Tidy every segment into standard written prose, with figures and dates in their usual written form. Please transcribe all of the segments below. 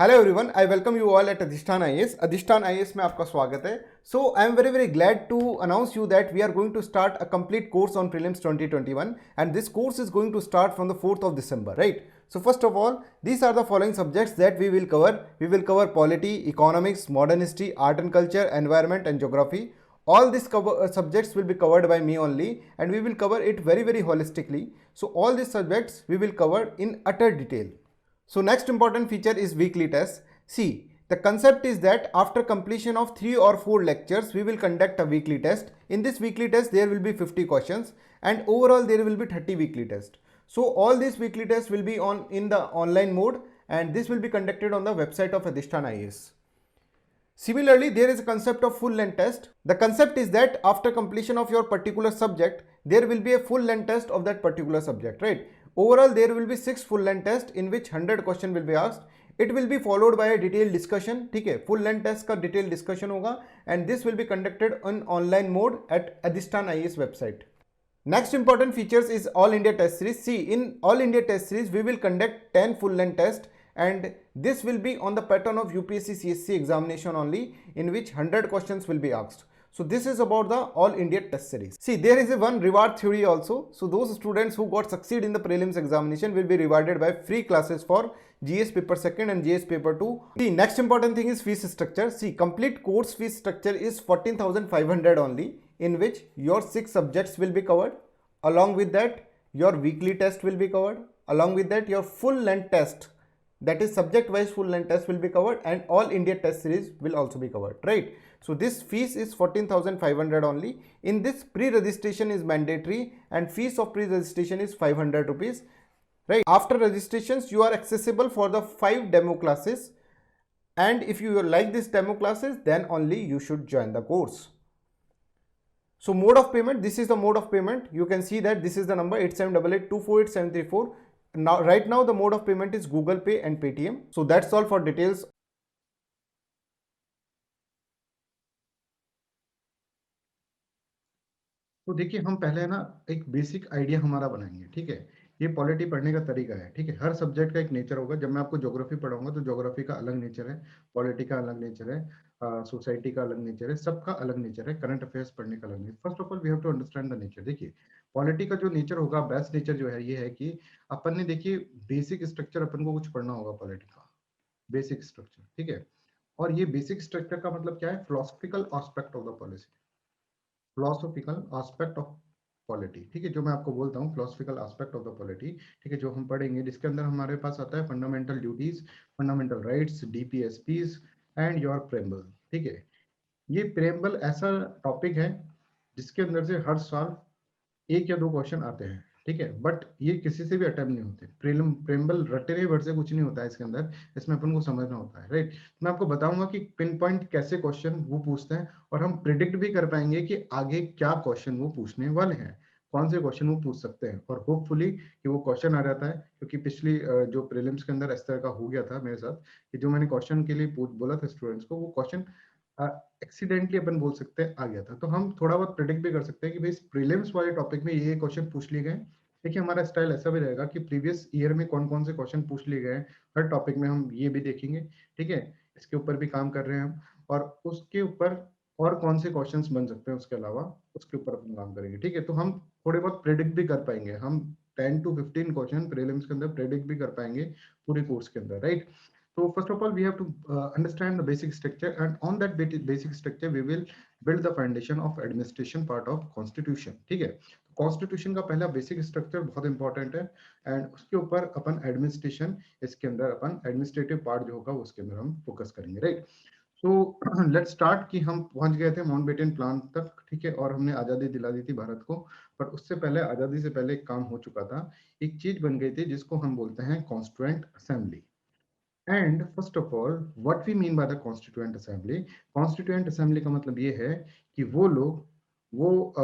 Hello everyone, I welcome you all at Adhishthan IAS. Adhishthan IAS में आपका स्वागत है। So I am very glad to announce you that we are going to start a complete course on prelims 2021 and this course is going to start from the 4th of December, right? So first of all, these are the following subjects that we will cover. We will cover polity, economics, modern history, art and culture, environment and geography. All these subjects will be covered by me only, and we will cover it very holistically. So all these subjects we will cover in utter detail. So next important feature is weekly test. See, the concept is that after completion of 3 or 4 lectures, we will conduct a weekly test. In this weekly test, there will be 50 questions and overall there will be 30 weekly tests. So all these weekly tests will be on in the online mode, and this will be conducted on the website of Adhishtan IAS. Similarly, there is a concept of full length test. The concept is that after completion of your particular subject, there will be a full length test of that particular subject, right? Overall, there will be 6 full length tests in which 100 question will be asked. It will be followed by a detailed discussion. ठीक है, full length test का detailed discussion होगा, and this will be conducted on online mode at Adhishtan IAS website. Next important features is All India Test Series. See, in All India Test Series, we will conduct 10 full length tests, and this will be on the pattern of UPSC CSC examination only, in which 100 questions will be asked. So this is about the All India Test Series. See, there is a one reward theory also. So those students who got succeed in the prelims examination will be rewarded by free classes for GS paper 2nd and GS paper 2. The next important thing is fees structure. See, complete course fees structure is 14,500 only, in which your 6 subjects will be covered. Along with that, your weekly test will be covered. Along with that, your full length test, that is subject wise full length test, will be covered, and All India Test Series will also be covered, right? So this fees is 14,500 only. In this, pre-registration is mandatory, and fees of pre-registration is 500 rupees, right? After registrations, you are accessible for the 5 demo classes, and if you like these demo classes, then only you should join the course. So mode of payment, this is the mode of payment. You can see that this is the number 8788248734. Now, right now the mode of payment is Google Pay and Paytm. So that's all for details. तो देखिए, हम पहले ना एक basic idea हमारा बनाएंगे। ठीक है, ये पॉलिटी पढ़ने का तरीका है। ठीक है, हर सब्जेक्ट का एक नेचर होगा। जब मैं आपको ज्योग्राफी पढ़ाऊंगा तो ज्योग्राफी का अलग नेचर है, पॉलिटी का अलग नेचर है, सोसाइटी का अलग नेचर है, सबका अलग नेचर है। करंट अफेयर्स पढ़ने का अलग nature. First of all we have to understand the nature. देखिए, पॉलिटी का जो नेचर होगा, बेस्ट नेचर जो है, ये है कि अपन ने, देखिए, बेसिक स्ट्रक्चर अपन को कुछ पढ़ना होगा पॉलिटी का, बेसिक स्ट्रक्चर। ठीक है, और ये बेसिक स्ट्रक्चर का मतलब क्या है? Philosophical aspect of the policy, philosophical aspect of polity. ठीक है, जो मैं आपको बोलता हूँ philosophical aspect of the polity. ठीक है, जो हम पढ़ेंगे, जिसके अंदर हमारे पास आता है fundamental duties, fundamental rights, DPSPs and your preamble. ठीक है, ये प्रेम्बल ऐसा टॉपिक है जिसके अंदर से हर साल 1 या 2 क्वेश्चन आते हैं। ठीक है, बट ये किसी से भी अटेम्प्ट नहीं होते। प्रेम्बल रटने भर से कुछ नहीं होता है इसके अंदर, इसमें अपन को समझना होता है, राइट? मैं आपको बताऊंगा कि पिन पॉइंट कैसे क्वेश्चन वो पूछते हैं, और हम प्रिडिक्ट भी कर पाएंगे कि आगे क्या क्वेश्चन वो पूछने वाले हैं, कौन से क्वेश्चन वो पूछ सकते हैं। और होपफुली कि वो क्वेश्चन आ जाता है, क्योंकि पिछली जो प्रीलिम्स के अंदर इस तरह का हो गया था मेरे साथ, कि जो मैंने क्वेश्चन के लिए बोला था स्टूडेंट्स को, वो क्वेश्चन एक्सीडेंटली अपन बोल सकते हैं आ गया था। तो हम थोड़ा बहुत प्रिडिक्ट भी कर सकते हैं कि भाई प्रीलिम्स वाले टॉपिक में ये क्वेश्चन पूछ लिए गए। देखिए, हमारा स्टाइल ऐसा भी रहेगा कि प्रीवियस ईयर में कौन कौन से क्वेश्चन पूछ लिए गए, हर टॉपिक में हम ये भी देखेंगे। ठीक है, इसके ऊपर भी काम कर रहे हैं हम, और उसके ऊपर और कौन से क्वेश्चंस बन सकते हैं उसके अलावा, उसके ऊपर अपन काम करेंगे। ठीक है, तो हम थोड़े बहुत प्रिडिक्ट भी कर पाएंगे। हम 10 to 15 क्वेश्चन प्रीलिम्स के अंदर प्रिडिक्ट भी कर पाएंगे पूरे कोर्स के अंदर, right? So first of all, we have to understand the basic structure, and on that basic structure, we will build the foundation of administration part of constitution. ठीक है, कॉन्स्टिट्यूशन का पहला बेसिक स्ट्रक्चर बहुत important है, and उसके ऊपर अपन administration, इसके अंदर अपन एडमिनिस्ट्रेटिव पार्ट जो होगा उसके अंदर हम फोकस करेंगे, राइट? सो लेट्स स्टार्ट कि हम पहुंच गए थे माउंटबेटन प्लान तक। ठीक है, और हमने आजादी दिला दी थी भारत को, पर उससे पहले, आजादी से पहले एक काम हो चुका था, एक चीज बन गई थी जिसको हम बोलते हैं constituent assembly. And first of all, what we mean by the constituent assembly? Constituent assembly का मतलब ये है कि वो लोग, वो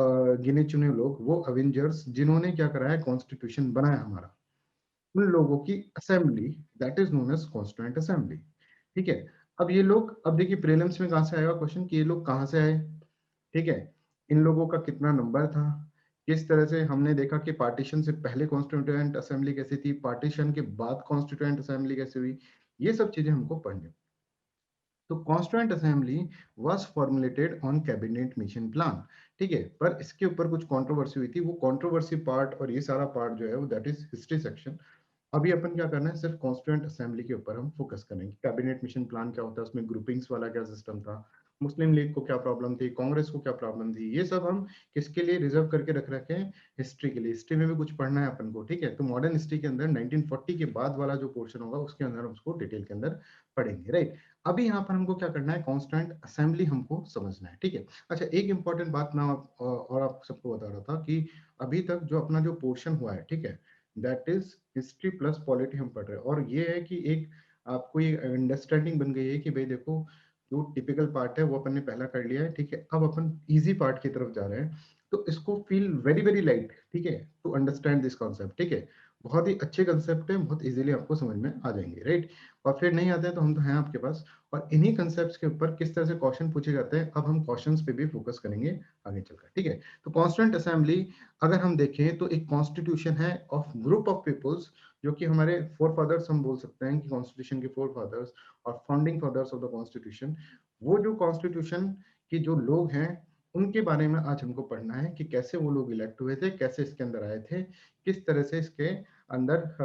गिने चुने लोग, वो अवेंजर्स जिन्होंने क्या करा है, कॉन्स्टिट्यूशन बनाया हमारा, उन लोगों की assembly, that is known as constituent assembly. ठीक है, अब ये लोग, अब देखिए प्रीलिम्स में कहां से आएगा क्वेश्चन कि ये लोग कहां से आए। ठीक है, इन लोगों का कितना नंबर था, किस तरह से हमने देखा कि पार्टीशन से पहले कॉन्स्टिट्यूएंट असेंबली कैसी थी, पार्टीशन के बाद कॉन्स्टिट्यूएंट असेंबली कैसी हुई, ये सब चीजें हमको पढ़नी। तो constituent assembly was formulated on cabinet mission plan, ठीक है, पर इसके ऊपर कुछ कंट्रोवर्सी हुई थी। वो कंट्रोवर्सी पार्ट और ये सारा पार्ट जो है वो दैट इज हिस्ट्री सेक्शन। अभी अपन क्या करना है, सिर्फ कॉन्स्टिट्यूएंट असेंबली के ऊपर हम फोकस करेंगे। कैबिनेट मिशन प्लान क्या होता है, उसमें ग्रुपिंग्स वाला क्या सिस्टम था, मुस्लिम लीग को क्या प्रॉब्लम थी, कांग्रेस को क्या प्रॉब्लम थी, ये सब हम किसके लिए रिजर्व करके रख रखे हैं, हिस्ट्री के लिए। हिस्ट्री में भी कुछ पढ़ना है अपन को, ठीक है। तो मॉडर्न हिस्ट्री के अंदर 1940 के बाद वाला जो पोर्शन होगा उसके अंदर हम उसको डिटेल के अंदर पढ़ेंगे, राइट। अभी यहाँ पर हमको क्या करना है, कॉन्स्टिट्यूएंट असेंबली हमको समझना है, ठीक है। अच्छा, एक इंपॉर्टेंट बात मैं और आप सबको बता रहा था कि अभी तक जो अपना जो पोर्शन हुआ है, ठीक है, that is history plus polity हम पढ़ रहे हैं। और ये है कि एक आपको ये अंडरस्टैंडिंग बन गई है कि भाई देखो, जो टिपिकल पार्ट है वो अपन ने पहला कर लिया है, ठीक है। अब अपन इजी पार्ट की तरफ जा रहे हैं, तो इसको फील वेरी वेरी लाइट, ठीक है, टू अंडरस्टैंड दिस कॉन्सेप्ट, ठीक है। बहुत ही अच्छे कंसेप्ट है, बहुत इजीली आपको समझ में आ जाएंगे, राइट। और फिर नहीं आते हैं तो हम तो हैं आपके पास। और इन्हीं कंसेप्ट्स के ऊपर किस तरह से क्वेश्चन पूछे जाते हैं, अब हम क्वेश्चंस पे भी फोकस करेंगे आगे चलकर, ठीक है। तो कॉन्स्टिट्यूएंट असेंबली अगर हम देखें तो एक कॉन्स्टिट्यूशन है ऑफ ग्रुप ऑफ पीपल्स, जो कि हमारे फोर फादर्स हम बोल सकते हैं कि कॉन्स्टिट्यूशन के फोर फादर्स और founding fathers of the constitution. वो जो कॉन्स्टिट्यूशन के जो लोग हैं उनके बारे में आज हमको पढ़ना है कि कैसे वो लोग इलेक्ट हुए थे, कैसे इसके अंदर आए थे, किस तरह से इसके अंदर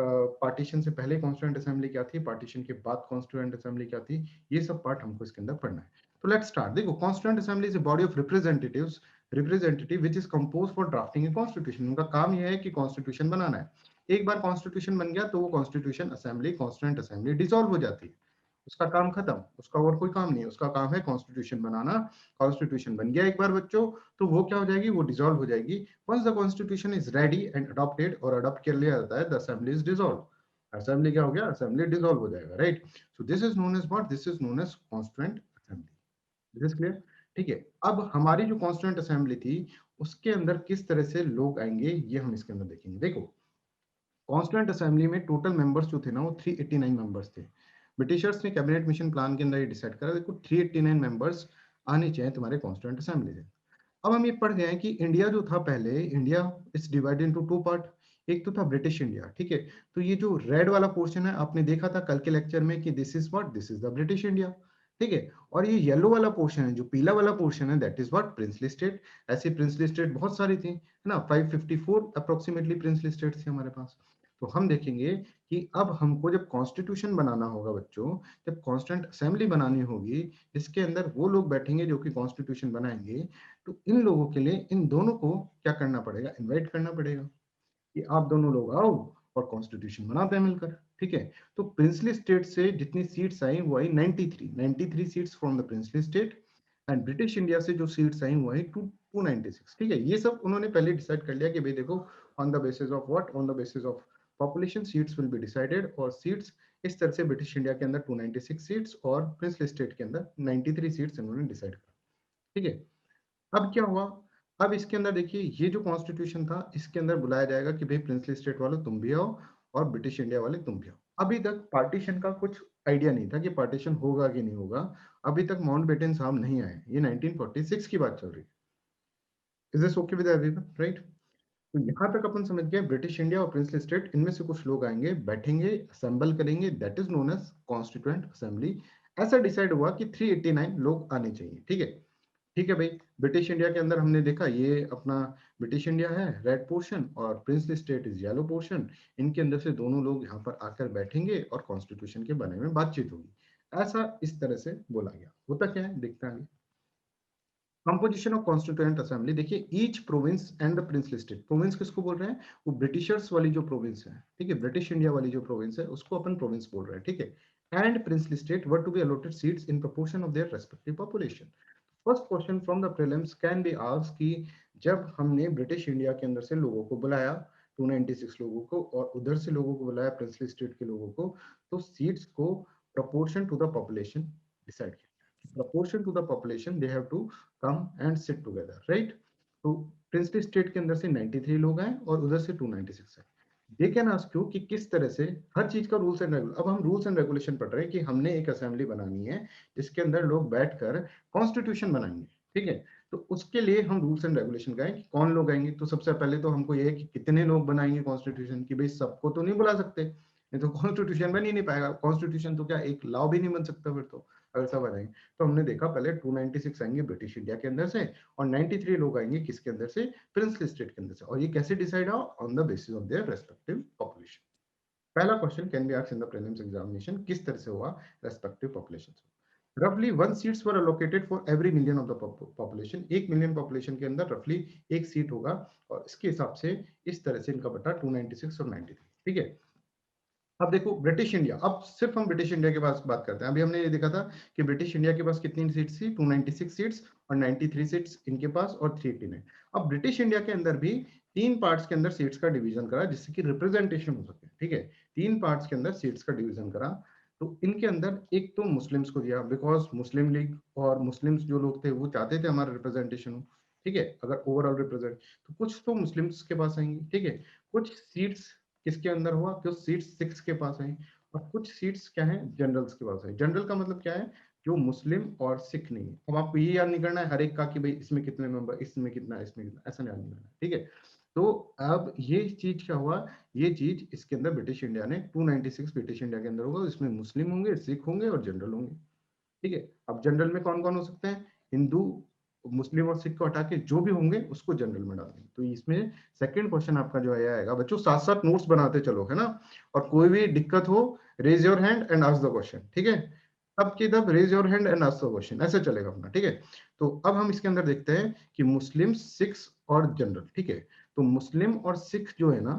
पार्टीशन से पहले कॉन्स्टिट्यूएंट असेंबली क्या थी, पार्टीशन के बाद कॉन्स्टिट्यूएंट असेंबली क्या थी, ये सब पार्ट हमको इसके अंदर पढ़ना है। तो लेट्स स्टार्ट। देखो, constituent assembly is a body of representatives, representative which is compose for drafting a constitution. उनका काम यह है कि कॉन्स्टिट्यूशन बनाना है। एक बार कॉन्स्टिट्यूशन बन गया तो वो constitution assembly, constituent assembly dissolve हो जाती है, उसका काम खत्म, उसका और कोई काम नहीं है। उसका काम है कॉन्स्टिट्यूशन बनाना। कॉन्स्टिट्यूशन बन गया एक बार बच्चों, तो वो क्या हो जाएगी, वो डिसॉल्व हो जाएगी। Once the constitution is ready and adopted, और अडॉप्ट कर लिया जाता है, the assembly is dissolve. Assembly क्या हो गया, असेंबली डिसॉल्व हो जाएगा, right. So this is known as what, this is known as constituent assembly. This is clear, ठीक है। अब हमारी जो कॉन्स्टिट्यूएंट असेंबली थी उसके अंदर किस तरह से लोग आएंगे ये हम इसके अंदर देखेंगे। देखो, कॉन्स्टिट्यूएंट असेंबली में टोटल मेंबर्स जो थे ना वो 389 मेंबर्स थे। ब्रिटिशर्स ने कैबिनेट मिशन प्लान के अंदर ये डिसाइड करा, देखो 389 मेंबर्स आने चाहिए तुम्हारे कॉन्स्टिट्यूएंट असेंबली से। अब हम ये पढ़ गए हैं कि इंडिया जो था पहले, India is divided into two part. एक तो था ब्रिटिश इंडिया, ठीक है। तो ये जो रेड वाला पोर्शन है आपने देखा था कल के लेक्चर में कि this is what, this is the British India, ठीक है। और ये येलो वाला पोर्शन है, जो पीला वाला पोर्शन है, that is what, princely state. ऐसी प्रिंसली स्टेट बहुत सारी थी, है ना, 554 अप्रोक्सीमेटली प्रिंसली स्टेट थी हमारे पास। तो हम देखेंगे कि अब हमको जब कॉन्स्टिट्यूशन बनाना होगा बच्चों, जब कॉन्स्टिट्यूएंट असेंबली बनानी होगी, इसके अंदर वो लोग बैठेंगे जो कि कॉन्स्टिट्यूशन बनाएंगे, तो इन लोगों के लिए इन दोनों को क्या करना पड़ेगा, इनवाइट करना पड़ेगा कि आप दोनों लोग आओ और कॉन्स्टिट्यूशन बनाते हैं मिलकर, ठीक है। तो प्रिंसली स्टेट से जितनी सीट्स आई वो आई 93 seats from the princely state. And British India से जो सीट्स आई वो आई 296, ठीक है। ये सब उन्होंने पहले डिसाइड कर लिया कि भाई देखो, on the basis of what, on the basis of population seats will be decided. और सीट्स इस तरह से ब्रिटिश इंडिया के अंदर 296 सीट्स और प्रिंसली स्टेट के अंदर 93 सीट्स इन्होंने डिसाइड कर, ठीक है। अब क्या हुआ, अब इसके अंदर देखिए ये जो कॉन्स्टिट्यूशन था इसके अंदर बुलाया जाएगा कि भाई प्रिंसली स्टेट वालों तुम भी आओ और ब्रिटिश इंडिया वाले तुम भी आओ। अभी तक पार्टीशन का कुछ आइडिया नहीं था कि पार्टीशन होगा कि नहीं होगा। अभी तक माउंटबेटन साहब नहीं आए, ये 1946 की बात चल रही है। Is this okay with everyone, right. तो यहाँ तक अपन समझ गए, ब्रिटिश इंडिया और प्रिंसली स्टेट इनमें से कुछ लोग आएंगे, बैठेंगे, असेंबल करेंगे, that is known as constituent assembly. ऐसा डिसाइड हुआ कि 389 लोग आने चाहिए, ठीक है। ठीक है भाई, ब्रिटिश इंडिया के अंदर हमने देखा ये अपना ब्रिटिश इंडिया है रेड पोर्शन और princely state is yellow portion. इनके अंदर से दोनों लोग यहाँ पर आकर बैठेंगे और कॉन्स्टिट्यूशन के बारे में बातचीत होगी। ऐसा इस तरह से बोला गया। होता क्या है देखते हैं आगे। कंपोजिशन ऑफ कॉन्स्टिट्यूएंट असेंबली, देखिए each province and the princely state. Province किसको बोल रहे हैं, वो ब्रिटिशर्स वाली जो प्रोविंस है, ठीक है, ब्रिटिश इंडिया वाली जो प्रोविंस है उसको अपन प्रोविंस बोल रहे हैं, ठीक है। And princely state were to be allotted seats in proportion of their respective population. First question from the prelims can be asked कि जब हमने ब्रिटिश इंडिया के अंदर से लोगों को बुलाया 296 लोगों को और उधर से लोगों को बुलाया प्रिंसली स्टेट के लोगों को, तो सीट्स को proportion to the population decide किया। proportion to the population they have to come and sit together, right। तो प्रिंसली स्टेट के अंदर से 93 लोग हैं और उधर से 296 है। दे कैन आस्क यू कि किस तरह से हर चीज का रूल्स एंड रेगुलेशन। अब हम रूल्स एंड रेगुलेशन पढ़ रहे हैं कि हमने एक असेंबली बनानी है जिसके अंदर लोग बैठकर कॉन्स्टिट्यूशन बनाएंगे, ठीक है। तो उसके लिए हम रूल्स एंड रेगुलेशन का है कि कौन लोग आएंगे। तो सबसे पहले तो हमको ये है कि कितने लोग बनाएंगे कॉन्स्टिट्यूशन की, भाई सबको तो नहीं बुला सकते, नहीं तो कॉन्स्टिट्यूशन बन ही नहीं पाएगा। कॉन्स्टिट्यूशन तो क्या एक लॉ भी नहीं बन सकता फिर तो, अगर सब आ जाएंगे। तो हमने देखा पहले 296 आएंगे ब्रिटिश इंडिया के अंदर से, और 93 लोग आएंगे किसके अंदर से, प्रिंसली स्टेट के अंदर से। और ये कैसे डिसाइड हो, on the basis of their respective population. पहला question can be asked in the prelims examination, किस तरह से हुआ रेस्पेक्टिव पॉपुलेशन। रफली 1 seats were allocated for every million of the population, 1 million population के अंदर रफली 1 सीट होगा, और इसके हिसाब से इस तरह से इनका बटा 296 और 93। ठीक है, अब देखो ब्रिटिश इंडिया, अब सिर्फ हम ब्रिटिश इंडिया के पास बात करते हैं। अभी हमने ये देखा था कि ब्रिटिश इंडिया के पास कितनी सीट्स थी, 296 सीट्स, और 93 सीट्स इनके पास, और 389। अब ब्रिटिश इंडिया के अंदर भी 3 पार्ट्स के अंदर सीट्स का डिवीजन करा जिससे कि रिप्रेजेंटेशन हो सके। ठीक है, 3 पार्ट्स के अंदर सीट्स का डिवीजन करा। तो इनके अंदर एक तो मुस्लिम्स को दिया, बिकॉज मुस्लिम लीग और मुस्लिम्स जो लोग थे वो चाहते थे हमारा रिप्रेजेंटेशन हो। ठीक है, अगर ओवरऑल रिप्रेजेंट, तो कुछ तो मुस्लिम्स के पास आएंगे। ठीक है, कुछ सीट्स किसके अंदर हुआ, कुछ सीट्स सिक्स के पास आई, और कुछ सीट्स क्या है, जनरल्स के पास आई। जनरल का मतलब क्या है, जो मुस्लिम और सिख नहीं है। अब आपको ये याद नहीं करना है हर एक का कि भाई इसमें कितने मेंबर, इसमें कितना, इसमें कितना, ऐसा नहीं याद नहीं करना है। ठीक है, तो अब ये चीज क्या हुआ, ये चीज इसके अंदर ब्रिटिश इंडिया ने 296 ब्रिटिश इंडिया के अंदर होगा, इसमें मुस्लिम होंगे, सिख होंगे और जनरल होंगे। ठीक है, अब जनरल में कौन कौन हो सकते हैं, हिंदू, मुस्लिम और सिख को हटा के जो भी होंगे उसको जनरल में डाल देंगे। तो इसमें सेकंड क्वेश्चन आपका जो है आएगा, बच्चों साथ साथ नोट्स बनाते चलो, है ना, और कोई भी दिक्कत हो raise your hand and ask the question. ठीक है, तब की तब raise your hand and ask the question, ऐसे चलेगा अपना। ठीक है, तो अब हम इसके अंदर देखते हैं कि मुस्लिम, सिख्स और जनरल। ठीक है, तो मुस्लिम और सिख जो है ना,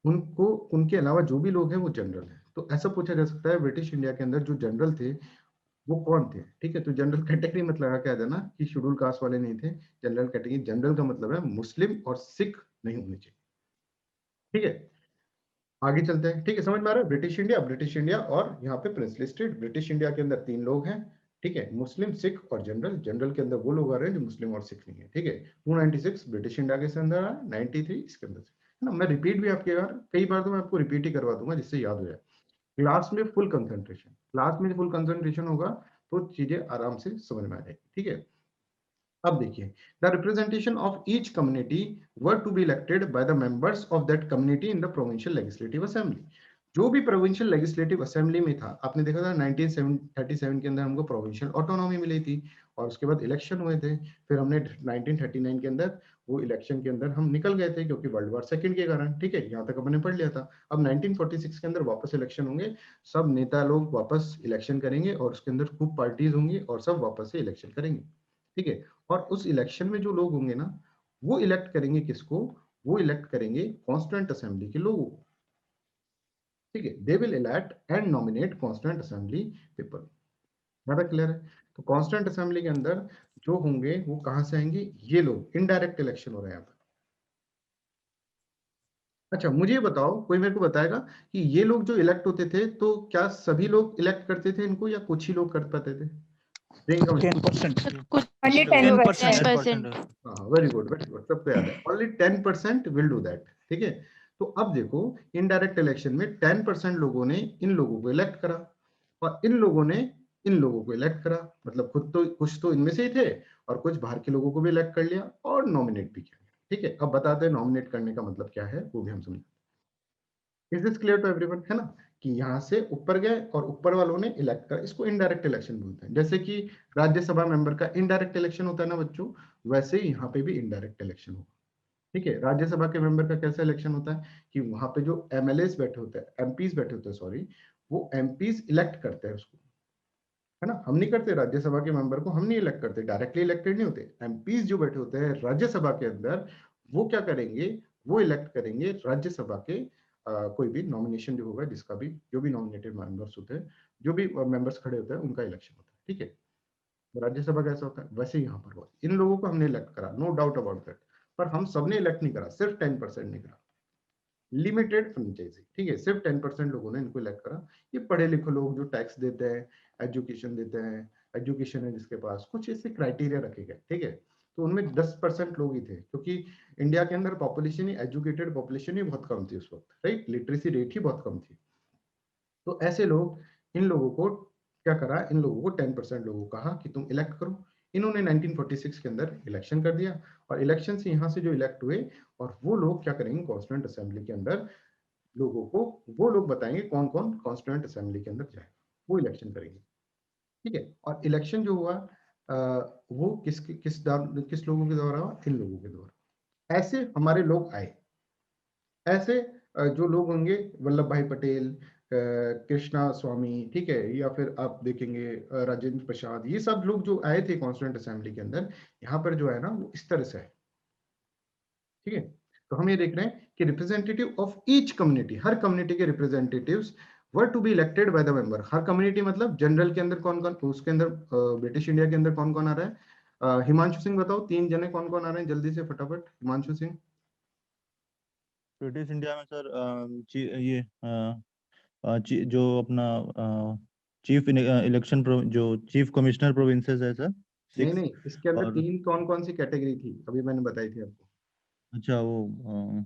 उनको, उनके अलावा जो भी लोग हैं वो जनरल है। तो ऐसा पूछा जा सकता है ब्रिटिश इंडिया के अंदर जो जनरल थे वो कौन थे। ठीक है, तो जनरल कैटेगरी मत लगा के आ जाना कि शेड्यूल कास्ट वाले नहीं थे। जनरल कैटेगरी, जनरल का मतलब है मुस्लिम और सिख नहीं होने चाहिए। ठीक है, आगे चलते हैं। ठीक है, समझ में आ रहा है, ब्रिटिश इंडिया, ब्रिटिश इंडिया और यहाँ पे प्रिंसली स्टेट। ब्रिटिश इंडिया के अंदर 3 लोग हैं। ठीक है, मुस्लिम, सिख और जनरल। जनरल के अंदर वो लोग आ रहे हैं जो मुस्लिम और सिख नहीं है। ठीक है, 296 ब्रिटिश इंडिया के अंदर है, 93 इसके अंदर से, है ना। मैं रिपीट भी आपके यार कई बार तो मैं आपको रिपीट ही करवा दूंगा जिससे याद हो जाए। क्लास में फुल कंसंट्रेशन, क्लास में फुल कंसंट्रेशन होगा तो चीजें आराम से समझ में आ जाएगी। ठीक है, अब देखिए, the representation of each community were to be elected by the members of that community in the provincial legislative assembly. जो भी प्रोविंशियल लेजिस्लेटिव असेंबली में था, आपने देखा था 1937 के अंदर हमको प्रोविंशियल ऑटोनॉमी मिली थी, और उसके बाद इलेक्शन हुए थे। फिर हमने 1939 के अंदर वो इलेक्शन के अंदर हम निकल गए थे क्योंकि वर्ल्ड वॉर सेकंड के कारण। ठीक है, यहाँ तक अपने पढ़ लिया था। अब 1946 के अंदर वापस इलेक्शन होंगे, सब नेता लोग वापस इलेक्शन करेंगे, और उसके अंदर खूब पार्टीज होंगी और सब वापस से इलेक्शन करेंगे। ठीक है, और उस इलेक्शन में जो लोग होंगे ना, वो इलेक्ट करेंगे किसको, वो इलेक्ट करेंगे कॉन्स्टिट्यूएंट असेंबली के लोगों को। ठीक है, they will elect and nominate constituent assembly people. ज्यादा क्लियर है। तो कॉन्स्टिट्यूएंट असेंबली के अंदर जो होंगे वो कहां से आएंगे, ये लोग, इनडायरेक्ट इलेक्शन हो रहा है यहाँ पर। अच्छा मुझे ये बताओ, कोई मेरे को बताएगा कि ये लोग जो इलेक्ट होते थे तो क्या सभी लोग इलेक्ट करते थे इनको, या कुछ ही लोग कर पाते थे। प्रियंका मुझे कुछ। 10%। कुछ Only लोग 10%, 10%. 10%। हाँ वेरी गुड वेरी गुड, सबको याद है, ओनली 10% विल डू दैट। ठीक है, तो अब देखो इनडायरेक्ट इलेक्शन में 10% लोगों ने इन लोगों को इलेक्ट करा, और इन लोगों ने इन लोगों को इलेक्ट करा, मतलब खुद तो कुछ तो इनमें से ही थे, और कुछ बाहर के लोगों को भी इलेक्ट कर लिया और नॉमिनेट भी किया। ठीक है, अब बताते हैं नॉमिनेट करने का मतलब क्या है, वो भी हम समझ। Is this clear to everyone, है ना, कि यहाँ से ऊपर गए और ऊपर वालों ने इलेक्ट कर, इसको इनडायरेक्ट इलेक्शन बोलते हैं। जैसे कि राज्यसभा मेंबर का इनडायरेक्ट इलेक्शन होता है ना बच्चों, वैसे ही यहाँ पे भी इनडायरेक्ट इलेक्शन होगा। ठीक है, राज्यसभा के मेंबर का कैसा इलेक्शन होता है कि वहां पे जो एमएलएस बैठे होते हैं, एमपीज बैठे होते हैं, सॉरी, वो एमपीज इलेक्ट करते हैं उसको, है ना। हम नहीं करते राज्यसभा के मेंबर को, हम नहीं इलेक्ट करते, डायरेक्टली इलेक्टेड नहीं होते। एमपीज जो बैठे होते हैं राज्यसभा के अंदर, वो क्या करेंगे, वो इलेक्ट करेंगे राज्यसभा के कोई भी नॉमिनेशन जो होगा, जिसका भी, जो भी नॉमिनेटेड मेंबर्स होते हैं, जो भी मेंबर्स खड़े होते हैं, उनका इलेक्शन होता है। ठीक है, राज्यसभा कैसा होता है, वैसे ही यहाँ पर हुआ। इन लोगों को हमने इलेक्ट करा, नो डाउट अबाउट दैट, पर हम सबने इलेक्ट नहीं करा, सिर्फ 10% ने करा, लिमिटेड फ्रेंचाइजी। ठीक है, सिर्फ 10% लोगों ने इनको इलेक्ट करा। ये पढ़े लिखे लोग जो टैक्स देते हैं, एजुकेशन देते हैं, एजुकेशन है जिसके पास, कुछ ऐसे क्राइटेरिया रखे गए। ठीक है, तो उनमें 10% लोग ही थे, क्योंकि इंडिया के अंदर पॉपुलेशन ही, एजुकेटेड पॉपुलेशन ही बहुत कम थी उस वक्त, राइट, लिटरेसी रेट ही बहुत कम थी। तो ऐसे लोग, इन लोगों को क्या करा, इन लोगों को 10% लोगों को कहा कि तुम इलेक्ट करो। इन्होंने 1946 के अंदर इलेक्शन कर दिया, और इलेक्शन से यहाँ से जो इलेक्ट हुए, और वो लोग क्या करेंगे, कॉन्स्टिट्यूएंट असेंबली के अंदर लोगों को, वो लोग बताएंगे कौन कौन कॉन्स्टिट्यूएंट असेंबली के अंदर जाए, वो इलेक्शन करेंगे, ठीक है। और इलेक्शन जो हुआ वो किस लोगों के द्वारा हुआ, इन लोगों के द्वारा। ऐसे हमारे लोग आए, ऐसे जो लोग होंगे, वल्लभ भाई पटेल, कृष्णा स्वामी, ठीक है, या फिर आप देखेंगे राजेंद्र प्रसाद, ये सब लोग जो आए थे कॉन्स्टिट्यूएंट असेंबली के अंदर, यहाँ पर जो है ना वो इस तरह से है, ठीक है। तो हम ये देख रहे हैं कि रिप्रेजेंटेटिव ऑफ ईच कम्युनिटी, हर कम्युनिटी के representatives were to be elected by the member. हर कम्युनिटी मतलब जनरल के अंदर कौन कौन, उसके अंदर ब्रिटिश इंडिया के अंदर कौन कौन आ रहा है, हिमांशु सिंह बताओ, 3 जने कौन कौन आ रहे हैं जल्दी से फटाफट, हिमांशु सिंह। ब्रिटिश इंडिया में सर ये जो अपना चीफ इलेक्शन जो चीफ कमिश्नर प्रोविंसेस है सर, नहीं 6। नहीं, इसके अंदर और 3 कौन कौन सी कैटेगरी थी, अभी मैंने बताई थी आपको। अच्छा वो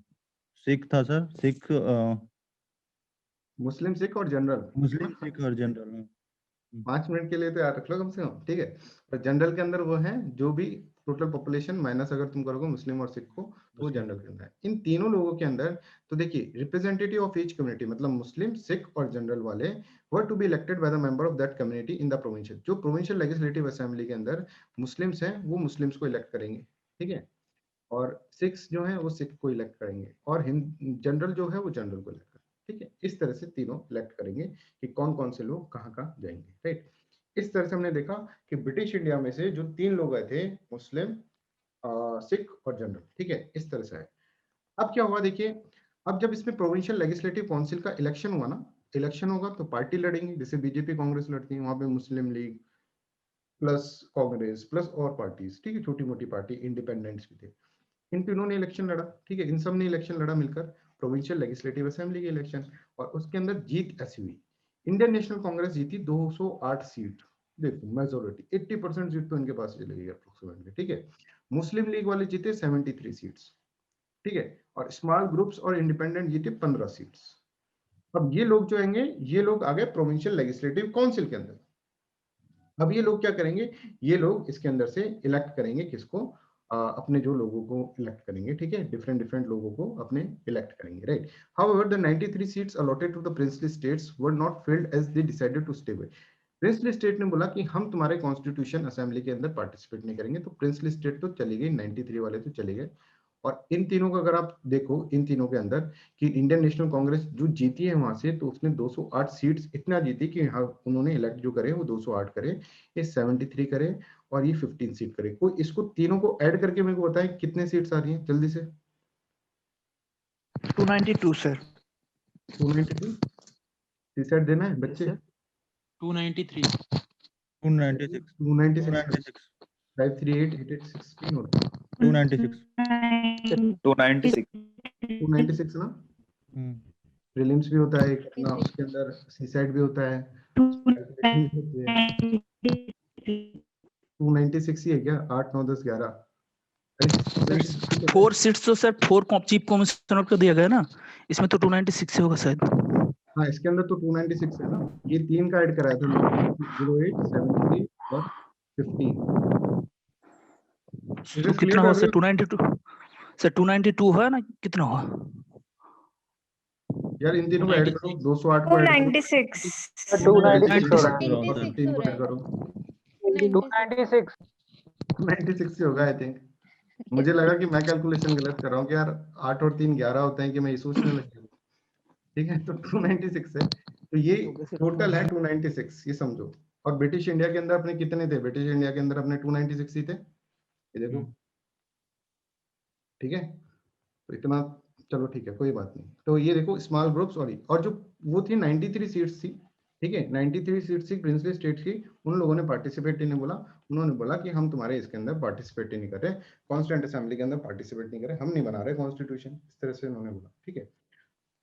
सिख था सर, सिख, मुस्लिम, सिख और जनरल। मुस्लिम, सिख और जनरल। 5 मिनट के लिए तो याद रख लो कम से कम, ठीक है। और जनरल के अंदर वो है जो भी टोटल पॉपुलेशन माइनस अगर तुम करोगे मुस्लिम और सिख को, तो वो जनरल के अंदर है। इन तीनों लोगों के अंदर तो देखिए, रिप्रेजेंटेटिव ऑफ ईच कम्युनिटी मतलब मुस्लिम, सिख और जनरल वाले were to be elected by the member of that community in the provincial. जो प्रोविंशियल लेजिस्लेटिव असेंबली के अंदर मुस्लिम्स हैं वो मुस्लिम्स को इलेक्ट करेंगे, ठीक है। और सिख्स जो है वो सिख को इलेक्ट करेंगे, और जनरल जो है वो जनरल को इलेक्ट करेंगे, ठीक है। इस तरह से तीनों इलेक्ट करेंगे कि कौन कौन से लोग कहाँ कहाँ जाएंगे, राइट। इस तरह से हमने देखा कि ब्रिटिश इंडिया में से जो 3 लोग आए थे, मुस्लिम, सिख और जनरल, ठीक है, इस तरह से है। अब क्या हुआ देखिए, अब जब इसमें प्रोविंशियल लेजिस्लेटिव काउंसिल का इलेक्शन हुआ ना, इलेक्शन होगा तो पार्टी लड़ेंगे, जैसे बीजेपी कांग्रेस लड़ती है, वहां पे मुस्लिम लीग प्लस कांग्रेस प्लस और पार्टीज, ठीक है, छोटी मोटी पार्टी, इंडिपेंडेंट्स भी थे। इन तीनों ने इलेक्शन लड़ा, ठीक है, इन सब ने इलेक्शन लड़ा मिलकर, प्रोविंशियल लेजिस्लेटिव असेंबली के इलेक्शन, और उसके अंदर जीत ऐसी हुई, इंडियन नेशनल कांग्रेस जीती 208 सीट। देखो मेजोरिटी 80% सीट तो इनके पास चली गई अप्रोक्सीमेटली, ठीक है। मुस्लिम लीग वाले जीते 73 सीट्स, ठीक है, और स्मॉल ग्रुप्स और इंडिपेंडेंट जीते 15 सीट्स। अब ये लोग जो आएंगे, ये लोग आ गए प्रोविंशियल लेजिस्लेटिव काउंसिल के अंदर। अब ये लोग क्या करेंगे, ये लोग इसके अंदर से इलेक्ट करेंगे किसको, अपने जो लोगों को इलेक्ट करेंगे, ठीक है, डिफरेंट डिफरेंट लोगों को अपने इलेक्ट करेंगे, right. However the 93 seats allotted to the princely states were not filled as they decided to stay away. Princely state ने बोला कि हम तुम्हारे कॉन्स्टिट्यूशन असेंबली के अंदर पार्टिसिपेट नहीं करेंगे, तो प्रिंसली स्टेट तो चली गई, 93 वाले तो चले गए। और इन तीनों का अगर आप देखो, इन तीनों के अंदर कि इंडियन नेशनल कांग्रेस जो जीती है वहां से, तो उसने 208 सीट्स इतना जीती कि हाँ उन्होंने इलेक्ट जो करे वो 208 करे, ये 73 करे, और ये 15 सीट करे। कोई इसको तीनों को ऐड करके मेरे को बताए कितने सीट्स आ रही हैं जल्दी से। 292 सर। 292 सीट देना है बच्चे। 293 296 296 538 886 होता है। 296 296 296 ना, प्रीलिम्स भी होता है एक ना, उसके अंदर सी साइड भी होता है, 296 ही है क्या, 8 9 10 11 4 सीट्स तो सर 4 चीफ कमिश्नर को दिया गया ना, इसमें तो 296 ही होगा शायद। हाँ इसके अंदर तो 296 है ना, ये 3 का ऐड कराया था मैंने, 08 73 और 15। तो कितना हुआ सर 292 सर, 292 है ना, कितना हुआ यार, इन तीनों को ऐड करो, 208 को ऐड करो, 296 296 हो रहा है। और 15 को ऐड करो, 296 296 से होगा आई थिंक। मुझे लगा कि मैं कैलकुलेशन गलत कर रहा हूँ कि यार 8 और 3 11 होते हैं, कि मैं ये सोचने लग गया, ठीक है। तो 296 है, तो ये टोटल है 296, ये समझो। और ब्रिटिश इंडिया के अंदर अपने कितने थे, ब्रिटिश इंडिया के अंदर अपने 296 ही थे, ये देखो, ठीक है। तो इतना, चलो ठीक है, कोई बात नहीं। तो ये देखो स्मॉल ग्रुप्स, और जो वो थी 93 सीट्स थी, ठीक है, 93 सीट्स थी प्रिंसली स्टेट की, उन लोगों ने पार्टिसिपेट ही नहीं बोला, उन्होंने बोला कि हम तुम्हारे इसके अंदर पार्टिसिपेट ही नहीं कर रहे, कॉन्स्टिट्यूएंट असेंबली के अंदर पार्टिसिपेट नहीं कर रहे, हम नहीं बना रहे कॉन्स्टिट्यूशन, इस तरह से उन्होंने बोला, ठीक है।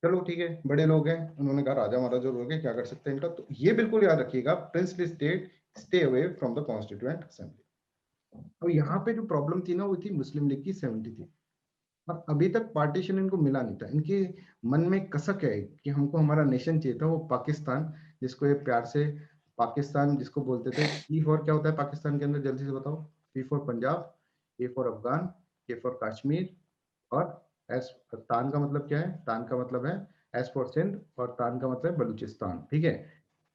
चलो ठीक है, बड़े लोग हैं, उन्होंने कहा राजा महाराजा लोग हैं, क्या कर सकते हैं इनका। तो ये बिल्कुल याद रखिएगा, princely state stay away from the constituent assembly. अब यहाँ पे जो प्रॉब्लम थी ना, वो थी मुस्लिम लीग की 70 थी, और अभी तक पार्टीशन इनको मिला नहीं था। इनके मन में कसक है कि हमको हमारा नेशन चाहिए था, वो पाकिस्तान, जिसको ये प्यार से पाकिस्तान जिसको बोलते थे। पी फॉर क्या होता है पाकिस्तान के अंदर, जल्दी से बताओ। P for Punjab, A for Afghan, के फॉर कश्मीर, और एस तान का मतलब क्या है, तान का मतलब है एस फॉर सिंध, और तान का मतलब बलूचिस्तान, ठीक है।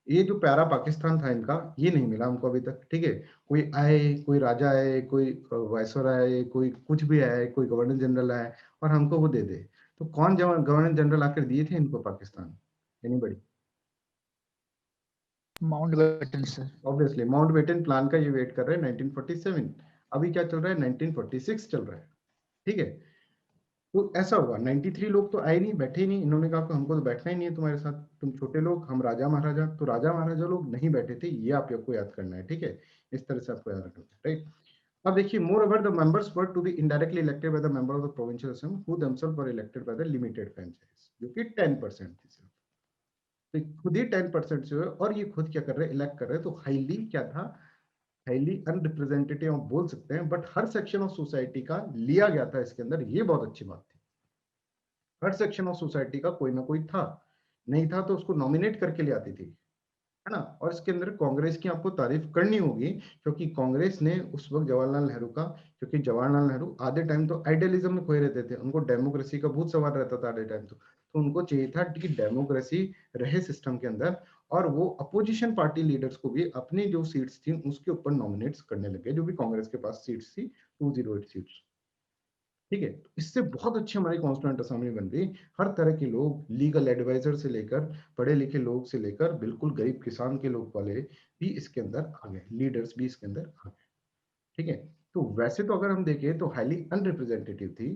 ये जो प्यारा पाकिस्तान था इनका, ये नहीं मिला हमको अभी तक, ठीक है। कोई आए, कोई राजा आए, कोई वायसराय आए, कोई कुछ भी आए, कोई गवर्नर जनरल आए और हमको वो दे दे। तो कौन गवर्नर जनरल आकर दिए थे इनको Pakistan? Anybody? Mountbatten sir. Obviously Mountbatten plan का ये वेट कर रहे हैं 1947। अभी क्या चल रहा है? 1946 चल रहा है, ठीक है। तो ऐसा होगा, 93 लोग तो आए नहीं, बैठे ही नहीं। इन्होंने कहा कि हमको तो बैठना ही नहीं है तुम्हारे साथ, तुम छोटे लोग, हम राजा महाराजा। तो राजा महाराजा लोग नहीं बैठे थे, ये आपको याद करना है, ठीक है। इस तरह से आपको याद रखना है, राइट। अब देखिए, moreover the members were to be indirectly elected by the member of the provincial assembly who themselves were elected by the limited franchise, जो कि 10% थी सिर्फ। तो खुद ही 10% से हुए, और ये खुद क्या कर रहे हैं? इलेक्ट कर रहे हैं। तो हाईली क्या था? हाईली अनरिप्रेजेंटेटिव आप बोल सकते हैं, but her section of society का लिया गया था इसके अंदर, ये बहुत अच्छी बात थी। हर सेक्शन ऑफ सोसाइटी का कोई ना कोई था, नहीं था तो उसको नॉमिनेट करके ले आती थी, है ना। और इसके अंदर कांग्रेस की आपको तारीफ करनी होगी, क्योंकि कांग्रेस ने उस वक्त जवाहरलाल नेहरू का, क्योंकि जवाहरलाल नेहरू आधे टाइम तो आइडियलिज्म में खोए रहते थे, उनको डेमोक्रेसी का बहुत सवाल रहता था आधे टाइम। तो उनको चाहिए था कि डेमोक्रेसी रहे सिस्टम के अंदर, और वो अपोजिशन पार्टी लीडर्स को भी अपनी जो सीट्स थी उसके ऊपर नॉमिनेट करने लगे, जो भी कांग्रेस के पास सीट्स थी 208 सीट्स, ठीक है। तो इससे बहुत अच्छी हमारी कॉन्स्टिट्यूएंट असेंबली बन गई। हर तरह के लोग, लीगल एडवाइजर से लेकर पढ़े लिखे लोग से लेकर बिल्कुल गरीब किसान के लोग वाले भी इसके अंदर आ गए, लीडर्स भी इसके अंदर आ गए, ठीक है। तो वैसे तो अगर हम देखें तो हाईली अनरिप्रेजेंटेटिव थी,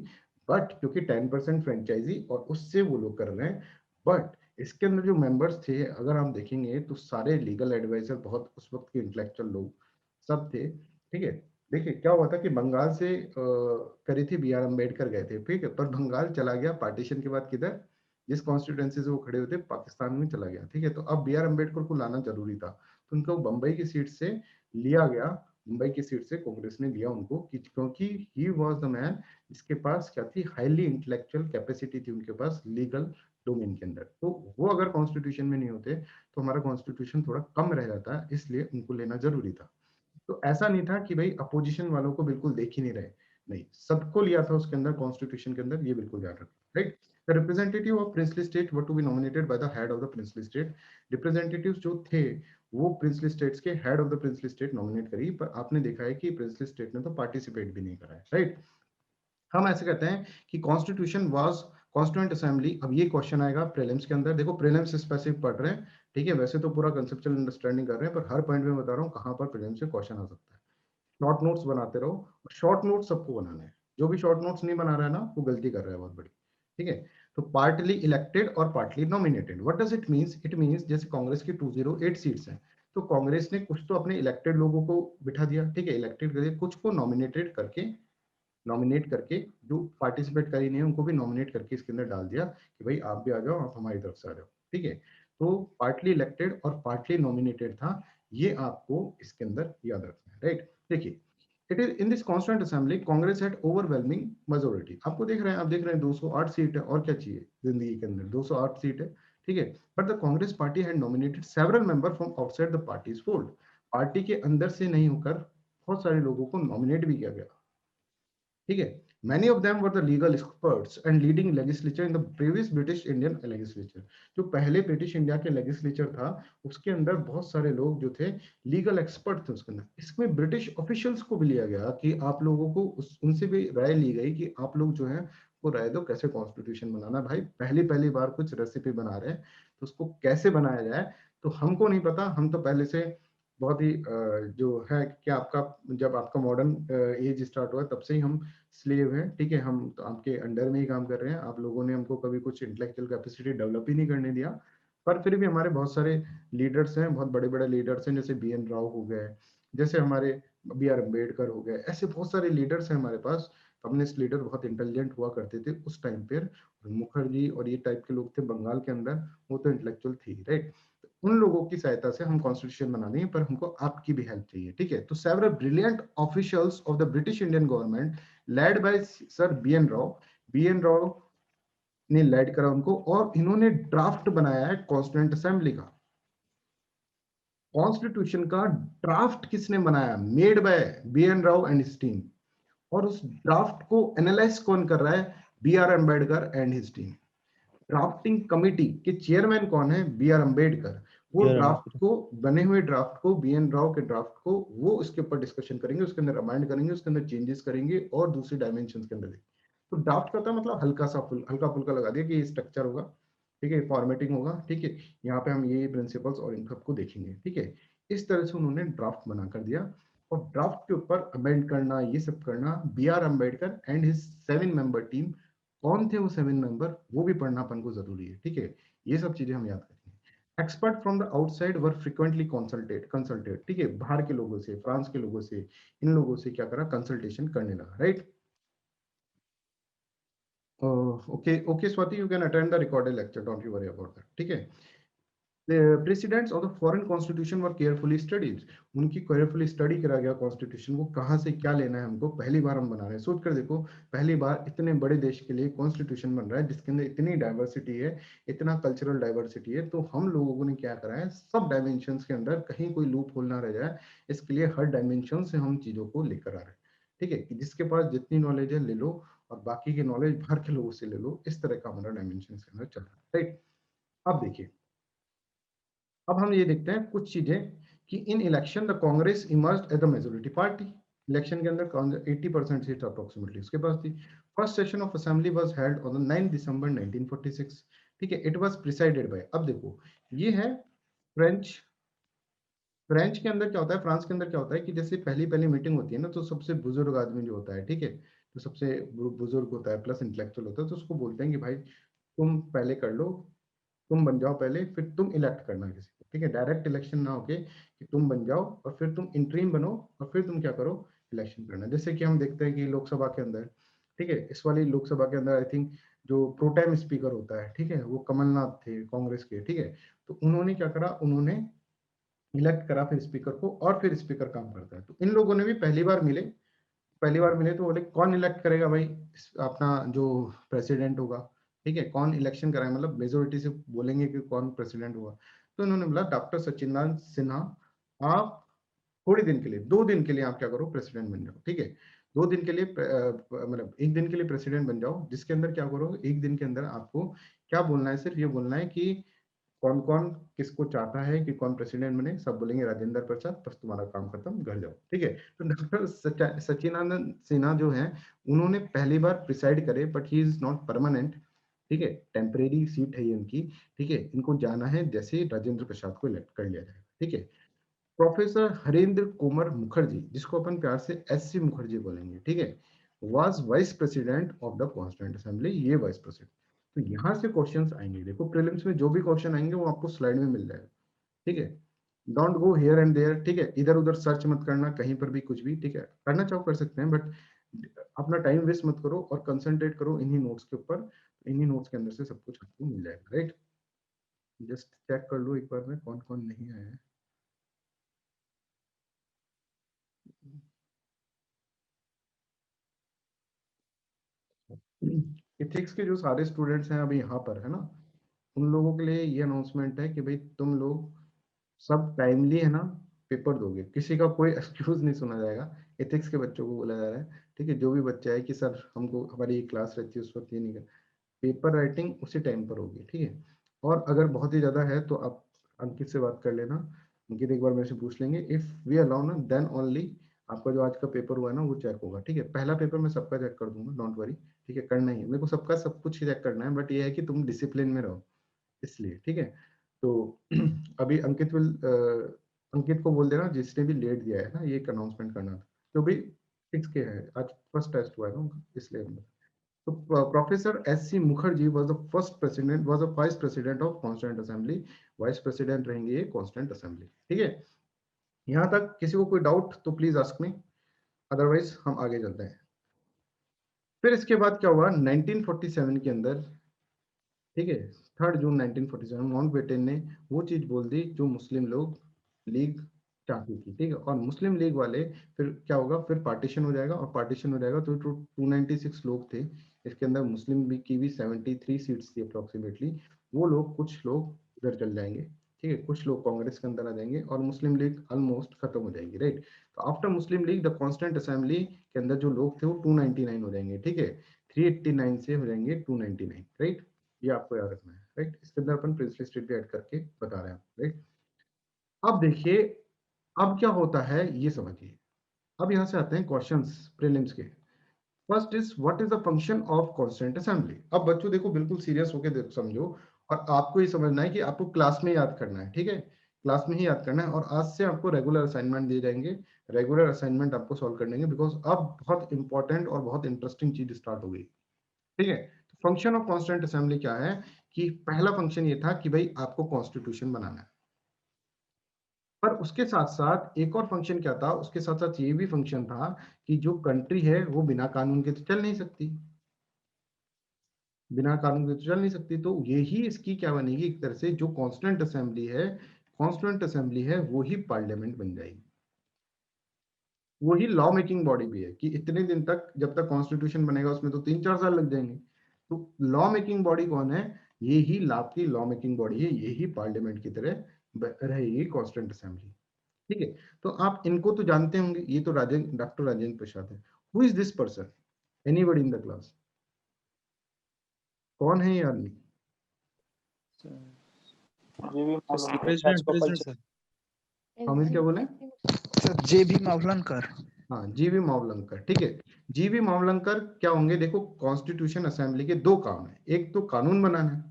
बट क्योंकि 10% फ्रेंचाइजी और उससे वो लोग कर रहे हैं, बट इसके अंदर जो मेंबर्स थे अगर हम देखेंगे तो सारे लीगल एडवाइजर, बहुत उस वक्त के इंटेलेक्चुअल लोग सब थे, ठीक है। देखिए क्या हुआ था कि बंगाल से करी थी, बी आर अम्बेडकर गए थे, ठीक है, पर बंगाल चला गया पार्टीशन के बाद किधर? जिस कॉन्स्टिट्यूएंसी से वो खड़े हुए थे पाकिस्तान में चला गया, ठीक है। तो अब बी आर अम्बेडकर को लाना जरूरी था, तो उनको बंबई की सीट से लिया गया। मुंबई की सीट से कांग्रेस ने लिया उनको, क्योंकि ही वाज द मैन जिसके पास क्या थी? हाईली इंटेलेक्चुअल कैपेसिटी थी उनके पास लीगल डोमेन के अंदर। तो वो अगर कॉन्स्टिट्यूशन में नहीं होते तो हमारा कॉन्स्टिट्यूशन थोड़ा कम रह जाता, इसलिए उनको लेना जरूरी था। तो ऐसा नहीं था कि भाई अपोजिशन वालों को बिल्कुल देख ही नहीं रहे, नहीं, सबको लिया था उसके अंदर, कॉन्स्टिट्यूशन के अंदर, ये बिल्कुल याद रखना, right. The representative of princely state were to be nominated by the head of the princely state. Representatives जो थे वो प्रिंसली स्टेट्स के head of the princely state nominate करी, पर आपने देखा है कि प्रिंसली स्टेट ने तो पार्टिसिपेट भी नहीं करा है, राइट। हम ऐसे कहते हैं कि कॉन्स्टिट्यूशन वाज कॉन्स्टिट्यूएंट असेंबली। अब ये क्वेश्चन आएगा प्रीलिम्स के अंदर, देखो प्रीलिम्स स्पेसिफिक पढ़ रहे हैं, ठीक है, वैसे तो पूरा कंसेप्चुअल अंडरस्टैंडिंग कर रहे हैं, पर हर पॉइंट में बता रहा हूँ कहां पर प्रीलिम्स से क्वेश्चन आ सकता है। शॉर्ट नोट्स बनाते रहो, शॉर्ट नोट्स सबको बनाना है, जो भी शॉर्ट नोट्स नहीं बना रहा है ना वो गलती कर रहा है बहुत बड़ी, ठीक है। तो पार्टली इलेक्टेड और partly nominated, what does it means? It means जैसे कांग्रेस की 208 सीट्स हैं, तो कांग्रेस ने कुछ तो अपने इलेक्टेड लोगों को बिठा दिया, ठीक है, इलेक्टेड करके, कुछ को नॉमिनेट करके जो पार्टिसिपेट कर ही नहीं उनको भी नॉमिनेट करके इसके अंदर डाल दिया कि भाई आप भी आ जाओ, आप हमारी तरफ से आ जाओ, ठीक है। तो पार्टली इलेक्टेड और पार्टली नॉमिनेटेड था, ये आपको इसके अंदर याद रखना है, राइट। देखिए, it is in this constituent assembly Congress had overwhelming majority. आपको देख रहे हैं, आप देख रहे हैं 208 सीट है, और क्या चाहिए जिंदगी के अंदर? 208 सीट है, ठीक है। But the Congress party had nominated several member from outside the parties fold. Party के अंदर से नहीं होकर बहुत सारे लोगों को नॉमिनेट भी किया गया, ठीक है। Many of them were the legal experts and leading legislature in the previous British Indian legislature। जो पहले ब्रिटिश इंडिया के लेजिस्लेचर था उसके अंदर बहुत सारे लोग जो थे लीगल एक्सपर्ट थे उसके अंदर। इसमें ब्रिटिश ऑफिशियल्स को भी लिया गया कि आप लोगों को उनसे भी राय ली गई कि आप लोग जो है वो राय दो कैसे कॉन्स्टिट्यूशन बनाना। भाई पहली बार कुछ रेसिपी बना रहे हैं तो उसको कैसे बनाया जाए तो हमको नहीं पता, हम तो पहले से बहुत ही जो है कि आपका जब आपका मॉडर्न एज स्टार्ट हुआ तब से ही हम स्लेव हैं, ठीक है, हम तो आपके अंडर में ही काम कर रहे हैं। आप लोगों ने हमको कभी कुछ इंटेलेक्चुअल कैपेसिटी डेवलप ही नहीं करने दिया, पर फिर भी हमारे बहुत सारे लीडर्स हैं, बहुत बड़े बड़े लीडर्स हैं, जैसे BN राव हो गए, जैसे हमारे BR अम्बेडकर हो गए, ऐसे बहुत सारे लीडर्स हैं हमारे पास। कम्युनिस्ट लीडर बहुत इंटेलिजेंट हुआ करते थे उस टाइम पर, मुखर्जी और ये टाइप के लोग थे बंगाल के अंदर, वो तो इंटेलेक्चुअल थी, राइट। उन लोगों की सहायता से हम कॉन्स्टिट्यूशन बना देंगे, पर हमको आपकी भी हेल्प चाहिए, ठीक है। तो several brilliant officials of the British Indian government led by sir BN Rao ने लेड करा उनको, और इन्होंने ड्राफ्ट बनाया है कॉन्स्टिट्यूएंट असेंबली का। कॉन्स्टिट्यूशन का ड्राफ्ट किसने बनाया? Made by BN Rao and his team. और उस ड्राफ्ट को एनालाइज कौन कर रहा है? BR Ambedkar and his team. Drafting committee के चेयरमैन कौन है? B R Ambedkar. वो B.R. ड्राफ्ट अम्बेडकर। को, बने हुए ड्राफ्ट को, बी एन राव के ड्राफ्ट को वो इसके ऊपर डिस्कशन करेंगे, उसके अंदर अमेंड करेंगे, उसके अंदर चेंजेस करेंगे और दूसरी डायमेंशन के अंदर देंगे। तो ड्राफ्ट का था मतलब हल्का सा हल्का फुल्का लगा दिया कि ये स्ट्रक्चर होगा, ठीक है, फॉर्मेटिंग होगा, ठीक है, यहाँ पे हम ये प्रिंसिपल्स और इन सबको देखेंगे, ठीक है। इस तरह से उन्होंने ड्राफ्ट बना कर दिया और ड्राफ्ट के ऊपर अमेंड करना, ये सब करना, B R Ambedkar and his 7 member team. कौन थे वो 7 मेंबर, वो भी पढ़ना अपन को जरूरी है, ठीक है। ये सब चीजें हम याद करेंगे। Expert from the outside were frequently consulted, ठीक है, बाहर के लोगों से, फ्रांस के लोगों से, इन लोगों से क्या करा, कंसल्टेशन करने लगा, right. Okay, Swati, you can attend the recorded lecture. Don't you worry about that. ठीक है। The precedents of the foreign constitution were carefully studied. उनकी carefully study करा गया constitution को, कहाँ से क्या लेना है हमको। पहली बार हम बना रहे हैं, सोच कर देखो, पहली बार इतने बड़े देश के लिए constitution बन रहा है जिसके अंदर इतनी diversity है, इतना cultural diversity है। तो हम लोगों ने क्या करा है, सब dimensions के अंदर कहीं कोई लूप होल ना रह जाए, इसके लिए हर dimension से हम चीजों को लेकर आ रहे हैं, ठीक है। कि जिसके पास जितनी नॉलेज है ले लो और बाकी की नॉलेज बाहर के लोगों से ले लो, इस तरह का हमारा डायमेंशन के अंदर चल रहा है, राइट। अब देखिए, अब हम ये देखते हैं कुछ चीजें कि in election the Congress emerged as the majority party. Election के अंदर 80% सीट अप्रोक्सीमेटली उसके पास थी। First session of assembly was held on 9 December 1946, ठीक है। इट वाज प्रिसाइडेड बाय, अब देखो ये है फ्रेंच। फ्रेंच के अंदर क्या होता है, फ्रांस के अंदर क्या होता है कि जैसे पहली पहली मीटिंग होती है ना, तो सबसे बुजुर्ग आदमी जो होता है, ठीक है, तो सबसे बुजुर्ग होता है प्लस इंटेलेक्चुअल होता है, तो उसको बोलते हैं कि भाई तुम पहले कर लो, तुम बन जाओ पहले, फिर तुम इलेक्ट करना किसी को, ठीक है। डायरेक्ट इलेक्शन ना होके कि तुम बन जाओ और फिर तुम इंटरिम बनो और फिर तुम क्या करो, इलेक्शन करना। जैसे कि हम देखते हैं कि लोकसभा के अंदर, ठीक है, इस वाली लोकसभा के अंदर आई थिंक जो प्रोटेम स्पीकर होता है, ठीक है, वो कमलनाथ थे कांग्रेस के, ठीक है। तो उन्होंने क्या करा, उन्होंने इलेक्ट करा फिर स्पीकर को, और फिर स्पीकर काम करता है। तो इन लोगों ने भी पहली बार मिले तो बोले कौन इलेक्ट करेगा भाई अपना जो प्रेसिडेंट होगा, ठीक है, कौन इलेक्शन कराए, मतलब मेजोरिटी से बोलेंगे कि कौन प्रेसिडेंट होगा। तो इन्होंने बोला डॉक्टर सचिंदानंद सिन्हा, आप थोड़े दिन के लिए, 2 दिन के लिए आप क्या करो, प्रेसिडेंट बन जाओ, ठीक है। 2 दिन के लिए मतलब 1 दिन के लिए प्रेसिडेंट बन जाओ, जिसके अंदर क्या करो, 1 दिन के अंदर आपको क्या बोलना है, सिर्फ ये बोलना है कि कौन कौन किसको चाहता है कि कौन प्रेसिडेंट बने। सब बोलेंगे राजेंद्र प्रसाद, बस तुम्हारा काम खत्म, घर जाओ, ठीक है। तो डॉक्टर सचिदानंद सिन्हा जो है, उन्होंने पहली बार प्रिसाइड करे, but he is not permanent, ठीक है, टेम्परेरी सीट है ये उनकी, ठीक है। इनको जाना है जैसे राजेंद्र प्रसाद को इलेक्ट कर लिया जाएगा, ठीक है। प्रोफेसर हरेंद्र कुमार मुखर्जी, जिसको अपन प्यार से एस.सी. मुखर्जी बोलेंगे, ठीक है, was vice president of the constituent assembly. ये वाइस प्रेसिडेंट। तो यहाँ से क्वेश्चंस आएंगे, देखो प्रीलिम्स में जो भी क्वेश्चन आएंगे वो आपको स्लाइड में मिल जाएगा, ठीक है। Don't go here and there, ठीक है, इधर उधर सर्च मत करना कहीं पर भी कुछ भी, ठीक है। करना चाहो कर सकते हैं, बट अपना टाइम वेस्ट मत करो और कंसंट्रेट करो इन्हीं नोट्स के ऊपर। इन्हीं नोट्स के अंदर से सब कुछ आपको मिल जाएगा, राइट। जस्ट चेक कर लो एक बार में कौन कौन नहीं आया है। इथिक्स के जो सारे स्टूडेंट्स हैं अभी यहाँ पर है ना, उन लोगों के लिए ये अनाउंसमेंट है कि भाई तुम लोग सब टाइमली है ना पेपर दोगे, किसी का कोई एक्सक्यूज नहीं सुना जाएगा। एथिक्स के बच्चों को बोला जा रहा है, ठीक है, जो भी बच्चा है कि सर हमको हमारी क्लास रहती है उस वक्त ये नहीं कर, पेपर राइटिंग उसी टाइम पर होगी, ठीक है। और अगर बहुत ही ज्यादा है तो आप अंकित से बात कर लेना, अंकित एक बार मेरे से पूछ लेंगे, इफ वी अलाउ ना देन ओनली आपका जो आज का पेपर हुआ है ना वो चेक होगा, ठीक है। पहला पेपर मैं सबका चेक कर दूंगा, डोंट वरी, ठीक है, करना ही है मेरे को सबका सब कुछ ही चेक करना है, बट ये है कि तुम डिसिप्लिन में रहो इसलिए, ठीक है। तो अभी अंकित को बोल देना जिसने भी लेट दिया है ना, ये एक अनाउंसमेंट करना था, जो भी फिक्स के है, आज फर्स्ट टेस्ट हुआ है ना उनका, इसलिए। तो professor SC. Mukherjee was the first president, was the vice president of constituent assembly. Vice president रहेंगे ये कॉन्स्टिट्यूंट असेंबली, ठीक है। यहाँ तक किसी को कोई डाउट तो प्लीज आस्क मी, अदरवाइज हम आगे चलते हैं। फिर इसके बाद क्या हुआ 1947 के अंदर, ठीक है, 3 जून 1947 माउंटबेटन ने वो चीज बोल दी जो मुस्लिम लोग लीग चाहती थी, ठीक है। और मुस्लिम लीग वाले फिर क्या होगा, फिर पार्टीशन हो जाएगा, और पार्टीशन हो जाएगा तो 296 लोग थे इसके अंदर, मुस्लिम लीग की भी 73 सीट्स थी अप्रोक्सीमेटली। वो लोग, कुछ लोग उधर चल जाएंगे, ठीक है, कुछ लोग कांग्रेस के अंदर आ जाएंगे और मुस्लिम लीग ऑलमोस्ट खत्म हो जाएगी, राइट। तो after Muslim league the constituent assembly के अंदर जो लोग थे वो 299 हो जाएंगे, ठीक है, 389 से हो जाएंगे 299, राइट। ये आपको याद रखना है, राइट। इसके अंदर अपन प्रिंसली स्टेट भी ऐड करके बता रहे हैं, राइट। अब देखिए अब क्या होता है ये समझिए। अब यहाँ से आते हैं क्वेश्चंस प्रीलिम्स के। First is what is the function of constant assembly. अब बच्चों देखो बिल्कुल सीरियस होकर समझो, और आपको ये समझना है कि आपको क्लास में याद करना है, ठीक है, क्लास में ही याद करना है। और आज से आपको रेगुलर असाइनमेंट दिए जाएंगे, रेगुलर असाइनमेंट आपको सॉल्व कर देंगे, बिकॉज अब बहुत इंपॉर्टेंट और बहुत इंटरेस्टिंग चीज स्टार्ट हो गई, ठीक है। फंक्शन ऑफ कांस्टेंट असेंबली क्या है कि पहला फंक्शन ये था कि भाई आपको कॉन्स्टिट्यूशन बनाना है, पर उसके साथ साथ एक और फंक्शन क्या था, उसके साथ साथ ये भी फंक्शन था कि जो कंट्री है वो बिना कानून के तो चल नहीं सकती, बिना कानून के तो चल नहीं सकती। तो यही इसकी क्या बनेगी, एक तरह से जो कॉन्स्टिट्यूंट असेंबली है, कॉन्स्टिट्यूंट असेंबली है वो ही पार्लियामेंट बन जाएगी, वही लॉ मेकिंग बॉडी भी है कि इतने दिन तक जब तक कॉन्स्टिट्यूशन बनेगा उसमें तो 3-4 साल लग जाएंगे। तो लॉ मेकिंग बॉडी कौन है, ये ही आपकी लॉ मेकिंग बॉडी है, यही पार्लियामेंट की तरह रहेगी कॉन्स्टिट्यूंट असेंबली, ठीक है। तो आप इनको तो जानते होंगे, ये तो डॉक्टर राजेंद्र प्रसाद है। Who is this person, anybody in the class, कौन है ये आदमी? President sir. हामिद क्या बोले? Sir JB Mavlankar. हाँ, जीवी मावलंकर, ठीक है। जीवी मावलंकर क्या होंगे, देखो कॉन्स्टिट्यूशन असेंबली के दो काम है, एक तो कानून बनाना है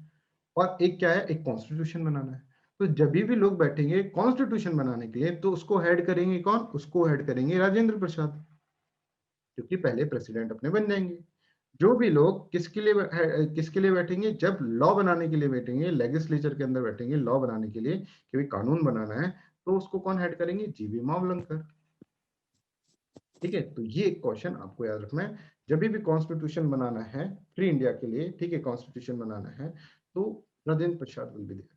और एक क्या है, एक कॉन्स्टिट्यूशन बनाना है। तो जब भी लोग बैठेंगे कॉन्स्टिट्यूशन बनाने के लिए तो उसको हेड करेंगे कौन, उसको हेड करेंगे राजेंद्र प्रसाद, क्योंकि पहले प्रेसिडेंट अपने बन जाएंगे। जो भी लोग किसके लिए बैठेंगे, जब लॉ बनाने के लिए बैठेंगे, लेजिस्लेचर के अंदर बैठेंगे लॉ बनाने के लिए कि भाई कानून बनाना है, तो उसको कौन हेड करेंगे, जीवी मावलंकर, ठीक है। तो ये एक क्वेश्चन आपको याद रखना है, जब भी कॉन्स्टिट्यूशन बनाना है फ्री इंडिया के लिए, ठीक है, कॉन्स्टिट्यूशन बनाना है तो Rajendra Prasad will be there,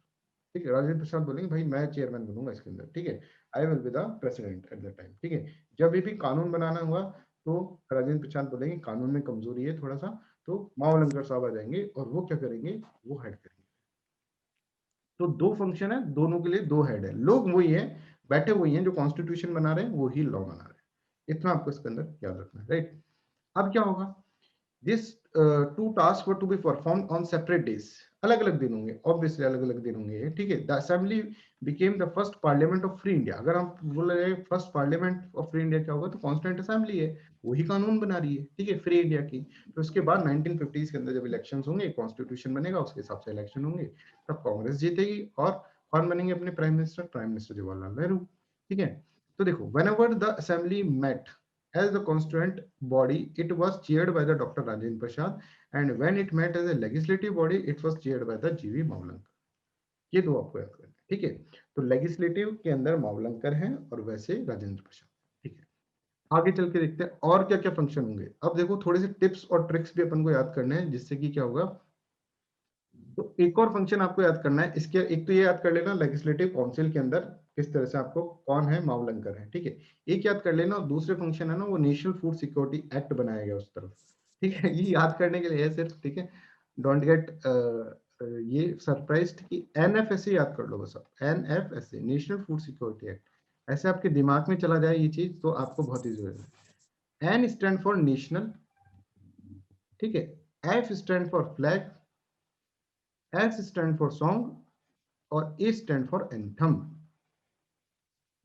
ठीक है। राजेंद्र प्रसाद बोलेंगे भाई मैं चेयरमैन बनूंगा इसके अंदर, ठीक है, I will be the president at the time, ठीक है। जब भी कानून बनाना हुआ तो राजेंद्र प्रसाद बोलेंगे कानून में कमजोरी है थोड़ा सा, तो मावलंकर साहब आ जाएंगे और वो क्या करेंगे, वो हेड करेंगे। तो दो फंक्शन है, दोनों के लिए दो हेड है, लोग वही है, बैठे वही हैं जो कॉन्स्टिट्यूशन बना रहे हैं, वही लॉ बना रहे हैं। इतना आपको इसके अंदर याद रखना है, राइट। अब क्या होगा, this two task were to be perform on separate days, अलग अलग दिन होंगे, ऑब्वियसली अलग अलग दिन होंगे, ठीक है। The assembly became the first parliament of free India. अगर हम बोल रहे हैं first parliament of free India क्या होगा, तो कॉन्स्टिट्यूंट असेंबली है, वही कानून बना रही है, ठीक है, फ्री इंडिया की। तो उसके बाद 1950s के अंदर जब इलेक्शंस होंगे, कॉन्स्टिट्यूशन बनेगा, उसके हिसाब से इलेक्शन होंगे, तब कांग्रेस जीतेगी और कौन बनेंगे अपने प्राइम मिनिस्टर जवाहरलाल नेहरू, ठीक है। तो देखो whenever the assembly met as the constituent body, it was chaired by the Dr. Rajendra Prasad, and when it met as a legislative body, it was chaired by the G.V. Mavalankar. ये दो आपको याद करना है, ठीक है। तो लेजिस्लेटिव के अंदर मावलंकर हैं और वैसे राजेंद्र प्रसाद, ठीक है। आगे चल के देखते हैं और क्या क्या फंक्शन होंगे। अब देखो थोड़े से टिप्स और ट्रिक्स भी अपन को याद करने हैं, जिससे कि क्या होगा, तो एक और फंक्शन आपको याद करना है इसके, एक तो ये याद कर लेना लेजिस्लेटिव काउंसिल के अंदर किस तरह से आपको कौन है, मावलंकर है, ठीक है, एक याद कर लेना। और दूसरे फंक्शन है ना, वो नेशनल फूड सिक्योरिटी एक्ट बनाया गया उस तरफ, ठीक है, ये याद करने के लिए है सिर्फ, ठीक है। डोंट गेट ये सरप्राइज्ड कि NFSA याद कर लो बस, आप NFSA national food security act, ऐसे आपके दिमाग में चला जाए ये चीज तो आपको बहुत इजी हो जाए। N स्टैंड फॉर नेशनल, ठीक है, F stand for flag, S stand for song और A stand for anthem.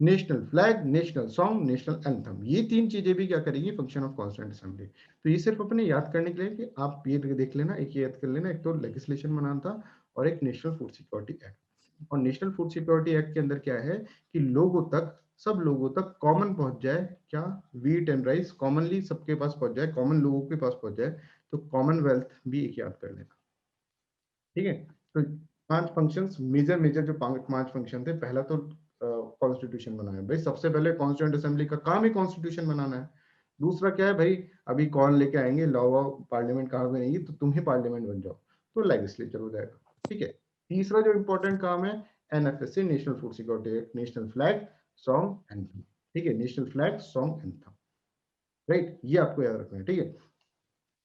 National flag, national song, national anthem, ये तीन चीजें भी क्या करेगी, फंक्शन ऑफ कॉन्स्टिट्यूंट असेंबली। तो ये सिर्फ अपने याद करने के लिए कि आप ये देख लेना, एक याद कर लेना, एक तो लेजिस्लेशन बनाना था और एक नेशनल फूड सिक्योरिटी एक्ट। और नेशनल फूड सिक्योरिटी एक्ट के अंदर क्या है कि लोगों तक, सब लोगों तक कॉमन पहुंच जाए, क्या, व्हीट एंड राइस कॉमनली सबके पास पहुंच जाए, कॉमन लोगों के पास पहुंच जाए, तो कॉमनवेल्थ भी एक याद कर लेना, ठीक है। तो 5 फंक्शंस मेजर जो 5 फंक्शन थे, पहला तो कॉन्स्टिट्यूशन बनाना है भाई, सबसे पहले कॉन्स्टिट्यूंट असेंबली का काम ही कॉन्स्टिट्यूशन बनाना है। दूसरा क्या है भाई, अभी कौन लेके आएंगे लॉ, पार्लियामेंट कहाँ बनेगी, तो तुम ही पार्लियामेंट बन जाओ, तो लेजिस्लेचर हो जाएगा, ठीक है। तीसरा जो इंपॉर्टेंट काम है NFSA national food security act, national flag, song, anthem, ठीक है, national flag, song, anthem, right, ये आपको याद रखना है, ठीक है।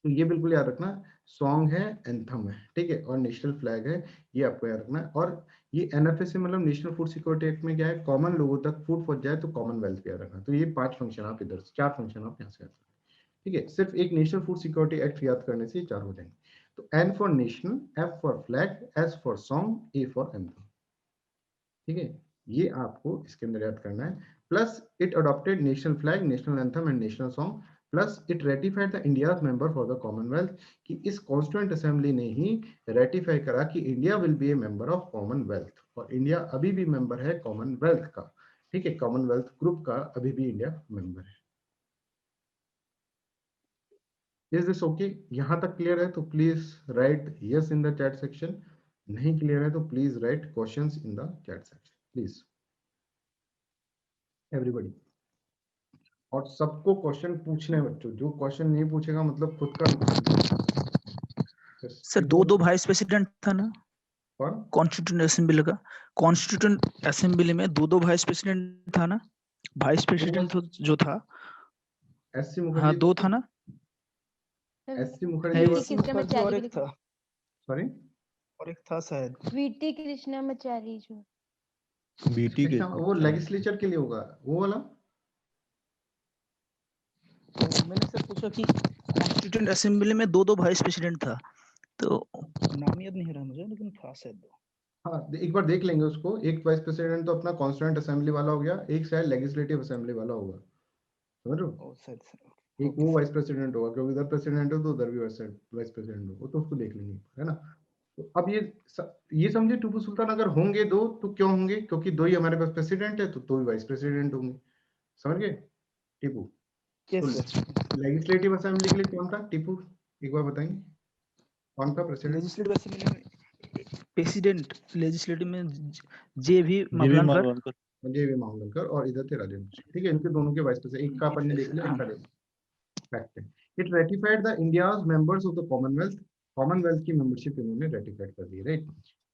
तो ये बिल्कुल याद रखना, सॉन्ग है, एंथम है, ठीक है, और नेशनल फ्लैग है, ये आपको याद रखना है। और ये NFSA मतलब नेशनल फूड सिक्योरिटी एक्ट में क्या है, कॉमन लोगों तक फूड पहुंच जाए तो कॉमनवेल्थ पे याद रखना। तो ये 5 फंक्शन आप इधर, 4 फंक्शन आप यहाँ से याद रखना, ठीक है। सिर्फ एक नेशनल फूड सिक्योरिटी एक्ट याद करने से 4 हो जाएंगे। तो N for nation, F for flag, S for song, A for anthem. ठीक है, ये आपको इसके अंदर याद करना है। Plus it adopted national flag, national anthem and national song, plus it ratified the India's member for the Commonwealth, कि इस कॉन्स्टिट्यूएंट असेंबली ने ही रेटिफाई करा कि India will be A member of Commonwealth, और इंडिया अभी भी मेंबर है Commonwealth का। ठीक है, कॉमनवेल्थ ग्रुप का अभी भी इंडिया मेंबर है। Is this okay? यहां तक क्लियर है तो please right yes in the chat section. नहीं क्लियर है तो please right questions in the chat section please, everybody. और सबको क्वेश्चन पूछने हैं बच्चों, जो क्वेश्चन नहीं पूछेगा मतलब खुद का सर दो वाइस प्रेसिडेंट था ना कौन? कॉन्स्टिट्यूंट असेंबली का? कॉन्स्टिट्यूंट असेंबली में दो वाइस प्रेसिडेंट था ना? वाइस प्रेसिडेंट जो था, एससी हाँ मुखर्जी, दो था ना? एससी है मुखर्जी इसी मुखर्जी और एक था, सॉरी और एक था शायद। वीटी कृष्णामाचारी जो बीटी के वो लेजिस्लेचर के लिए होगा वो वाला। तो मैंने सर पूछा कि कॉन्स्टिट्यूंट असेंबली में दो वाइस प्रेसिडेंट था, तो नाम याद नहीं रहा मुझे, लेकिन था शायद दो। हाँ, एक बार देख लेंगे उसको। एक वाइस प्रेसिडेंट तो अपना कॉन्स्टिट्यूएंट असेंबली वाला हो गया, एक शायद लेजिस्लेटिव असेंबली वाला होगा, समझ रहे हो? ओ शायद सर, एक ओके वो सर। वाइस प्रेसिडेंट होगा, क्योंकि इधर प्रेसिडेंट हो तो उधर भी वाइस प्रेसिडेंट होगा, तो उसको देख लेंगे, है ना? तो अब ये समझे, टीपू सुल्तान अगर होंगे दो तो क्यों होंगे? क्योंकि दो ही हमारे पास प्रेसिडेंट है, तो दो ही वाइस प्रेसिडेंट होंगे, समझ गए टीपू? तो यस सर। लेजिस्लेटिव असेंबली के लिए कौन था टीपू, एक बार बताएंगे कौन था प्रेसिडेंट? लेजिस्लेटिव असेंबली में प्रेसिडेंट, लेजिस्लेटिव में जे भी जीवी मावलंकर। मालवणकर। संजय वी मावलंकर और इधर थे राजेंद्र प्रसाद। ठीक है, इनके दोनों के वाइस प्रेसिडेंट, एक का अपन ने देख लिया, एक का देख फैक्ट है। It ratified the India's members of the Commonwealth, Commonwealth की मेंबरशिप इन्होंने रेटिफाइड कर दी, राइट?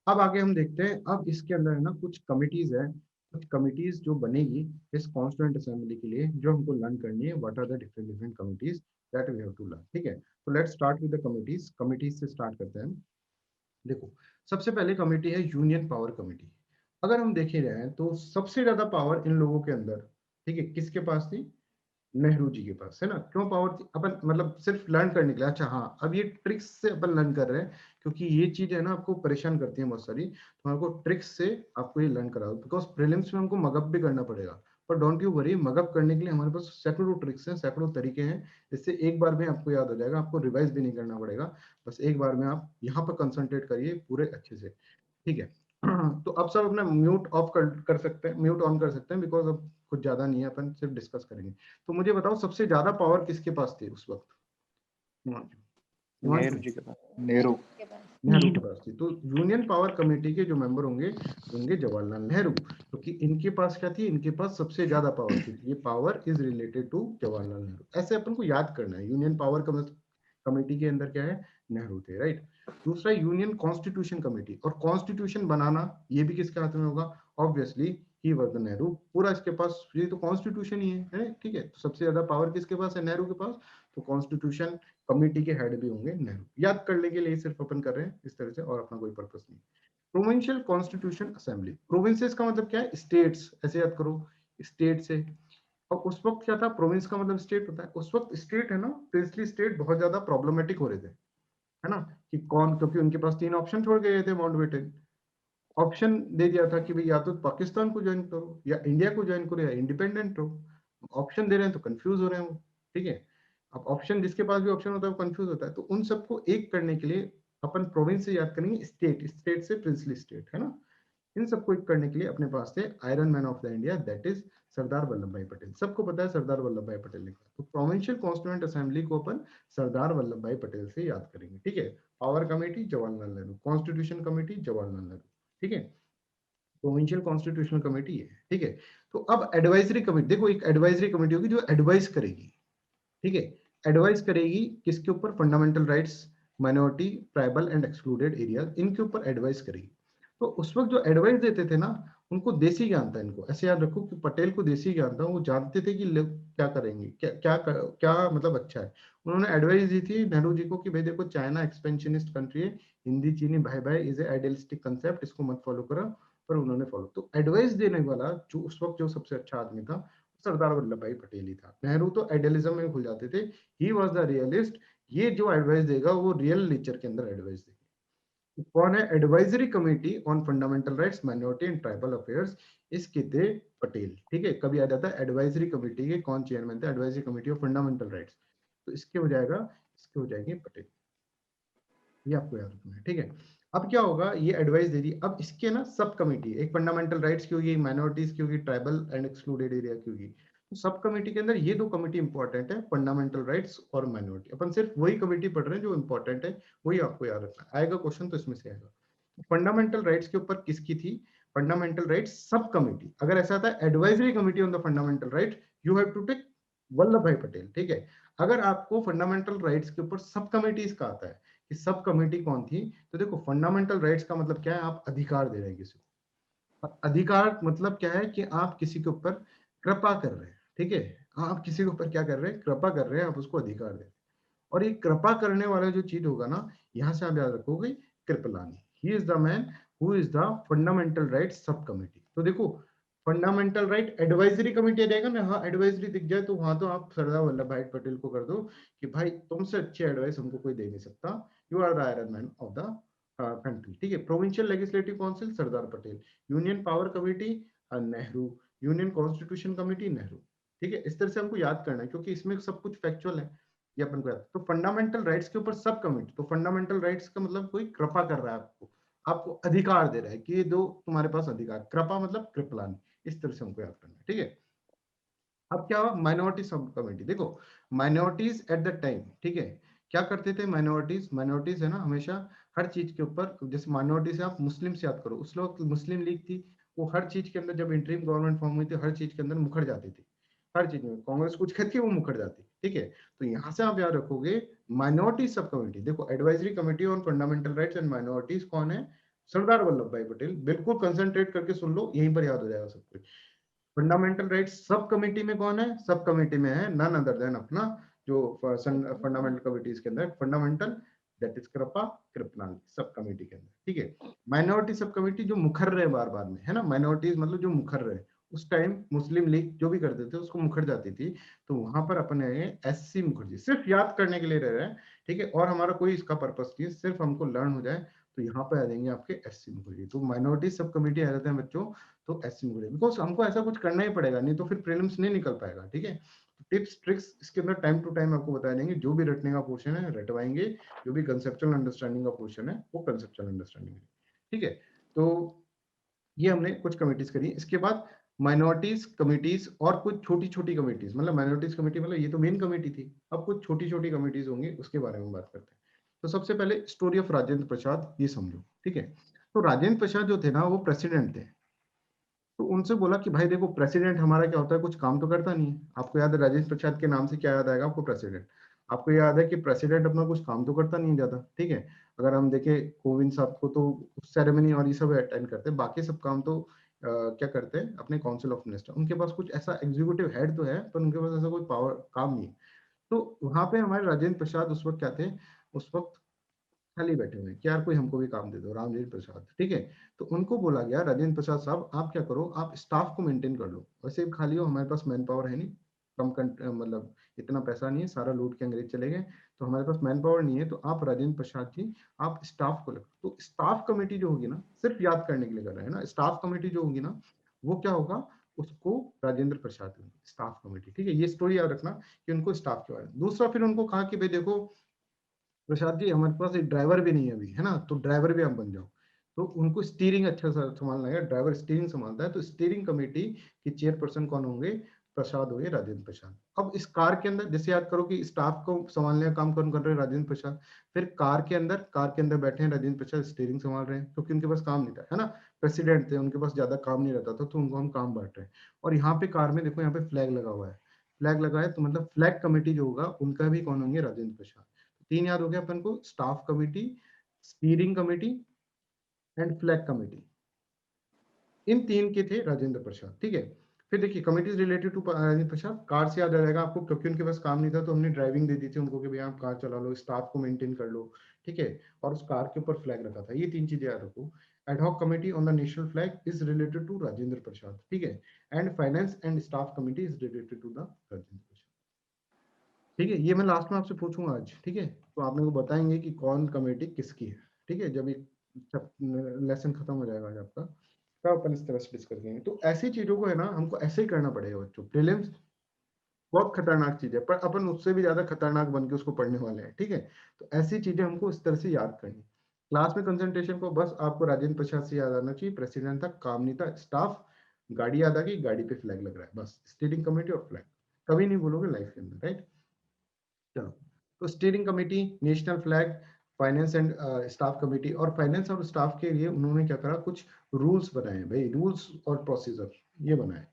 अब आगे हम देखते हैं। अब इसके अंदर है ना कुछ कमिटीज है, कुछ कमिटीज जो बनेगी इस कॉन्स्टिट्यूएंट असेंबली के लिए, जो हमको लर्न करनी है। What are the different different committees that we have to learn? ठीक है, तो let's start with the committees. Committees से स्टार्ट करते हैं। देखो, सबसे पहले कमेटी है यूनियन पावर कमेटी। अगर हम देख ही रहे हैं तो सबसे ज्यादा पावर इन लोगों के अंदर, ठीक है, किसके पास थी? नेहरू जी के पास, है ना? क्यों पावर थी? अपन मतलब सिर्फ लर्न करने के लिए। अच्छा हाँ, अब ये ट्रिक्स से अपन लर्न कर रहे हैं, क्योंकि ये चीज है ना आपको परेशान करती है बहुत सारी, तो हमको ट्रिक्स से आपको ये लर्न कराओ, बिकॉज प्रीलिम्स में हमको मगअप भी करना पड़ेगा। पर डोंट यू वरी, मगअप करने के लिए हमारे पास सैकड़ों ट्रिक्स हैं, सैकड़ों तरीके हैं। इससे एक बार में आपको याद हो जाएगा, आपको रिवाइज भी नहीं करना पड़ेगा। बस एक बार में आप यहाँ पर कंसंट्रेट करिए पूरे अच्छे से, ठीक है? तो अब सब अपना म्यूट ऑफ कर सकते हैं, म्यूट ऑन कर सकते हैं, बिकॉज अब कुछ ज्यादा नहीं है, अपन सिर्फ डिस्कस करेंगे। तो मुझे बताओ सबसे ज्यादा पावर किसके पास थी उस वक्त? नेहरू जी के पास, नेहरू के पास नेहरू के पास थी। तो यूनियन पावर कमेटी के जो मेंबर होंगे होंगे जवाहरलाल नेहरू, क्योंकि इनके पास क्या थी? इनके पास सबसे ज्यादा पावर थी। ये power is related to Jawaharlal Nehru. ऐसे अपन को याद करना है। यूनियन पावर कमेटी के अंदर क्या है? नेहरू थे, राइट? दूसरा यूनियन कॉन्स्टिट्यूशन कमेटी, और कॉन्स्टिट्यूशन बनाना ये भी किसके हाथ में होगा? Obviously he was the Nehru. पूरा इसके पास ये तो कॉन्स्टिट्यूशन ही है, ठीक है? तो सबसे ज्यादा पावर किसके पास है? नेहरू के पास। तो कॉन्स्टिट्यूशन कमेटी के हेड भी होंगे नेहरू। याद करने के लिए सिर्फ अपन कर रहे हैं इस तरह से, और अपना कोई पर्पस नहीं। प्रोविंशियल कॉन्स्टिट्यूशन असेंबली, प्रोविंसेस का मतलब क्या है? स्टेट्स, ऐसे याद करो, स्टेट से। और उस वक्त क्या था? प्रोविंस का मतलब स्टेट होता है। उस वक्त स्टेट है ना, प्रिंसली स्टेट बहुत ज्यादा प्रॉब्लमेटिक हो रहे थे, है ना? कि कौन, क्योंकि उनके पास 3 ऑप्शन छोड़ गए थे माउंटबेटन। ऑप्शन दे दिया था कि भाई या तो पाकिस्तान को ज्वाइन करो, या इंडिया को ज्वाइन करो, या इंडिपेंडेंट रहो। ऑप्शन दे रहे हैं तो कंफ्यूज हो रहे हैं वो, ठीक है? अब ऑप्शन, जिसके पास भी ऑप्शन होता है वो कंफ्यूज होता है। तो उन सबको एक करने के लिए अपन प्रोविंस से याद करेंगे स्टेट, स्टेट से प्रिंसली स्टेट, है ना? इन सबको एक करने के लिए अपने पास थे iron man of the India, that is Sardar Vallabh भाई पटेल। सबको पता है सरदार वल्लभ भाई पटेल ने कहा। तो प्रोविंशियल कॉन्स्टिट्यूएंट असेंबली को अपन सरदार वल्लभ भाई पटेल से याद करेंगे, ठीक है? Power committee Jawaharlal Nehru, constitution committee Jawaharlal Nehru, ठीक है? प्रोविंशियल कॉन्स्टिट्यूशनल कमेटी है, ठीक है? तो अब एडवाइजरी कमेटी, देखो एक एडवाइजरी कमेटी होगी जो एडवाइस करेगी, ठीक है? एडवाइस करेगी किसके ऊपर? Fundamental rights, minority, tribal and excluded area, इनके ऊपर एडवाइस करेगी। तो उस वक्त जो एडवाइस देते थे ना, उनको देसी ज्ञान था। इनको ऐसे याद रखो कि पटेल को देसी ज्ञान था, वो जानते थे कि लोग क्या करेंगे, क्या मतलब अच्छा है। उन्होंने एडवाइस दी थी नेहरू जी को कि भाई देखो, चाइना एक्सपेंशनिस्ट कंट्री है, हिंदी चीनी भाई भाई इज ए आइडियलिस्टिक कंसेप्ट, इसको मत फॉलो करो। पर उन्होंने फॉलो। तो एडवाइस देने वाला जो उस वक्त जो सबसे अच्छा आदमी था, सरदार वल्लभ भाई पटेल ही था। नेहरू तो आइडियलिज्म में भूल जाते थे, ही वाज द रियलिस्ट, ये जो एडवाइस देगा वो रियल नेचर के अंदर एडवाइस देगा। कौन है? Advisory committee on fundamental rights, minority and tribal affairs, इसके थे पटेल। ठीक है, कभी आ जाता है एडवाइजरी कमेटी के कौन चेयरमैन थे? Advisory committee of fundamental rights, तो इसके हो जाएगा, इसके हो जाएंगे पटेल। ये आपको याद रखना है। ठीक है, अब क्या होगा, ये एडवाइस दे दी, अब इसके ना सब कमेटी, एक फंडामेंटल राइट्स की होगी, माइनॉरिटीज की होगी, ट्राइबल एंड एक्सक्लूडेड एरिया की होगी। तो सब कमेटी के अंदर ये दो कमेटी इंपॉर्टेंट है, फंडामेंटल राइट्स और माइनॉरिटी। अपन सिर्फ वही कमेटी पढ़ रहे हैं जो इंपॉर्टेंट है, वही आपको याद रखना है। आएगा क्वेश्चन तो इसमें से आएगा। फंडामेंटल राइट्स के ऊपर किसकी थी? फंडामेंटल राइट्स सब कमेटी। अगर ऐसा था advisory committee on the fundamental right, you have to take Vallabh भाई पटेल। ठीक है, अगर आपको फंडामेंटल राइट्स के ऊपर सब कमेटीज का आता है कि सब कमेटी कौन थी, तो देखो फंडामेंटल राइट्स का मतलब क्या है? आप अधिकार दे रहे हैं किसी को। और अधिकार मतलब क्या है? कि आप किसी के ऊपर कृपा कर रहे हैं। ठीक है, आप किसी के ऊपर क्या कर रहे हैं? कृपा कर रहे हैं, आप उसको अधिकार दे रहे हैं। और ये कृपा करने वाला जो चीज होगा ना, यहां से आप याद रखोगे Kripalani, he is the man who is the fundamental right सब कमिटी। तो देखो फंडामेंटल राइट एडवाइजरी कमेटी आ जाएगा ना, हाँ एडवाइजरी दिख जाए तो वहां तो आप सरदार वल्लभ भाई पटेल को कर दो कि भाई तुमसे अच्छी एडवाइस हमको कोई दे नहीं सकता, you are the iron man of the country. ठीक है, provincial legislative council Sardar Patel, union power committee Nehru, union constitution committee Nehru. ठीक है, इस तरह से हमको याद करना है क्योंकि इसमें सब कुछ फैक्चुअल है, ये अपन को याद। तो फंडामेंटल राइट्स के ऊपर सब कमेटी, तो फंडामेंटल राइट्स का मतलब कोई कृपा कर रहा है आपको, आपको अधिकार दे रहा है कि ये दो तुम्हारे पास अधिकार, कृपा मतलब कृपलानी, इस तरह से हमको याद करना है। ठीक है, अब क्या हुआ? Minority sub committee. देखो माइनॉरिटीज एट द टाइम, ठीक है, क्या करते थे माइनॉरिटीज? माइनॉरिटीज है ना हमेशा हर चीज के ऊपर, जैसे माइनॉरिटी से आप मुस्लिम से याद करो, उस वक्त मुस्लिम लीग थी, वो हर चीज के अंदर, जब इंटरिम गवर्नमेंट फॉर्म हुई थी, हर चीज के अंदर मुखर जाती थी, हर चीज में कांग्रेस कुछ कहती है वो मुखर जाती। ठीक है, तो यहाँ से आप याद रखोगे माइनॉरिटी सब कमेटी। देखो advisory committee on fundamental rights and minorities कौन है? सरदार वल्लभ भाई पटेल। बिल्कुल कंसंट्रेट करके सुन लो, यहीं पर याद हो जाएगा सब कुछ। फंडामेंटल राइट्स सब कमेटी में कौन है? सब कमेटी में है नन अदर देन अपना जो फंडामेंटल कमिटीज के अंदर फंडामेंटल, दैट इज कृपा कृपलानी सब कमेटी के अंदर। ठीक है, माइनॉरिटी सब कमेटी जो मुखर रहे बार बार में, है ना, माइनॉरिटीज मतलब जो मुखर रहे, उस टाइम मुस्लिम लीग जो भी करते थे उसको मुखर जाती थी, तो वहां पर अपने एससी मुखर्जी, सिर्फ याद करने के लिए रह रहे हैं। ठीक है, और हमारा कोई इसका पर्पस नहीं है, सिर्फ हमको लर्न हो जाए, तो यहाँ पे आ जाएंगे आपके एससी मुखर्जी। तो माइनॉरिटी सब कमेटी आ जाते हैं बच्चों, तो एससी मुखर्जी, बिकॉज हमको ऐसा कुछ करना ही पड़ेगा, नहीं तो फिर प्रीलिम्स नहीं निकल पाएगा। ठीक है, टिप्स ट्रिक्स इसके अंदर टाइम टू टाइम आपको बताए देंगे, जो भी रटने का पोर्शन है रटवाएंगे, जो भी कंसेप्चुअल अंडरस्टैंडिंग का पोर्शन है वो कंसेप्चुअल अंडरस्टैंडिंग है। ठीक है, तो ये हमने कुछ कमिटीज करी। इसके बाद माइनॉरिटीज कमिटीज और कुछ छोटी छोटी कमिटीज, मतलब माइनॉरिटीज कमेटी मतलब ये तो मेन कमेटी थी, अब कुछ छोटी छोटी कमिटीज होंगी, उसके बारे में बात करते हैं। तो सबसे पहले स्टोरी ऑफ राजेंद्र प्रसाद, ये समझो। ठीक है, तो राजेंद्र प्रसाद जो थे ना वो प्रेसिडेंट थे, तो उनसे बोला कि भाई देखो प्रेसिडेंट हमारा क्या होता है, कुछ काम तो करता नहीं है। आपको याद है राजेंद्र प्रसाद के नाम से क्या याद आएगा आपको? प्रेसिडेंट। आपको याद है कि प्रेसिडेंट अपना कुछ काम तो करता नहीं है ज्यादा। ठीक है, अगर हम देखें कोविंद साहब को तो सेरेमनी और ये सब अटेंड करते हैं, बाकी सब काम तो क्या करते हैं अपने काउंसिल ऑफ मिनिस्टर, उनके पास कुछ ऐसा एग्जीक्यूटिव हेड तो है पर उनके पास ऐसा कोई पावर काम नहीं है। तो वहां पे हमारे राजेंद्र प्रसाद उस वक्त क्या थे? उस वक्त खाली बैठे हुए कि यार कोई हमको भी काम दे दो, राजेंद्र प्रसाद। ठीक है, तो उनको बोला गया राजेंद्र प्रसाद साहब आप क्या करो, आप स्टाफ को मेंटेन कर लो, वैसे भी खाली हो, हमारे पास मैन पावर है नहीं, मतलब इतना पैसा नहीं है, सारा लूट के अंग्रेज चले गए, तो हमारे पास मैन पावर नहीं है, तो आप राजेंद्र प्रसाद जी आप स्टाफ को रखो। तो स्टाफ कमेटी जो होगी ना, सिर्फ याद करने के लिए कर रहे हैं ना, स्टाफ कमेटी जो होगी ना वो क्या होगा, उसको राजेंद्र प्रसाद स्टाफ कमेटी। ठीक है, ये स्टोरी याद रखना कि उनको स्टाफ के बारे में। दूसरा फिर उनको कहा कि भाई देखो प्रसाद जी हमारे पास एक ड्राइवर भी नहीं है अभी, है ना, तो ड्राइवर भी आप बन जाओ। तो उनको स्टीयरिंग अच्छा संभालना है, ड्राइवर स्टीयरिंग संभालता है, तो स्टीयरिंग कमेटी की चेयरपर्सन कौन होंगे? प्रसाद होंगे, राजेंद्र प्रसाद। अब इस कार के अंदर जैसे याद करो कि स्टाफ को संभालने का काम कौन कर रहे हैं? राजेंद्र प्रसाद। फिर कार के अंदर बैठे हैं राजेंद्र प्रसाद, स्टीयरिंग संभाल रहे हैं, क्योंकि उनके पास काम नहीं था, है ना, प्रेसिडेंट थे, उनके पास ज्यादा काम नहीं रहता था, तो उनको हम काम बांट रहे हैं। और यहाँ पे कार में देखो यहाँ पे फ्लैग लगा हुआ है, फ्लैग लगा है, तो मतलब फ्लैग कमेटी जो होगा उनका भी कौन होंगे? राजेंद्र प्रसाद। तीन याद हो गया अपन को, staff committee, steering committee and flag committee, इन तीन के थे राजेंद्र प्रसाद। ठीक है, फिर देखिए committees related to Rajendra Prasad, कार से याद आ जाएगा आपको, क्योंकि उनके पास काम नहीं था तो हमने ड्राइविंग दे दी थी उनको कि भैया आप कार चला लो, स्टाफ को मेंटेन कर लो। ठीक है, और उस कार के ऊपर फ्लैग रखा था, ये तीन चीजें याद रखो। Ad hoc committee on the national flag is related to Rajendra Prasad. ठीक है, and finance and staff committee is related to the Rajendra Prasad. ठीक है, ये मैं लास्ट में आपसे पूछूंगा आज, ठीक है, तो आप मेरे को बताएंगे कि कौन कमेटी किसकी है, ठीक है, जब ये लेसन खत्म हो जाएगा आज आपका, तब अपन इस तरह से डिस्कस करेंगे। तो ऐसी चीजों को है ना हमको ऐसे ही करना पड़ेगा बच्चों। प्रीलिम्स बहुत खतरनाक चीज है, पर अपन उससे भी ज्यादा खतरनाक बन के उसको पढ़ने वाले हैं, ठीक है। तो ऐसी चीजें हमको इस तरह से याद करनी। क्लास में कंसंट्रेशन को बस आपको राजेंद्र प्रसाद से याद आना चाहिए, प्रेसिडेंट था, काम नहीं था, स्टाफ, गाड़ी याद आ गई, गाड़ी पे फ्लैग लग रहा है, बस स्टीयरिंग कमेटी और फ्लैग, कभी नहीं भूलोगे लाइफ के अंदर, राइट। चलो, तो steering committee, national flag, finance and staff committee, और फाइनेंस और स्टाफ के लिए उन्होंने क्या करा, कुछ रूल्स बनाए भाई, रूल्स और प्रोसीजर ये बनाए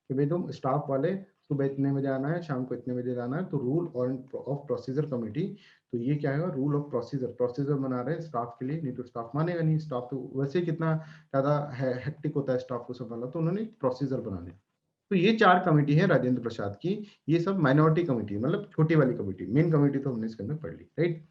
कि भाई तुम स्टाफ वाले सुबह इतने बजे आना है, शाम को इतने बजे जाना है, तो रूल ऑफ प्रोसीजर कमेटी, तो ये क्या है, रूल ऑफ प्रोसीजर, प्रोसीजर बना रहे हैं स्टाफ के लिए, नहीं तो स्टाफ मानेगा नहीं, स्टाफ तो वैसे ही कितना ज्यादा हेक्टिक होता है स्टाफ को संभालना, तो उन्होंने प्रोसीजर बना दिया। तो ये 4 कमेटी है राजेंद्र प्रसाद की, ये सब माइनॉरिटी कमेटी, मतलब छोटी वाली कमेटी, मेन कमेटी तो हमने इसके अंदर पढ़ ली, राइट।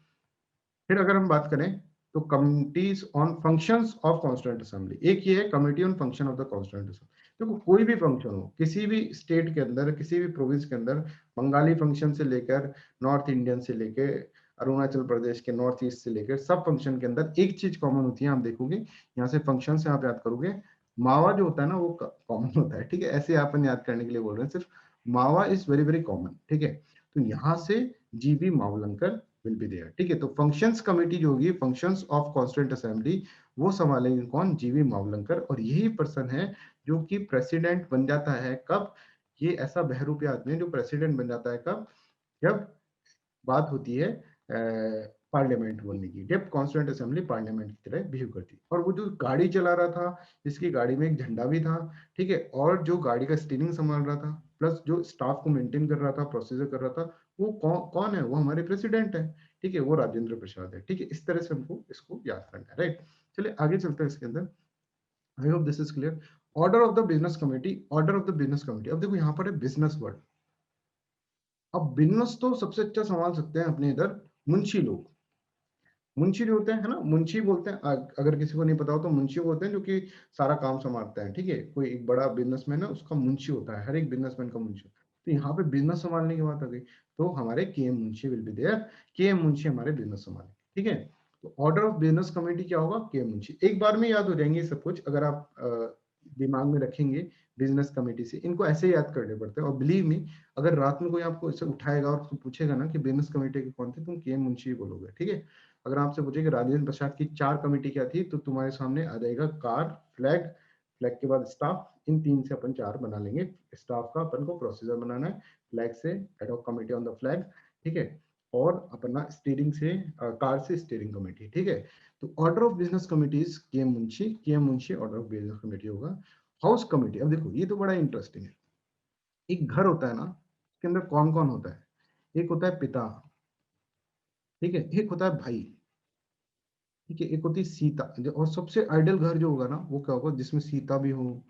फिर अगर हम बात करें तो committees on functions of constituent assembly, एक ये है committee on function of the constituent assembly. देखो कोई भी फंक्शन हो किसी भी स्टेट के अंदर, किसी भी प्रोविंस के अंदर, बंगाली फंक्शन से लेकर नॉर्थ इंडियन से लेकर अरुणाचल प्रदेश के नॉर्थ ईस्ट से लेकर सब फंक्शन के अंदर एक चीज कॉमन होती है, आप देखोगे यहाँ से फंक्शन से आप याद करोगे, मावा जो होता है ना वो कॉमन होता है, ठीक है, ऐसे अपन याद करने के लिए बोल रहे हैं, सिर्फ मावा इज वेरी वेरी कॉमन, ठीक है। तो यहाँ से G B Mavalankar will be there, ठीक है। तो फंक्शंस कमेटी जो होगी, फंक्शंस ऑफ कॉन्स्टिट्यूएंट असेंबली, वो संभालेंगे कौन, जीवी मावलंकर, और यही पर्सन है जो कि प्रेसिडेंट बन जाता है कब, ये ऐसा बहरूपी आदमी है जो प्रेसिडेंट बन जाता है कब, जब बात होती है पार्लियामेंट बोलने की, जब कॉन्स्टिट्यूएंट असेंबली पार्लियामेंट की तरह बिहेव करती है। और वो जो गाड़ी चला रहा था, जिसकी गाड़ी में एक झंडा भी था, ठीक है, और जो गाड़ी का स्टीयरिंग संभाल रहा था, प्लस जो स्टाफ को मेंटेन कर रहा था, प्रोसीजर कर रहा था, वो कौन है, वो हमारे प्रेसिडेंट है, ठीक है, वो राजेंद्र प्रसाद है, ठीक है। इस तरह से हमको इसको याद करना है, राइट। चलिए आगे चलते हैं इसके अंदर, आई hope this is clear. Order of the business committee, order of the business committee, अब देखो यहाँ पर है बिजनेस वर्ड। अब बिजनेस तो सबसे अच्छा संभाल सकते हैं अपने इधर मुंशी लोग, मुंशी जो होते हैं, है ना, मुंशी बोलते हैं, अगर किसी को नहीं पता हो तो मुंशी होते हैं जो कि सारा काम संभालते हैं, ठीक है। कोई एक बड़ा बिजनेसमैन है, उसका मुंशी होता है, हर एक बिजनेसमैन का मुंशी। तो यहाँ पे बिजनेस संभालने की बात आ गई, तो हमारे K M Munshi will be there, K M Munshi हमारे बिजनेस संभाले, ठीक है। तो ऑर्डर ऑफ बिजनेस कमेटी क्या होगा, के एम मुंशी, एक बार में याद हो जाएंगे सब कुछ अगर आप दिमाग में रखेंगे। बिजनेस कमेटी से इनको ऐसे याद करने पड़ते हैं, और बिलीव मी, अगर रात में कोई आपको इसे उठाएगा और पूछेगा ना कि बिजनेस कमेटी के कौन थे, तुम के एम मुंशी बोलोगे, ठीक है। अगर आपसे पूछे कि राजेंद्र प्रसाद की 4 कमेटी क्या थी, तो तुम्हारे सामने आ जाएगा कार, फ्लैग, फ्लैग के बाद स्टाफ, इन 3 से अपन 4 बना लेंगे। स्टाफ का अपन को प्रोसीजर बनाना है, फ्लैग से ad hoc committee on the flag, ठीक है, और अपना स्टीयरिंग से कार से स्टीयरिंग कमेटी, ठीक है। तो order of business committees K M Munshi, K M Munshi order of business committee होगा। हाउस कमेटी, अब देखो ये तो बड़ा इंटरेस्टिंग है। एक घर होता है ना, उसके अंदर कौन कौन होता है, एक होता है पिता, ठीक है, एक होता है भाई, ठीक है, एक होती है सीता, और सबसे आइडियल घर जो होगा ना वो क्या होगा, जिसमें सीता भी हो,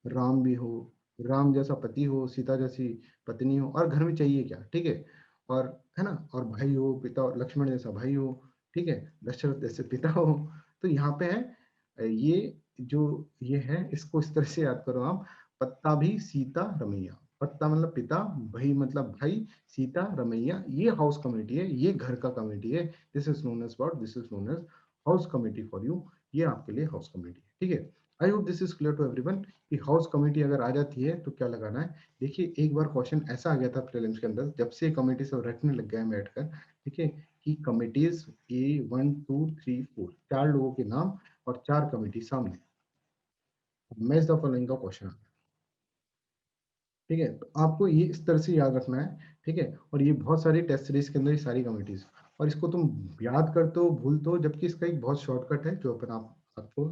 राम भी हो, राम जैसा पति हो, सीता जैसी पत्नी हो, और घर में चाहिए क्या, ठीक है, और है ना, और भाई हो, पिता, और लक्ष्मण जैसा भाई हो, ठीक है, दशरथ जैसे पिता हो। तो यहाँ पे है ये जो ये है, इसको इस तरह से याद करो आप, पत्ता भी सीता रमैया, पत्ता मतलब पिता, भाई मतलब भाई, सीता रमैया, ये हाउस कमेटी है, ये घर का कमेटी है, this is known as what, this is known as house committee for you, ये आपके लिए हाउस कमेटी है, ठीक है। I hope this is clear to everyone कि हाउस कमेटी अगर आ जाती है तो क्या लगाना है। देखिए एक बार क्वेश्चन ऐसा आ गया था प्रीलिम्स के अंदर, जब से कमेटी सब रटने लग गए बैठकर, ठीक है, कि कमिटीज ए 1 2 3 4, 4 लोगों के नाम और 4 कमेटी सामने, मैच द फॉलोइंग का क्वेश्चन, ठीक है। तो आपको ये इस तरह से याद रखना है, ठीक है, और ये बहुत सारी टेस्ट सीरीज के अंदर ये सारी कमिटीज, और इसको तुम याद करते हो भूलते हो, जबकि इसका एक बहुत शॉर्टकट है जो अपन आपको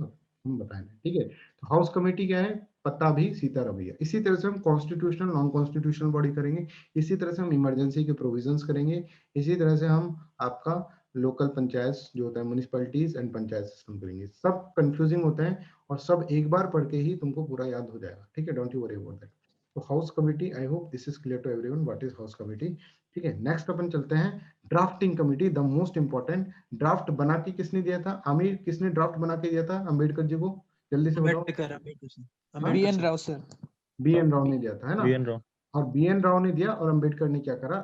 हम बताएंगे, ठीक है। तो हाउस कमेटी क्या है, पत्ता भी सीता रवैया। इसी तरह से हम कॉन्स्टिट्यूशनल नॉन कॉन्स्टिट्यूशनल बॉडी करेंगे, इसी तरह से हम इमरजेंसी के प्रोविजंस करेंगे, इसी तरह से हम आपका लोकल पंचायत जो होता है, म्युनिसिपैलिटीज एंड पंचायत सिस्टम करेंगे। सब कंफ्यूजिंग होता है और सब एक बार पढ़ के ही तुमको पूरा याद हो जाएगा, ठीक है, don't you worry about that. तो house committee, I hope this is clear to everyone what is house committee, ठीक है। नेक्स्ट अपन चलते हैं drafting committee, the most important. Draft बना के किसने दिया था, आमिर, किसने ड्राफ्ट बना के दिया था अम्बेडकर जी को, जल्दी से बताओ। Ambedkar sir. B N Rao ने दिया था, है ना। B N Rao. और BN राव ने दिया और अंबेडकर ने क्या करा,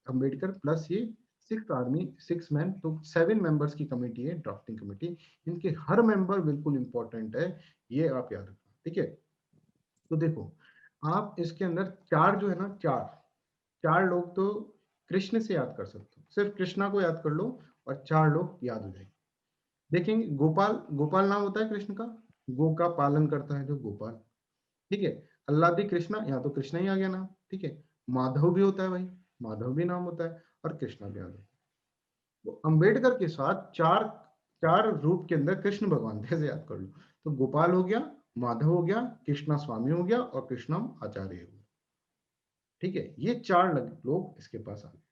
अंबेडकर प्लस ये 6 मैन, तो 7 मेंबर्स की कमेटी है ड्राफ्टिंग कमेटी। इनके हर मेंबर बिल्कुल इंपॉर्टेंट है, ये आप याद रखना, ठीक है। तो देखो आप इसके अंदर चार जो है ना, चार लोग तो कृष्ण से याद कर सकते हो, सिर्फ कृष्णा को याद कर लो और 4 लोग याद हो जाएंगे। देखेंगे गोपाल नाम होता है कृष्ण का, गो का पालन करता है जो गोपाल, ठीक है। अल्लादी कृष्णा, यहाँ तो कृष्णा ही आ गया नाम, ठीक है। माधव भी होता है भाई, माधव भी नाम होता है, और कृष्णा भी आ गया। तो अंबेडकर के साथ चार चार रूप के अंदर कृष्ण भगवान थे, ऐसे याद कर लो। तो गोपाल हो गया, माधव हो गया, कृष्णा स्वामी हो गया, और कृष्णम आचार्य हो गया, ठीक है। ये 4 लोग इसके पास आ गए।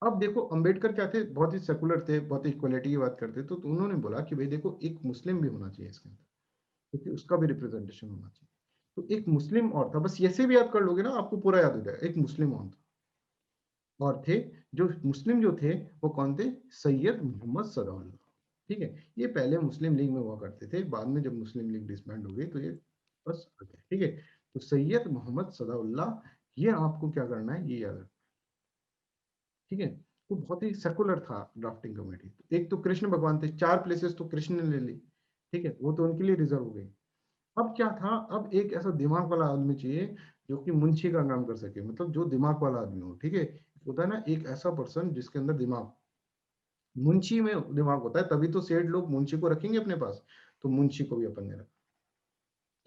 अब देखो अंबेडकर क्या थे, बहुत ही सेकुलर थे, बहुत ही इक्वलिटी की बात करते, तो उन्होंने बोला कि भाई देखो एक मुस्लिम भी होना चाहिए इसके अंदर, क्योंकि उसका भी रिप्रेजेंटेशन होना चाहिए। तो एक मुस्लिम और था, बस ऐसे भी याद कर लोगे ना आपको पूरा याद हो जाएगा। एक मुस्लिम और था, और थे जो मुस्लिम जो थे वो कौन थे, सैयद मोहम्मद सदाउल्लाह, ठीक है। ये पहले मुस्लिम लीग में हुआ करते थे, बाद में जब मुस्लिम लीग डिसबैंड हो गई तो ये बस आ गए, ठीक है। तो सैयद मोहम्मद सदाउल्लाह, ये आपको क्या करना है, ये याद रखना, ठीक है। वो बहुत ही सेकुलर था ड्राफ्टिंग कमेटी। एक तो कृष्ण भगवान थे, 4 प्लेसेस तो कृष्ण ने ले ली, ठीक है, वो तो उनके लिए रिजर्व हो गई। अब क्या था, अब एक ऐसा दिमाग वाला आदमी चाहिए जो कि मुंशी का काम कर सके, मतलब जो दिमाग वाला आदमी हो, ठीक है। होता है ना एक ऐसा पर्सन जिसके अंदर दिमाग, मुंशी में दिमाग होता है, तभी तो सेठ लोग मुंशी को रखेंगे अपने पास, तो मुंशी को भी अपन ने रखा।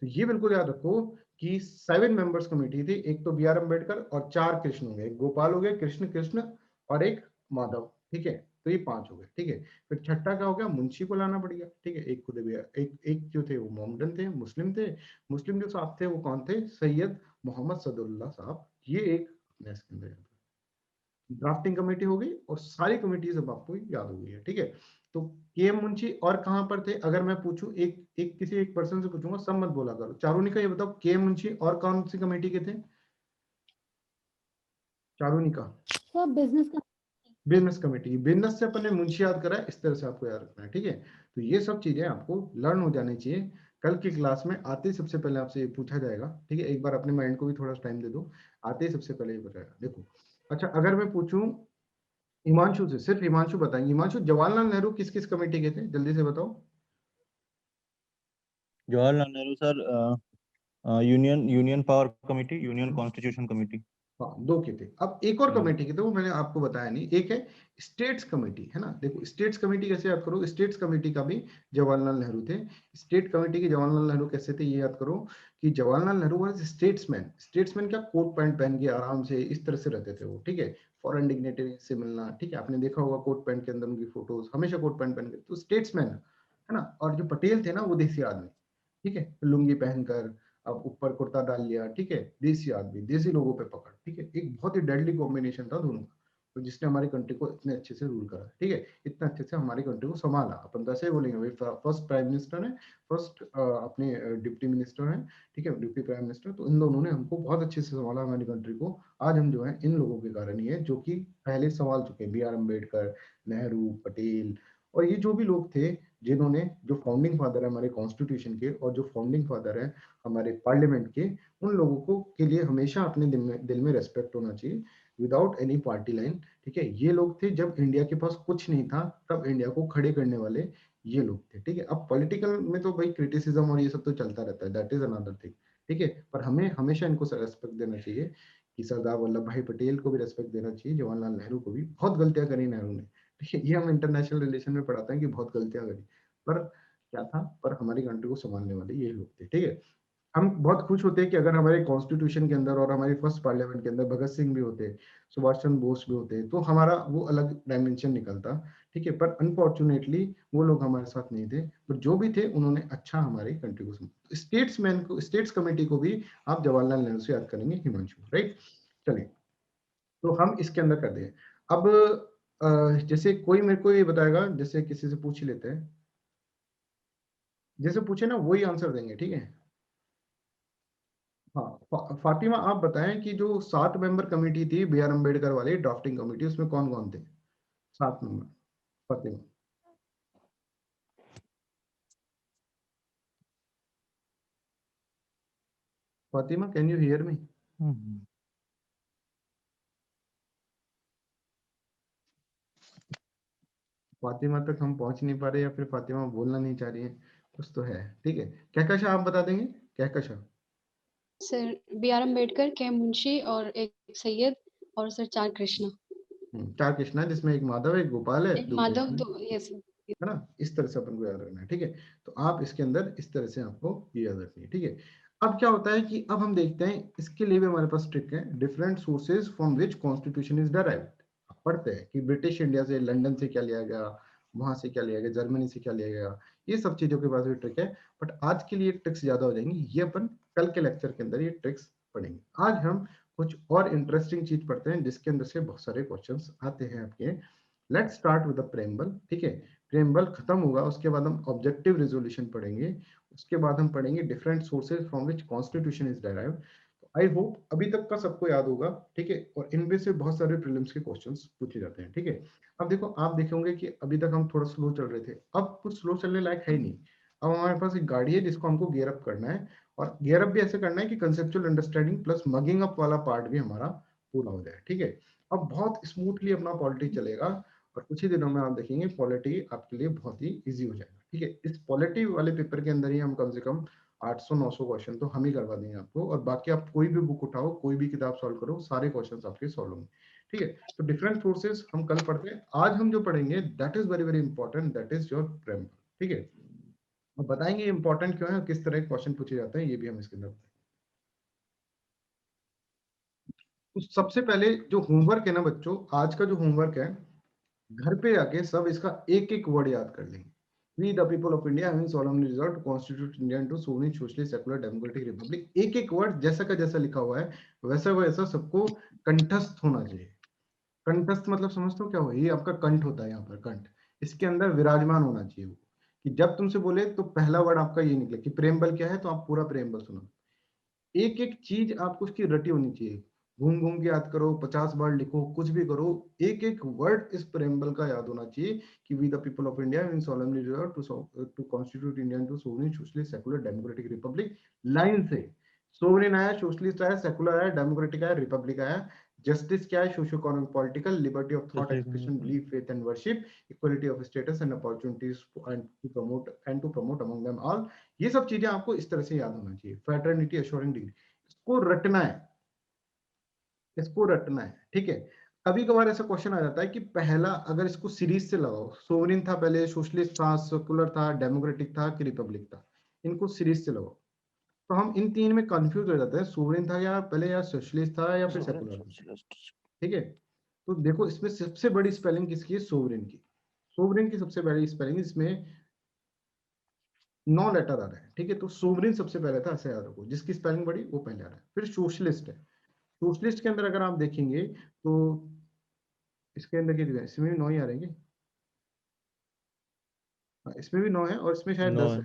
तो ये बिल्कुल याद रखो कि 7 मेंबर्स कमेटी थी, एक तो BR अम्बेडकर और 4 कृष्ण हो गए, एक गोपाल हो गए, कृष्ण और एक माधव, ठीक है। तो ये 5 हो गए, ठीक है। फिर छठा क्या हो गया, मुंशी को लाना पड़ गया, ठीक है। एक खुद एक एक जो थे वो मोमडन थे, मुस्लिम थे। मुस्लिम जो साहब थे वो कौन थे, सैयद मोहम्मद सदुल्लाह साहब, ये एक इसके अंदर ड्राफ्टिंग कमेटी हो गई, और सारी कमेटी अब आपको याद हो गई है, ठीक है। तो KM मुंशी और कहां पर थे, अगर मैं पूछूं एक एक किसी एक पर्सन से पूछूंगा, सब मत बोला करो, चारुनिका ये बताओ KM मुंशी और कौन सी कमेटी के थे, चारुनिका सब बिजनेस का। बिजनेस कमेटी, बिजनेस से अपन ने मुंशी याद करा है, इस तरह से आपको याद रखना है, ठीक है। तो ये सब चीजें आपको लर्न हो जानी चाहिए। कल की क्लास में आते ही सबसे पहले आपसे ये पूछा जाएगा, ठीक है। एक बार अपने माइंड को भी थोड़ा टाइम दे दो, आते ही सबसे पहले ये बताएगा। देखो अच्छा, अगर मैं पूछूं हिमांशु से, सिर्फ हिमांशु बताएंगे, हिमांशु जवाहरलाल नेहरू किस किस कमेटी के थे, जल्दी से बताओ। Jawaharlal Nehru sir, union union power committee, union constitution committee. हाँ 2 के थे। अब एक और हम्म, कमेटी के थे, वो मैंने आपको बताया नहीं, एक है स्टेट्स कमेटी, है ना। देखो स्टेट्स कमेटी कैसे याद करो, स्टेट्स कमेटी का भी जवाहरलाल नेहरू थे। स्टेट कमेटी के जवाहरलाल नेहरू कैसे थे, ये याद करो कि Jawaharlal Nehru was statesman. Statesman क्या, कोट पैंट पहन के आराम से इस तरह से रहते थे वो, ठीक है। फॉरेन डिग्नेटरी से मिलना, ठीक है, आपने देखा होगा कोट पैंट के अंदर उनकी फोटोज, हमेशा कोट पैंट पहन के, तो स्टेट्समैन है ना। और जो पटेल थे ना वो देसी आदमी, ठीक है, लुंगी पहनकर, अब ऊपर कुर्ता डाल लिया, ठीक है, देसी आदमी, देसी लोगों पे पकड़, ठीक है। एक बहुत ही डेडली कॉम्बिनेशन था दोनों का, तो जिसने हमारी कंट्री को इतने अच्छे से रूल करा, ठीक है, इतना अच्छे से हमारी कंट्री को संभाला। अपन तो ऐसे ही बोलेंगे भाई, फर्स्ट प्राइम मिनिस्टर है, फर्स्ट अपने डिप्टी मिनिस्टर है, ठीक है, डिप्टी प्राइम मिनिस्टर, तो इन दोनों ने हमको बहुत अच्छे से संभाला हमारी कंट्री को। आज हम जो है इन लोगों के कारण ही है, जो कि पहले संभाल चुके हैं, BR अम्बेडकर, नेहरू, पटेल, और ये जो भी लोग थे जिन्होंने, जो फाउंडिंग फादर है हमारे कॉन्स्टिट्यूशन के, और जो फाउंडिंग फादर है हमारे पार्लियामेंट के, उन लोगों को के लिए हमेशा अपने दिल में रेस्पेक्ट होना चाहिए, विदाउट एनी पार्टी लाइन, ठीक है। ये लोग थे जब इंडिया के पास कुछ नहीं था, तब इंडिया को खड़े करने वाले ये लोग थे, ठीक है। अब पॉलिटिकल में तो भाई क्रिटिसिज्म और ये सब तो चलता रहता है, दैट इज अनदर थिंग, ठीक है। पर हमें हमेशा इनको रेस्पेक्ट देना चाहिए, कि सरदार वल्लभ भाई पटेल को भी रेस्पेक्ट देना चाहिए, जवाहरलाल नेहरू को भी। बहुत गलतियां करी नेहरू ने, ठीक है, ये हम इंटरनेशनल रिलेशन में पढ़ाते हैं कि बहुत गलतियां करी, पर क्या था, पर हमारी कंट्री को संभालने वाले ये लोग थे, ठीक है। हम बहुत खुश होते हैं कि अगर हमारे कॉन्स्टिट्यूशन के अंदर और हमारी फर्स्ट पार्लियामेंट के अंदर भगत सिंह भी होते, सुभाष चंद्र बोस भी होते, तो हमारा वो अलग डायमेंशन निकलता, ठीक है। पर अनफॉर्चुनेटली वो लोग हमारे साथ नहीं थे, पर जो भी थे उन्होंने अच्छा हमारी कंट्री को संभाला। स्टेट्समैन को, स्टेट्स कमेटी को भी आप जवाहरलाल नेहरू से याद करेंगे, हिमांशु, राइट। चलिए, तो हम इसके अंदर कर दें। अब जैसे कोई मेरे को ये बताएगा, जैसे किसी से पूछ लेते हैं, जैसे पूछे ना वही आंसर देंगे, ठीक है। हाँ, फातिमा आप बताएं कि जो 7 मेंबर कमेटी थी BR अम्बेडकर वाली ड्राफ्टिंग कमेटी, उसमें कौन कौन थे 7 member, Fatima. Fatima can you hear me? Hmm, Fatima तक हम पहुंच नहीं पा रहे, या फिर फातिमा बोलना नहीं चाह रही है, कुछ तो है। ठीक है, कहकशा आप बता देंगे? Kahkasha. Sir B R Ambedkar, K Munshi और एक सैयद, और सर 4 कृष्णा। 4 कृष्णा है, जिसमें एक माधव है, एक गोपाल है, एक 2 माधव, कृष्ण है। 2 ये सर। है ना? इस तरह से अपन को याद रखना है। ठीक है, तो आप इसके अंदर इस तरह से आपको ये याद रखनी है। ठीक है, अब क्या होता है कि अब हम देखते हैं, इसके लिए भी हमारे पास ट्रिक है। Different sources from which constitution is derived. पढ़ते हैं कि ब्रिटिश इंडिया से, लंदन से क्या लिया गया, वहां से क्या लिया गया, जर्मनी से क्या लिया गया, ये सब चीजों के पास भी ट्रिक है। बट आज के लिए ट्रिक्स ज्यादा हो जाएंगी, ये अपन कल के लेक्चर के अंदर ये ट्रिक्स पढ़ेंगे। आज हम कुछ और इंटरेस्टिंग चीज पढ़ते हैं, जिसके अंदर से बहुत सारे क्वेश्चंस आते हैं आपके। Let's start with the preamble. ठीक है, प्रेम्बल खत्म होगा, उसके बाद हम ऑब्जेक्टिव रेजोल्यूशन पढ़ेंगे, उसके बाद हम पढ़ेंगे different sources from which constitution is derived. I hope अभी तक का सबको याद होगा। ठीक है, और इनमें से बहुत सारे प्रीलिम्स के क्वेश्चंस पूछे जाते हैं। ठीक है, अब देखो, आप देखेंगे कि अभी तक हम थोड़ा स्लो चल रहे थे, अब कुछ स्लो चलने लायक है ही नहीं। अब हमारे पास एक गाड़ी है जिसको हमको गियर अप करना है, और गियर अप भी ऐसे करना है कि conceptual understanding plus mugging up वाला पार्ट भी हमारा पूरा हो जाए। ठीक है, अब बहुत स्मूथली अपना पॉलिटी चलेगा, और कुछ ही दिनों में आप देखेंगे पॉलिटी आपके लिए बहुत ही इजी हो जाएगा। ठीक है, इस पॉलिटी वाले पेपर के अंदर ही हम कम से कम 800-900 क्वेश्चन तो हम ही करवा देंगे आपको, और बाकी आप कोई भी बुक उठाओ, कोई भी किताब सॉल्व करो, सारे क्वेश्चंस आपके सॉल्व होंगे। ठीक है, तो डिफरेंट सोर्सेज हम कल पढ़ते हैं। आज हम जो पढ़ेंगे that is very very important, that is your preamble. ठीक है, अब बताएंगे इंपॉर्टेंट क्यों है, किस तरह के क्वेश्चन पूछे जाते हैं, ये भी हम इसके अंदर बताएंगे। तो सबसे पहले जो होमवर्क है ना बच्चों, आज का जो होमवर्क है, घर पे आके सब इसका एक एक वर्ड याद कर लेंगे। We the people of India having solemnly resolved to constitute India into sovereign, socialist, secular, democratic republic। एक एक वर्ड जैसा का जैसा लिखा हुआ है वैसा वैसा सबको कंठस्थ होना चाहिए। कंठस्थ मतलब समझते हो क्या हो? ये आपका कंठ होता है, यहाँ पर कंठ, इसके अंदर विराजमान होना चाहिए वो, कि जब तुमसे बोले तो पहला वर्ड आपका ये निकले कि प्रेमबल क्या है, तो आप पूरा प्रेमबल सुनो। एक एक चीज आपको उसकी रटी होनी चाहिए, घूम घूम के याद करो, 50 बार लिखो, कुछ भी करो, एक एक वर्ड इस प्रेम्बल का याद होना चाहिए कि we the people of India in solemnly resolve to constitute India into sovereign, socialist, secular, democratic republic. Line से सोवरेन आया, सोशलिस्ट आया, सेकुलर आया, डेमोक्रेटिक आया, रिपब्लिक आया। जस्टिस क्या है? Socio economic political, liberty of thought जैसे expression, belief, faith and worship, equality of status and opportunities and to promote among them all. ये सब चीजें आपको इस तरह से याद होना चाहिए। फ्रेटर्निटी, अश्योरिंग डिग्री, इसको रटना है, इसको रटना है। ठीक है, कभी कभार ऐसा क्वेश्चन आ जाता है कि पहला अगर इसको सीरीज से लगाओ, सोवरेन था पहले, सोशलिस्ट था, सेकुलर था, डेमोक्रेटिक था कि रिपब्लिक था, इनको सीरीज से लगाओ, तो हम इन तीन में कंफ्यूज हो जाते हैं, सोवरेन था या पहले, या सोशलिस्ट था, या फिर सेकुलर था। ठीक है, तो देखो इसमें सबसे बड़ी स्पेलिंग किसकी है? सोवरेन की। सोवरेन की सबसे बड़ी स्पेलिंग, इसमें 9 लेटर आ रहे हैं। ठीक है, तो सोवरेन सबसे पहले था, ऐसे याद रखो, जिसकी स्पेलिंग बड़ी वो पहले आ रहा है। फिर सोशलिस्ट है, सोशलिस्ट के अंदर अगर आप देखेंगे तो इसके अंदर क्या, इसमें भी 9 ही आ रहेंगे। हाँ, इसमें भी 9 है, और इसमें शायद 9 10 है।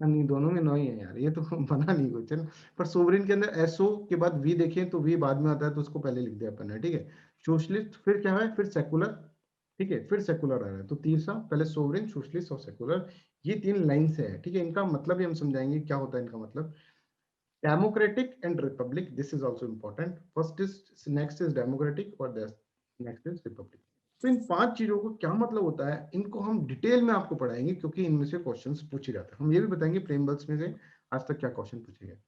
है। नहीं, दोनों में 9 ही है यार, ये तो बना नहीं कुछ है ना। पर सोवरेन के अंदर एसओ के बाद वी देखें तो वी बाद में आता है, तो उसको पहले लिख दिया अपन ने। ठीक है, सोशलिस्ट, फिर क्या है, फिर सेकुलर। ठीक है, फिर सेकुलर आ रहा है, तो तीसरा पहले सोवरेन, सोशलिस्ट और सेकुलर, ये 3 लाइन से है। ठीक है, इनका मतलब भी हम समझाएंगे क्या होता है इनका मतलब। Democratic and Republic, this is also important. First is, next is democratic, और नेक्स्ट इज रिपब्लिक। तो इन 5 चीजों को क्या मतलब होता है, इनको हम डिटेल में आपको पढ़ाएंगे, क्योंकि इनमें से क्वेश्चंस पूछे जाते हैं। हम ये भी बताएंगे प्रेम्बल्स में से आज तक क्या क्वेश्चन पूछे गए।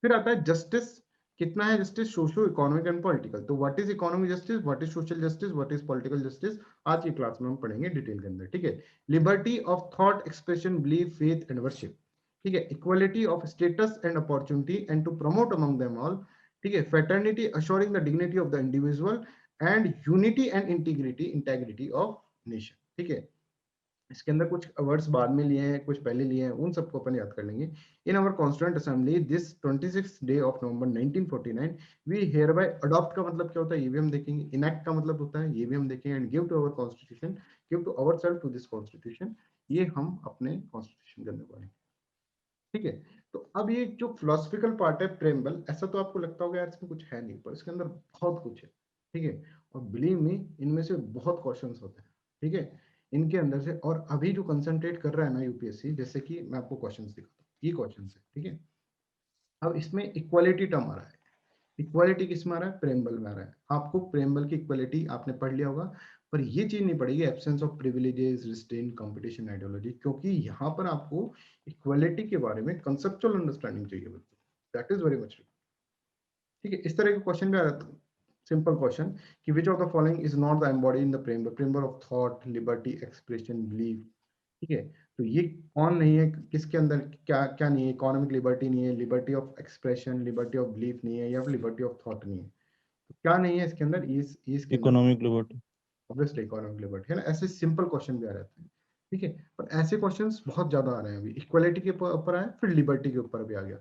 फिर आता है जस्टिस। कितना है justice? Socio, economic and political. तो what is economic justice, what is social justice, what is political justice, आज की क्लास में हम पढ़ेंगे डिटेल के अंदर। ठीक है, liberty of thought expression, belief, faith and worship. ठीक है, equality of status and opportunity and to promote among them all. ठीक है, fraternity, assuring the dignity of the individual and unity and integrity of nation. ठीक है, इसके अंदर कुछ words बाद में लिए हैं, कुछ पहले लिए हैं, उन सबको अपन याद कर लेंगे। In our constituent assembly this 26th day of November 1949 we hereby adopt का मतलब क्या होता है, ये भी हम देखेंगे। इनैक्ट का मतलब होता है, ये भी हम देखेंगे। And give to our constitution, give to our self to this constitution, ये हम अपने कॉन्स्टिट्यूशन के अंदर पढ़ेंगे। ठीक है, तो अब ये जो फिलोसफिकल पार्ट है प्रेम्बल, ऐसा तो आपको लगता होगा यार इसमें कुछ है नहीं, पर इसके अंदर बहुत कुछ है। ठीक है, और बिलीव मी, इनमें से बहुत क्वेश्चंस होते हैं। ठीक है, इनके अंदर से, और अभी जो कंसंट्रेट कर रहा है ना यूपीएससी, जैसे कि मैं आपको क्वेश्चंस दिखाता हूँ, ये क्वेश्चंस है। ठीक है, अब इसमें इक्वालिटी टर्म आ रहा है, इक्वालिटी किस में आ रहा है, प्रेम्बल में आ रहा है। आपको प्रेम्बल की इक्वालिटी आपने पढ़ लिया होगा, पर ये चीज नहीं पड़ेगी absence of privileges, restraint, competition, ideology, क्योंकि यहाँ पर आपको इक्वालिटी के बारे में कंसेप्चुअल अंडरस्टैंडिंग चाहिए बच्चों, दैट इज वेरी मच। ठीक है, इस तरह के क्वेश्चन भी आ जाता है, सिंपल क्वेश्चन कि which of the following is not the embody in the preamble of thought, liberty, expression, belief. ठीक है, तो ये कौन नहीं है, किसके अंदर क्या क्या नहीं है, इकोनॉमिक लिबर्टी नहीं है, liberty of expression, liberty of belief नहीं है, या लिबर्टी ऑफ थॉट नहीं है। तो क्या नहीं है इसके अंदर, इसके अंदर economic liberty. Obviously economic liberty है ना। ऐसे सिंपल क्वेश्चन भी आ जाते हैं। ठीक है, पर ऐसे क्वेश्चंस बहुत ज्यादा आ रहे हैं अभी, इक्वालिटी के ऊपर आए, फिर लिबर्टी के ऊपर भी आ गया।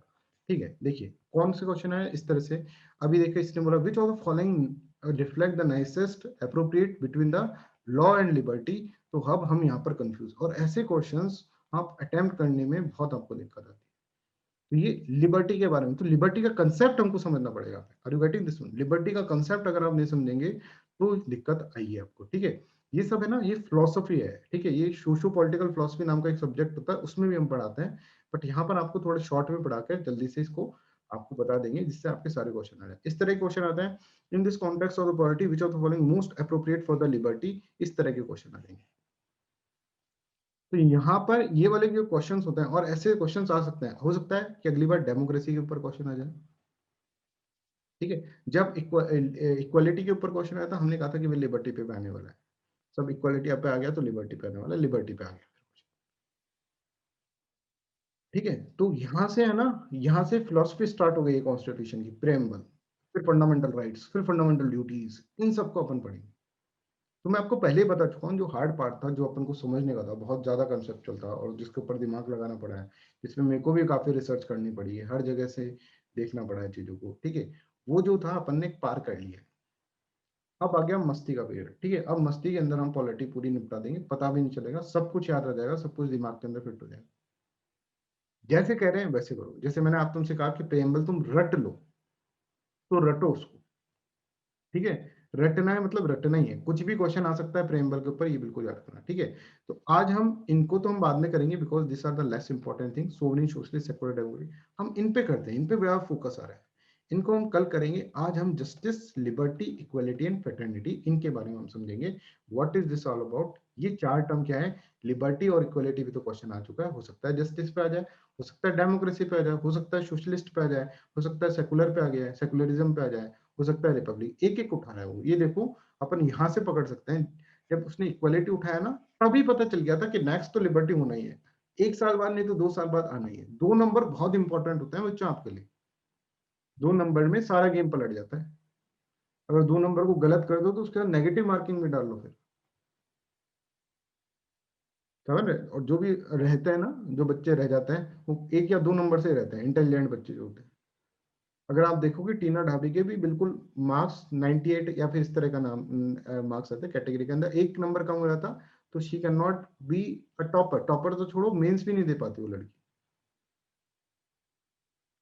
ठीक है, देखिए कौन से क्वेश्चन है इस तरह से। अभी देखिए इसने बोला which of the following reflect the nicest appropriate between the law and liberty. तो अब हम यहाँ पर कंफ्यूज, और ऐसे क्वेश्चंस आप अटेम्प्ट करने में बहुत आपको दिक्कत आती है। तो ये लिबर्टी के बारे में, तो लिबर्टी का कंसेप्ट हमको समझना पड़ेगा। Are you getting this one? Liberty का कंसेप्ट अगर आप नहीं समझेंगे तो दिक्कत आएगी आपको। ठीक है, ये सब है ना, ये फिलोसफी है। ठीक है, ये सोशो पॉलिटिकल फिलोसफी नाम का एक सब्जेक्ट होता है, उसमें भी हम पढ़ाते हैं, बट यहाँ पर आपको थोड़े शॉर्ट में पढ़ा कर जल्दी से इसको आपको बता देंगे, जिससे आपके सारे क्वेश्चन आ जाए। इस तरह के क्वेश्चन आते हैं, in this context of the polity which of the following most appropriate for the liberty, इस तरह के क्वेश्चन आ जाएंगे। तो यहाँ पर ये वाले जो क्वेश्चंस होते हैं, और ऐसे क्वेश्चंस आ सकते हैं, हो सकता है कि अगली बार डेमोक्रेसी के ऊपर क्वेश्चन आ जाए। ठीक है, जब इक्वालिटी के ऊपर क्वेश्चन आया था, हमने कहा था कि वो लिबर्टी पे आने वाला है, सब इक्वालिटी पे आ गया तो लिबर्टी पे आने वाला है, लिबर्टी पे आ गया। ठीक है, तो यहाँ से है ना, यहाँ से फिलोसफी स्टार्ट हो गई है कॉन्स्टिट्यूशन की, प्रेम्बल, फिर फंडामेंटल राइट्स, फिर फंडामेंटल ड्यूटीज, इन सबको अपन पढ़ेंगे। तो मैं आपको पहले ही बता चुका हूँ, जो हार्ड पार्ट था, जो अपन को समझने का था, बहुत ज्यादा कंसेप्चुअल था, और जिसके ऊपर दिमाग लगाना पड़ा है, जिसमें मेरे को भी काफी रिसर्च करनी पड़ी है, हर जगह से देखना पड़ा है चीजों को। ठीक है, वो जो था अपन ने पार कर लिया। अब आ गया मस्ती का पीरियड। ठीक है, अब मस्ती के अंदर हम पॉलिटी पूरी निपटा देंगे, पता भी नहीं चलेगा, सब कुछ याद रह जाएगा, सब कुछ दिमाग के अंदर फिट हो जाएगा। जैसे कह रहे हैं वैसे करो, जैसे मैंने आप तुमसे कहा कि प्रेम्बल तुम रट लो, तो रटो उसको। ठीक है, रटना है मतलब रटना ही है, कुछ भी क्वेश्चन आ सकता है प्रेम्बल के ऊपर, ये बिल्कुल याद रखना। ठीक है, तो आज हम इनको तो हम बाद में करेंगे, because this are the less important thing, sovereignty, socialist, secular democracy, हम इन पे करते हैं, इन पे बड़ा फोकस आ रहा है, इनको हम कल करेंगे। आज हम justice, liberty, equality and fraternity, इनके बारे में हम समझेंगे, what is this all about. ये चार टर्म क्या है, लिबर्टी और इक्वालिटी भी तो क्वेश्चन आ चुका है, हो सकता है जस्टिस पे आ जाए, हो सकता है डेमोक्रेसी पे आ जाए, हो सकता है सोशलिस्ट पे आ जाए, हो सकता है सेकुलर पे आ गया है, सेकुलरिज्म पे आ जाए, हो सकता है रिपब्लिक, एक एक उठाना है वो। ये देखो अपन यहाँ से पकड़ सकते हैं, जब उसने इक्वालिटी उठाया ना, तभी पता चल गया था कि नेक्स्ट तो लिबर्टी होना ही है, एक साल बाद नहीं तो 2 साल बाद आना ही है। 2 नंबर बहुत इंपॉर्टेंट होते हैं बच्चों आपके लिए, 2 नंबर में सारा गेम पलट जाता है। अगर 2 नंबर को गलत कर दो तो उसके बाद नेगेटिव मार्किंग में डाल लो फिर, समझ रहे? और जो भी रहते हैं ना, जो बच्चे रह जाते हैं, वो 1 या 2 नंबर से रहते हैं, इंटेलिजेंट बच्चे जो होते हैं। अगर आप देखोगे टीना ढाबी के भी बिल्कुल मार्क्स 98 या फिर इस तरह का नाम मार्क्स आते हैं कैटेगरी के अंदर, 1 नंबर कम हो रहा था, तो she can not be a topper. Topper तो छोड़ो, मेंस भी नहीं दे पाती वो लड़की।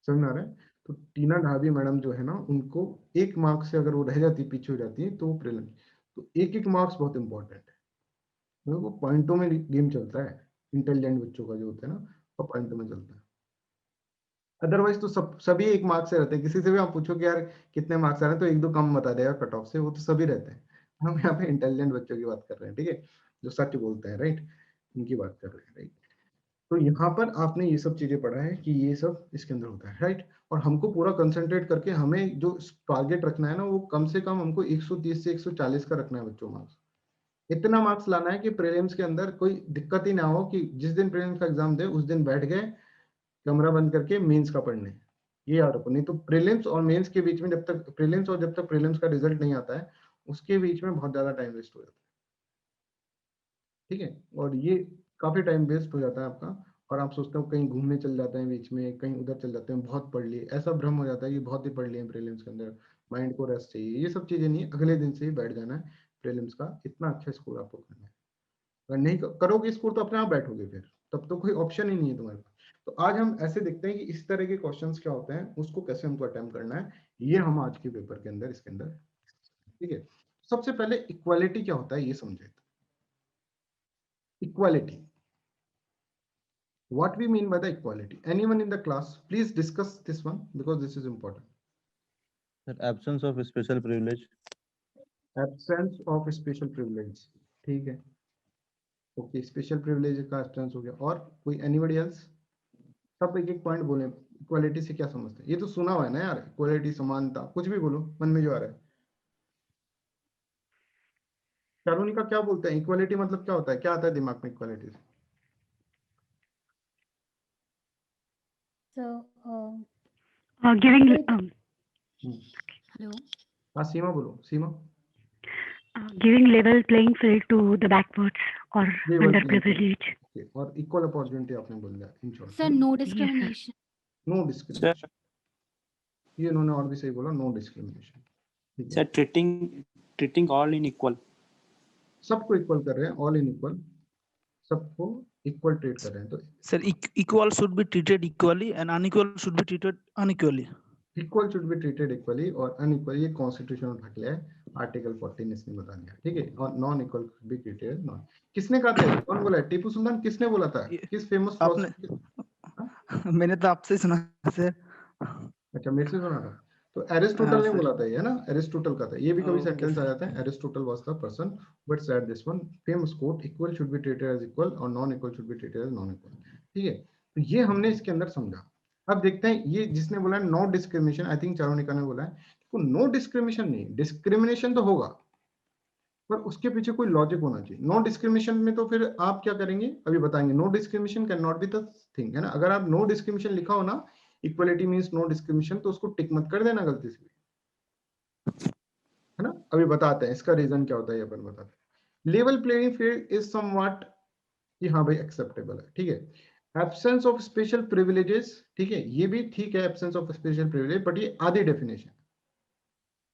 समझ में आ रहा है? तो टीना ढाबी मैडम जो है ना, उनको 1 मार्क्स से अगर वो रह जाती, पीछे हो जाती है, तो वो प्रीलिम, तो एक एक मार्क्स बहुत इंपॉर्टेंट है, वो पॉइंटों में गेम चलता है, इंटेलिजेंट बच्चों का जो होता है ना, वो पॉइंटों में चलता है। अदरवाइज तो सभी 1 मार्क्स से रहते हैं, किसी से भी आप पूछो कि यार कितने मार्क्स आ रहे हैं, तो 1-2 कम बता देगा कट ऑफ से, वो तो सभी रहते हैं। हम यहाँ पे इंटेलिजेंट बच्चों की बात कर रहे हैं, ठीक है, जो सच बोलते हैं, राइट, उनकी बात कर रहे हैं, राइट। तो यहाँ पर आपने ये सब चीजें पढ़ा है कि ये सब इसके अंदर होता है, राइट। और हमको पूरा कंसंट्रेट करके हमें जो टारगेट रखना है ना, वो कम से कम हमको 130 से 140 का रखना है बच्चों, मार्क्स। इतना मार्क्स लाना है कि प्रीलिम्स के अंदर कोई दिक्कत ही ना हो, कि जिस दिन प्रीलिम्स का एग्जाम दे उस दिन बैठ गए कमरा बंद करके मेंस का पढ़ने, ये याद रखो। नहीं तो प्रीलिम्स और मेंस के बीच में, जब तक प्रीलिम्स का रिजल्ट नहीं आता है, उसके बीच में बहुत ज्यादा टाइम वेस्ट हो जाता है। ठीक है, और ये काफी टाइम वेस्ट हो जाता है आपका, और आप सोचते हो कहीं घूमने चल जाते हैं बीच में, कहीं उधर चल जाते हैं, बहुत पढ़ लिए, ऐसा भ्रम हो जाता है कि बहुत ही पढ़ लिए प्रीलिम्स के अंदर, माइंड को रेस्ट चाहिए, ये सब चीजें नहीं है, अगले दिन से ही बैठ जाना है प्रीलिम्स का, इतना अच्छा स्कोर आपको करना है। अगर नहीं करोगे स्कोर तो अपने आप बैठोगे फिर, तब तो कोई ऑप्शन ही नहीं है तुम्हारे पास। तो आज हम ऐसे देखते हैं कि इस तरह के क्वेश्चंस क्या होते हैं, उसको कैसे हमको अटेम्प्ट करना है, ये हम आज के पेपर के अंदर इसके अंदर। ठीक है, सबसे पहले इक्वालिटी क्या होता है ये समझे। Equality, what we mean by the equality. Anyone in the class, please discuss this one because this is important. Sir, absence of special privilege. Absence of special privilege, ठीक है, ओके, स्पेशल प्रिविलेज का absence हो गया। और कोई anybody else? सब एक एक पॉइंट बोले, इक्वालिटी से क्या समझते हैं? ये तो सुना हुआ है ना यार, इक्वालिटी, समानता, कुछ भी बोलो मन में जो आ रहा है। चारुनी का क्या बोलते हैं, इक्वालिटी मतलब क्या होता है, क्या आता है दिमाग में इक्वालिटी से? So, Giving हेलो, हाँ सीमा बोलो, सीमा। giving level playing field to the backwards or Level playing field. underprivileged. Okay, और इक्वल अपॉर्चुनिटी आपने बोल दिया in short. Sir no discrimination. No discrimination, ये इन्होंने और भी सही बोला, नो डिस्क्रिमिनेशन। ठीक है, Sir, treating all in equal. सबको इक्वल कर रहे हैं, ऑल इन इक्वल, सबको इक्वल ट्रीट कर रहे हैं। तो Sir, equal should be treated equally and unequal should be treated unequally. Equal should be treated equally और अनइक्वल ये कॉन्स्टिट्यूशन उठा लिया है, आर्टिकल 14 इसने बता दिया, ठीक है। और non equal be treated non, किसने कहा था, कौन बोला है? टीपू सुल्तान किसने बोला था, किस फेमस आपने मैंने तो आपसे सुना सर। अच्छा, मेरे से सुना था, तो एरिस्टोटल ने sir. बोला था ये ना, एरिस्टोटल का था ये भी, कभी Okay, सेंटेंस आ sir. जाता है, Aristotle was the person but said this one famous quote, equal should be treated as equal और non equal should be treated as non equal, ठीक है। तो ये हमने इसके अंदर समझा। अब देखते हैं ये जिसने बोला है नो डिस्क्रिमिनेशन, आई थिंक चारुनिका ने बोला है कि नो डिस्क्रिमिनेशन नहीं, डिस्क्रिमिनेशन तो होगा पर उसके पीछे कोई लॉजिक होना चाहिए। नो डिस्क्रिमिनेशन में तो फिर आप क्या करेंगे, अभी बताएंगे। No discrimination can not be the thing, है ना। अगर आप नो डिस्क्रिमिनेशन लिखा हो ना, इक्वलिटी मींस नो डिस्क्रिमिनेशन, तो उसको टिक मत कर देना गलती से, है ना। अभी बताते हैं इसका रीजन क्या होता है, ये अपन बताते हैं। Level playing field is somewhat, कि हाँ भाई एक्सेप्टेबल है, ठीक है। एब्सेंस ऑफ स्पेशल प्रिविलेजेस, ठीक है, ये भी ठीक है, absence of special privilege, but ये आधी डेफिनेशन,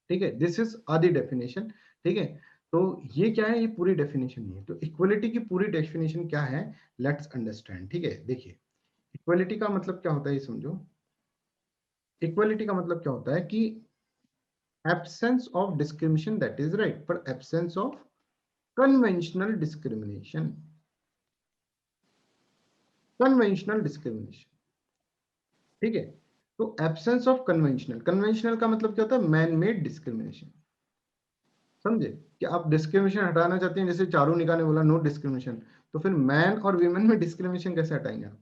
ठीक है, दिस इज आधी डेफिनेशन, ठीक है। तो ये क्या है, ये पूरी डेफिनेशन नहीं है। तो इक्वलिटी की पूरी डेफिनेशन क्या है, लेट्स अंडरस्टैंड, ठीक है। देखिए इक्वलिटी का मतलब क्या होता है, ये समझो। इक्वलिटी का मतलब क्या होता है कि absence of discrimination, that is right, पर absence of conventional discrimination, conventional discrimination, ठीक है। तो एब्सेंस ऑफ कन्वेंशनल, कन्वेंशनल का मतलब क्या होता है, मैन मेड डिस्क्रिमिनेशन, समझे। कि आप डिस्क्रिमिनेशन हटाना चाहते हैं, जैसे चारुनिका ने बोला नो डिस्क्रिमिनेशन, तो फिर मैन और वीमेन में डिस्क्रिमिनेशन कैसे हटाएंगे आप,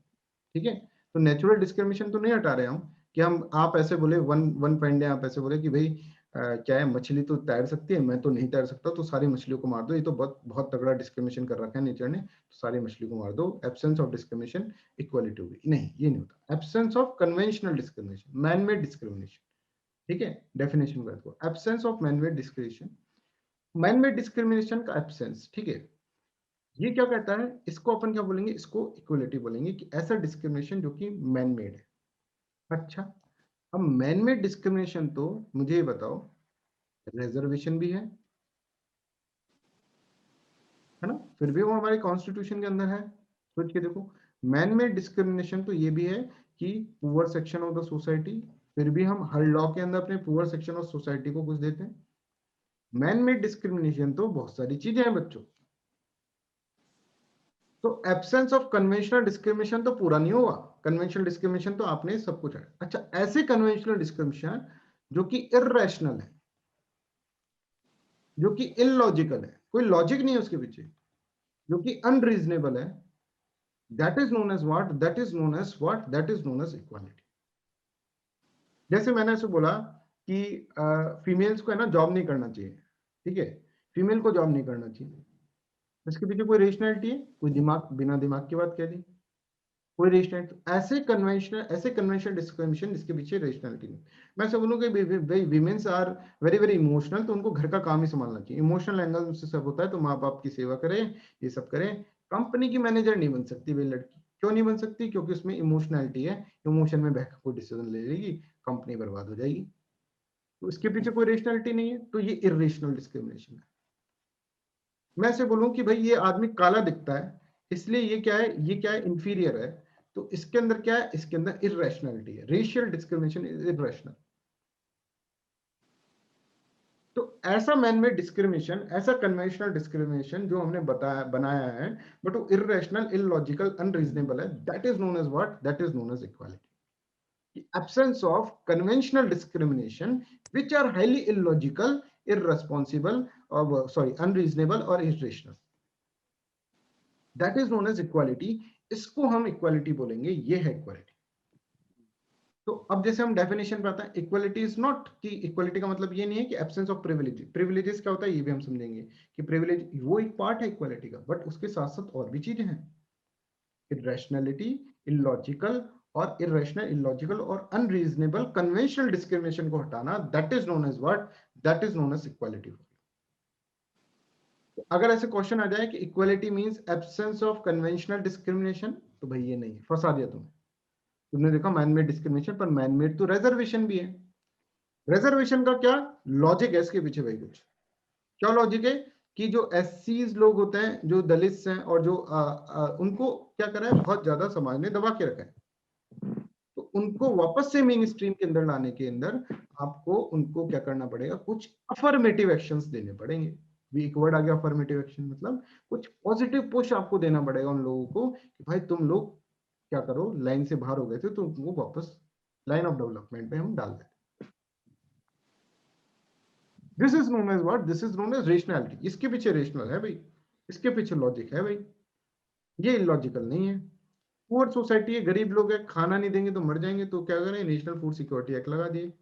ठीक है। तो नेचुरल डिस्क्रिमिनेशन तो नहीं हटा रहे हम, कि हम आप ऐसे बोले वन पॉइंट है, आप ऐसे बोले कि भाई क्या है, मछली तो तैर सकती है, मैं तो नहीं तैर सकता, तो सारी मछलियों को मार दो, ये तो बहुत बहुत तगड़ा डिस्क्रिमिनेशन कर रखा है नेचर ने, तो सारी मछली को मार दो, एब्सेंस ऑफ डिस्क्रिमिनेशन, इक्वालिटी होगी। नहीं, ये नहीं होता। Absence of conventional discrimination, man made discrimination, ठीक है। डेफिनेशन को देखो, absence of man made discrimination, man made discrimination का एब्सेंस, ठीक है। ये क्या कहता है, इसको अपन क्या बोलेंगे, इसको इक्वलिटी बोलेंगे, कि ऐसा डिस्क्रिमिनेशन जो कि मैन मेड है। अच्छा, अब मैन मेड डिस्क्रिमिनेशन, तो मुझे ये बताओ, रिजर्वेशन भी है ना, फिर भी वो हमारे कॉन्स्टिट्यूशन के अंदर है। सोच के देखो, मैन मेड डिस्क्रिमिनेशन तो ये भी है कि poor section of the society, फिर भी हम हर लॉ के अंदर अपने पुअर सेक्शन ऑफ सोसाइटी को कुछ देते हैं। मैन मेड डिस्क्रिमिनेशन तो बहुत सारी चीजें हैं बच्चों। तो एब्सेंस ऑफ कन्वेंशनल डिस्क्रिमिनेशन तो पूरा नहीं होगा, कन्वेंशनल डिस्क्रिमिनेशन तो आपने सब कुछ है। अच्छा, ऐसे कन्वेंशनल डिस्क्रिमिनेशन जो कि इररेशनल है, जो कि इलॉजिकल है, कोई लॉजिक नहीं है उसके पीछे, जो कि अनरीजनेबल है, that is known as what, that is known as what, that is known as equality. जैसे मैंने ऐसे बोला कि फीमेल्स को है ना जॉब नहीं करना चाहिए, ठीक है, फीमेल को जॉब नहीं करना चाहिए, इसके पीछे कोई रेशनैलिटी है, कोई दिमाग, बिना दिमाग की बात कह दी, कोई रेशनैलिटी। ऐसे कन्वेंशनल डिस्क्रिमिनेशन जिसके पीछे रेशनैलिटी नहीं। मैं ऐसे बोलूँ कि womens are very very emotional, तो उनको घर का काम ही संभालना चाहिए, इमोशनल एंगल से सब होता है, तो माँ बाप की सेवा करें, ये सब करें। कंपनी की मैनेजर नहीं बन सकती वे लड़की, क्यों नहीं बन सकती, क्योंकि उसमें इमोशनैलिटी है, इमोशन में बहकर कोई डिसीजन ले लेगी, कंपनी बर्बाद हो जाएगी। तो इसके पीछे कोई रेशनैलिटी नहीं है, तो ये इर्रेशनल डिस्क्रिमिनेशन है। मैं ऐसे बोलूं कि भाई ये आदमी काला दिखता है, इसलिए ये क्या है, इंफीरियर है, तो इसके अंदर क्या है, इसके अंदर इर्रेशनैलिटी है। Racial discrimination is irrational. तो ऐसा मैन मेड डिस्क्रिमिनेशन, ऐसा कन्वेंशनल डिस्क्रिमिनेशन जो हमने बनाया है बट वो इर्रेशनल, इलॉजिकल, अनरीजनेबल है, that is known as what? That is known as equality. Absence of conventional discrimination which are highly illogical, irresponsible और अनरीजनेबल और irrational, that is known as equality. इसको हम इक्वालिटी बोलेंगे, ये है equality. तो अब जैसे हम डेफिनेशन पे आते हैं, इक्वालिटी इज नॉट कि इक्वालिटी का मतलब ये नहीं है कि एब्सेंस ऑफ प्रिविलेज। प्रिविलेजेस क्या होता है ये भी हम समझेंगे कि प्रिविलेज वो एक पार्ट है इक्वालिटी का, बट उसके साथ साथ और भी चीजें हैं। इरेशनैलिटी, इलॉजिकल और इरेशनल, इलॉजिकल और अनरीजनेबल कन्वेंशनल डिस्क्रिमिनेशन को हटाना, that is known as what? That is known as equality. तो अगर ऐसे क्वेश्चन आ जाए कि equality means absence of conventional discrimination, तो भाई ये नहीं, फंसा दिया तुमने देखा मैनमेड डिस्क्रिमिनेशन, पर मैनमेड तो रिजर्वेशन भी है। रिजर्वेशन का क्या लॉजिक है इसके पीछे भाई? कुछ क्या लॉजिक है कि जो एससीज लोग होते हैं, जो दलित हैं और जो उनको क्या करा है, बहुत ज्यादा समाज ने दबा के रखा है, तो उनको वापस से मेन स्ट्रीम के अंदर लाने के अंदर आपको उनको क्या करना पड़ेगा? कुछ अफर्मेटिव एक्शंस देने पड़ेंगे। भी एक वर्ड आ गया अफर्मेटिव एक्शन, मतलब कुछ पॉजिटिव पुश आपको देना पड़ेगा उन लोगों को कि भाई तुम लोग क्या करो, लाइन से बाहर हो गए थे तो उनको वापस लाइन ऑफ डेवलपमेंट में हम डाल दें। This is known as what? This is known as rationality. इसके पीछे रेशनल है भाई, इसके पीछे लॉजिक है भाई, ये इलॉजिकल नहीं है। पुअर सोसाइटी है, गरीब लोग है, खाना नहीं देंगे तो मर जाएंगे, तो क्या करें? नेशनल फूड सिक्योरिटी एक्ट लगा दिए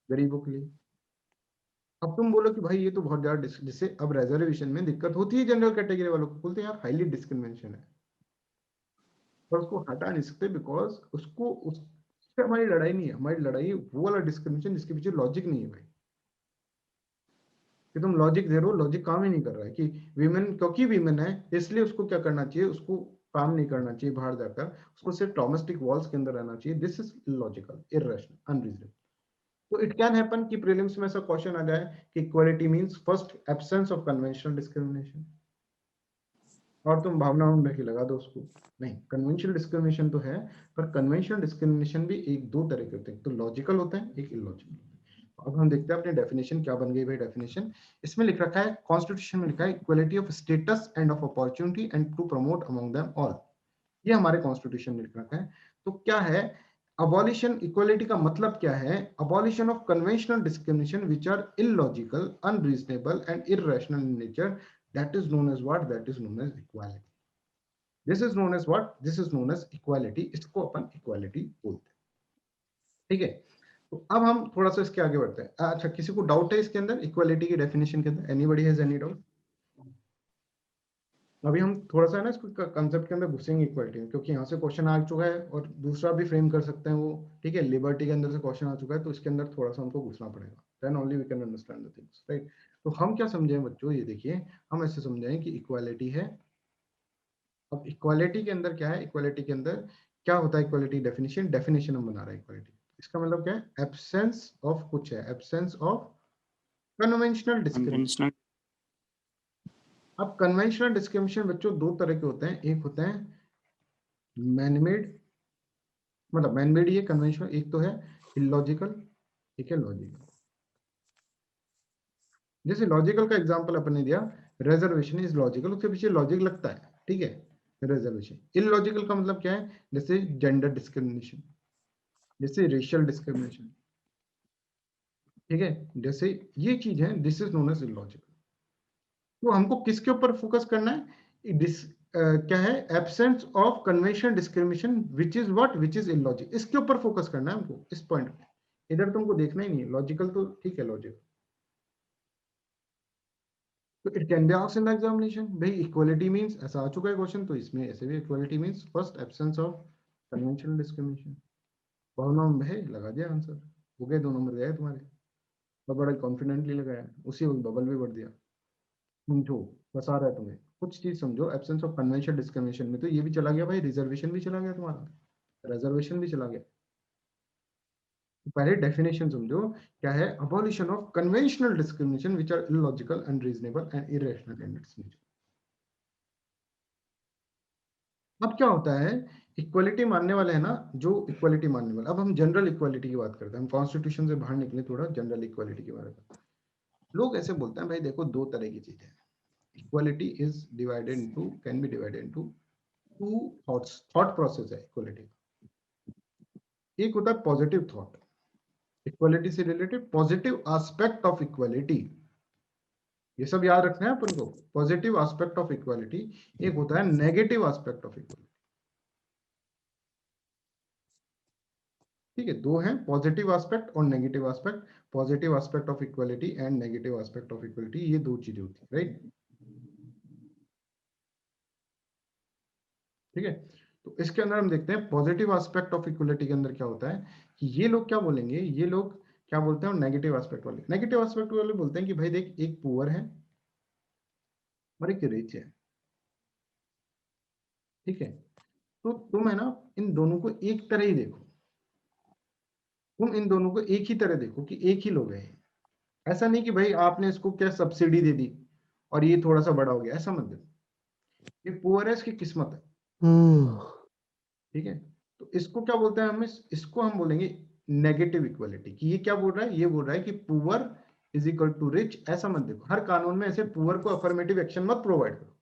गरीबों के लिए। अब तुम बोलो कि भाई ये तो बहुत ज्यादा जिससे अब रिजर्वेशन में दिक्कत होती है जनरल कैटेगरी वालों को, बोलते हैं यार हाईली डिस्क्रिमिनेशन है, पर उसको हटा नहीं सकते बिकॉज उससे हमारी लड़ाई नहीं है। हमारी लड़ाई वो वाला डिस्क्रिमिनेशन जिसके पीछे लॉजिक नहीं है भाई, कि तुम लॉजिक दे रहे हो, लॉजिक काम ही नहीं कर रहा है कि वीमेन, क्योंकि वीमेन है इसलिए उसको क्या करना चाहिए, उसको काम नहीं करना चाहिए बाहर जाकर, उसको सिर्फ डोमेस्टिक वॉल्स के अंदर रहना चाहिए। This is illogical, irrational, unreasonable. तो इट कैन हैपन कि प्रीलिम्स में ऐसा क्वेश्चन आ जाए कि equality means first absence of conventional discrimination, और तुम भावना में बहकी लगा दो उसको। नहीं, कन्वेंशनल डिस्क्रिमिनेशन तो है, पर कन्वेंशनल डिस्क्रिमिनेशन भी एक दो तरह के होते हैं, तो लॉजिकल होते हैं, एक इलॉजिकल। अब हम देखते हैं अपनी डेफिनेशन क्या बन गई भाई। डेफिनेशन इसमें लिख रखा है, कॉन्स्टिट्यूशन में लिखा है equality of status and of opportunity and to promote among them all. ये हमारे कॉन्स्टिट्यूशन में लिख रखा है। तो क्या है अबॉलिशन? इक्वालिटी का मतलब क्या है? Abolition of conventional discrimination which are illogical, unreasonable and irrational in nature, that is known as what? That is known as equality. This is known as what? This is known as equality. इसको अपन equality बोलते हैं, ठीक है। तो अब हम थोड़ा सा इसके आगे बढ़ते हैं। अच्छा, किसी को डाउट है इसके अंदर इक्वालिटी की डेफिनेशन के अंदर? Anybody has any doubt? अभी हम थोड़ा सा ना इसको कंसेप्ट के अंदर घुसेंगे इक्वालिटी में, क्योंकि यहाँ से क्वेश्चन आ चुका है और दूसरा भी फ्रेम कर सकते हैं वो, ठीक है। लिबर्टी के अंदर से क्वेश्चन आ चुका है, तो इसके अंदर थोड़ा सा हमको घुसना पड़ेगा, then only we can understand the things, right. तो हम क्या समझें बच्चों, ये देखिए, हम ऐसे समझाएं कि इक्वालिटी है। अब इक्वालिटी के अंदर क्या है? इक्वालिटी के अंदर क्या होता है? इक्वालिटी डेफिनेशन हम बना रहे हैं इक्वालिटी। इसका मतलब क्या है? एब्सेंस ऑफ कुछ है, absence of conventional discrimination. conventional अब कन्वेंशनल डिस्क्रिमिनेशन बच्चों दो तरह के होते हैं, एक होते हैं मैनमेड, मतलब मैनमेड ये कन्वेंशनल, एक तो है इलॉजिकल, ठीक है, लॉजिकल। जैसे लॉजिकल का एग्जांपल अपन ने दिया, रिजर्वेशन इज लॉजिकल, उसके पीछे लॉजिक लगता है, ठीक है, रिजर्वेशन। इलॉजिकल का मतलब क्या है? जैसे जेंडर डिस्क्रिमिनेशन, जैसे रेशियल डिस्क्रिमिनेशन, ठीक है, जैसे ये चीज है, this is known as illogical. तो हमको किसके ऊपर फोकस करना है? क्या है? Absence of conventional discrimination which is what? Which is illogical. इसके ऊपर फोकस करना है हमको, इस पॉइंट पे। इधर तुमको देखना ही नहीं है, लॉजिकल तो ठीक है, लॉजिकल। तो it can be asked in the examination, भाई इक्वालिटी मींस, ऐसा आ चुका है क्वेश्चन, तो इसमें ऐसे भी equality means first absence of conventional discrimination. भावना में है, लगा दिया आंसर, हो गए, 2 नंबर गए तुम्हारे, और बड़ा कॉन्फिडेंटली लगाया, उसी वक्त बबल भी बढ़ दिया। समझो, बसा रहा है तुम्हें, कुछ चीज समझो। एब्सेंस ऑफ कन्वेंशनल डिस्क्रिमिनेशन में तो ये भी चला गया भाई, रिजर्वेशन भी चला गया तुम्हारा, रिजर्वेशन भी चला गया। तो पहले डेफिनेशन समझो क्या है? Abolition of conventional discrimination which are illogical, unreasonable and irrational in its nature. अब क्या होता है? इक्वालिटी मानने वाले हैं ना, जो इक्वालिटी मानने वाले, अब हम जनरल इक्वालिटी की बात करते हैं, हम कॉन्स्टिट्यूशन से बाहर निकले, थोड़ा जनरल इक्वालिटी के बारे में। लोग ऐसे बोलते हैं भाई देखो दो तरह की चीजें हैं, equality is divided into, can be divided into two thoughts, thought process है इक्वालिटी। एक होता है पॉजिटिव थॉट, इक्वालिटी से related positive aspect of equality, ये सब याद रखना है अपन को, पॉजिटिव एस्पेक्ट ऑफ इक्वालिटी। एक होता है नेगेटिव एस्पेक्ट ऑफ इक्वालिटी, ठीक है, दो हैं, पॉजिटिव एस्पेक्ट और negative aspect. Positive aspect of equality and negative aspect of equality, ये दो चीजें होती है, राइट। ठीक है, तो इसके अंदर हम देखते हैं पॉजिटिव एस्पेक्ट ऑफ इक्वालिटी के अंदर क्या होता है कि ये लोग क्या बोलेंगे, ये लोग क्या बोलते हैं, नेगेटिव एस्पेक्ट वाले, नेगेटिव एस्पेक्ट वाले बोलते हैं कि भाई देख एक पुअर है और एक रिच है, ठीक है, तो तुम है ना इन दोनों को एक तरह ही देखो, तुम इन दोनों को एक ही तरह देखो कि एक ही लोग हैं। ऐसा नहीं कि भाई आपने इसको क्या सब्सिडी दे दी और ये थोड़ा सा बड़ा हो गया, ऐसा मत देखो। ये पुअर है, इसकी किस्मत है, ठीक है। तो इसको क्या बोलते हैं, हमें इसको हम बोलेंगे नेगेटिव इक्वालिटी, कि ये क्या बोल रहा है, ये बोल रहा है कि poor is equal to rich. ऐसा मत देखो, हर कानून में ऐसे पुअर को अफर्मेटिव एक्शन मत प्रोवाइड करो।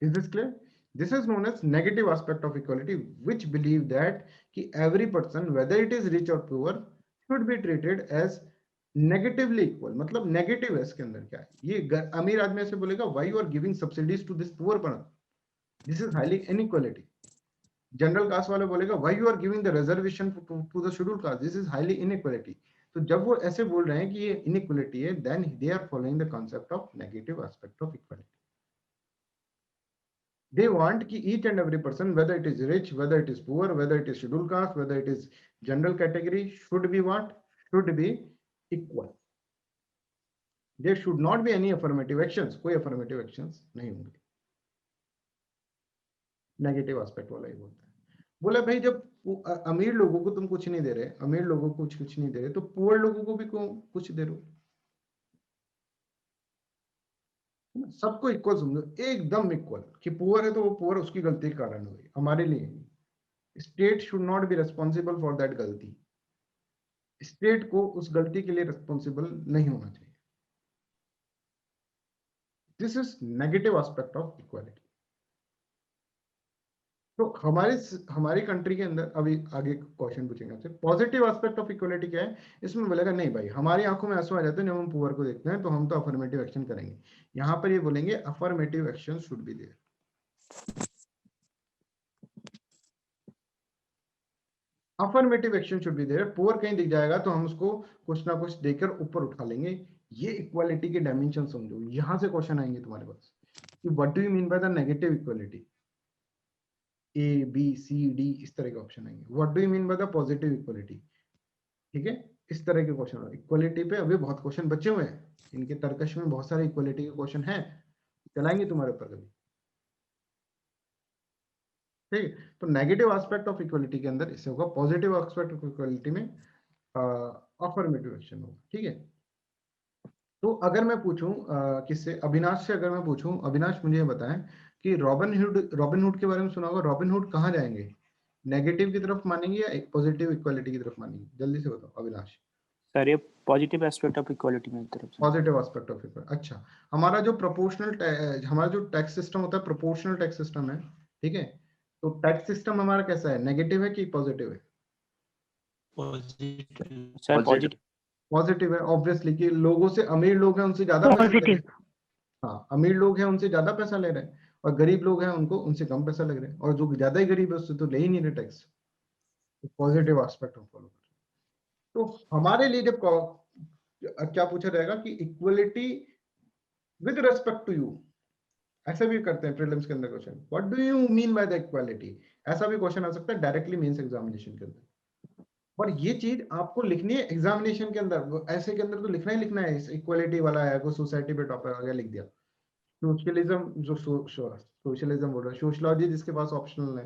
Is this clear? This is known as negative aspect of equality, which believe that कि every person, whether it is rich or poor, should be treated as negatively equal। मतलब negative है इसके अंदर क्या है, ये अमीर आदमी ऐसे बोलेगा why you are giving subsidies to this poor person, this is highly inequality। General caste वाले बोलेगा why you are giving the reservation to the scheduled caste, this is highly inequality। तो जब वो ऐसे बोल रहे हैं कि ये inequality है, then they are following the concept of negative aspect of equality। They want कि each and every person, whether it is rich, whether it is poor, whether it is scheduled caste, whether it is general category, should be what? Should be equal। There should not be any affirmative actions, कोई affirmative actions नहीं होंगे। Negative aspect वाला ही बोलता है, बोला भाई जब अमीर लोगों को तुम कुछ नहीं दे रहे, अमीर लोगों को कुछ नहीं दे रहे, तो पुअर लोगों को भी कुछ दे रहे हो, सबको इक्वल समझो, एकदम इक्वल, कि पुअर है तो वो पुअर उसकी गलती के कारण हुई, हमारे लिए नहीं। State should not be responsible for that गलती, स्टेट को उस गलती के लिए रिस्पॉन्सिबल नहीं होना चाहिए। This is negative aspect of equality. तो हमारी कंट्री के अंदर अभी आगे क्वेश्चन पूछेंगे आपसे, पॉजिटिव एस्पेक्ट ऑफ इक्वालिटी क्या है, इसमें बोलेगा नहीं भाई हमारी आंखों में आंसू आ जाते हैं जब हम पुअर को देखते हैं, तो हम तो अफर्मेटिव एक्शन करेंगे। यहाँ पर ये बोलेंगे affirmative action should be there. Affirmative action should be there, poor कहीं दिख जाएगा तो हम उसको कुछ ना कुछ देकर ऊपर उठा लेंगे। ये इक्वालिटी के डायमेंशन समझो, यहां से क्वेश्चन आएंगे तुम्हारे पास कि what do you mean by the negative equality, A B C D इस तरह के ऑप्शन आएंगे। What do you mean by the positive equality, ठीक है, इस तरह के क्वेश्चन। इक्वालिटी पे अभी बहुत क्वेश्चन बचे हुए हैं, इनके तर्कश में बहुत सारे इक्वालिटी के क्वेश्चन हैं, चलाएंगे तुम्हारे ऊपर कभी, ठीक है। तो नेगेटिव एस्पेक्ट ऑफ इक्वालिटी के अंदर इससे होगा, पॉजिटिव एस्पेक्ट ऑफ इक्वालिटी में अफर्मेटिव एक्शन होगा, ठीक है। तो अगर मैं पूछूं किससे, अविनाश से अगर मैं पूछूं, अविनाश मुझे बताएं कि रॉबिनहुड के बारे में सुना होगा, रॉबिनहुड कहाँ जाएंगे, नेगेटिव की तरफ मानेंगे या एक पॉजिटिव इक्वालिटी की तरफ मानेंगे, जल्दी से बताओ अविनाश। सर ये पॉजिटिव एस्पेक्ट ऑफ इक्वालिटी में तरफ से। पॉजिटिव एस्पेक्ट ऑफ इक्वालिटी, अच्छा। हमारा जो हमारा जो टैक्स सिस्टम होता है प्रोपोर्शनल टैक्स सिस्टम है, ठीक है। तो टैक्स सिस्टम हमारा कैसा है, नेगेटिव है कि पॉजिटिव है? Sir positive. पॉजिटिव है ऑब्वियसली, कि लोगों से, अमीर लोग हैं उनसे ज्यादा पैसा ले रहे हैं, हाँ अमीर लोग हैं उनसे ज्यादा पैसा ले रहे हैं, और गरीब लोग हैं उनको उनसे कम पैसा लग रहा है, और जो ज्यादा ही गरीब है उससे तो ले ही नहीं रहे टैक्स। पॉजिटिव एस्पेक्ट हम फॉलो करते हैं। तो हमारे लिए जब क्या पूछा जाएगा कि equality with respect to you, ऐसा भी करते हैं प्रीलिम्स के अंदर question, what do you mean by the equality, ऐसा भी क्वेश्चन आ सकता है डायरेक्टली मेंस एग्जामिनेशन के अंदर। और ये चीज आपको लिखनी है एग्जामिनेशन के अंदर, ऐसे के अंदर तो लिखना ही लिखना है। इक्वालिटी वाला है, कोई सोसाइटी पे टॉपिक आ गया लिख दिया, सोशलिज्म जो सोशलिज्म बोल रहा है, सोशलॉजी जिसके पास ऑप्शनल है,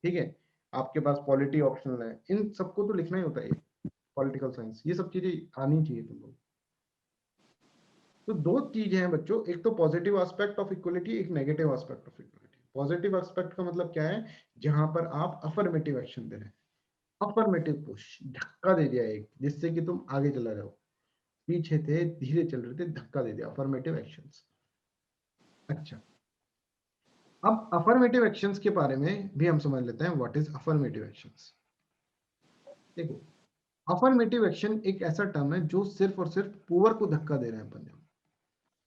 ठीक है, आपके पास पॉलिटी ऑप्शनल है, इन सबको तो लिखना ही होता है, पॉलिटिकल साइंस, ये सब चीजें आनी चाहिए तुम लोग। तो दो चीजें हैं बच्चों, एक तो पॉजिटिव एस्पेक्ट ऑफ इक्वलिटी, एक negative aspect of equality. Positive aspect का मतलब क्या है, जहां पर आप अफर्मेटिव एक्शन दे रहे हैं, अफर्मेटिव पुश, धक्का दे दिया एक, जिससे कि तुम आगे चला जाओ, पीछे थे धीरे चल रहे थे, धक्का दे दिया, अफर्मेटिव एक्शंस। अच्छा, अब अफर्मेटिव एक्शंस के बारे में भी हम समझ लेते हैं, व्हाट इज अफर्मेटिव एक्शंस। देखो, अफर्मेटिव एक्शन एक ऐसा टर्म है जो सिर्फ और सिर्फ पुअर को धक्का दे रहे हैं अपन,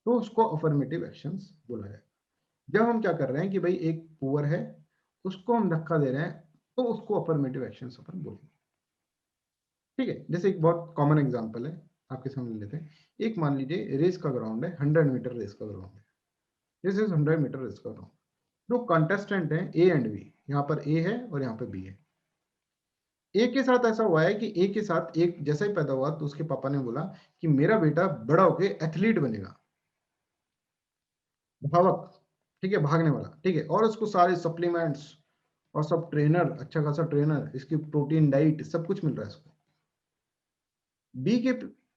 तो उसको अफर्मेटिव एक्शंस बोला जाए। जब हम क्या कर रहे हैं कि भाई एक पुअर है, उसको हम धक्का दे रहे हैं, तो उसको अफर्मेटिव एक्शंस अपन बोलेंगे। ठीक है, जैसे एक बहुत कॉमन एग्जांपल है, आपके सामने लेते हैं। एक मान लीजिए रेस का ग्राउंड है, 100 मीटर रेस का ग्राउंड है, दिस इज 100 मीटर रेस का ग्राउंड। दो कंटेस्टेंट हैं ए एंड बी, यहाँ पर ए है और यहाँ पर बी है। ए के साथ ऐसा हुआ है कि ए के साथ एक जैसा ही पैदा हुआ तो उसके पापा ने बोला कि मेरा बेटा बड़ा होके एथलीट बनेगा, धावक, ठीक है, भागने वाला, ठीक है, और उसको सारे सप्लीमेंट्स और सब ट्रेनर, अच्छा खासा ट्रेनर, इसकी प्रोटीन डाइट सब कुछ मिल रहा है इसको।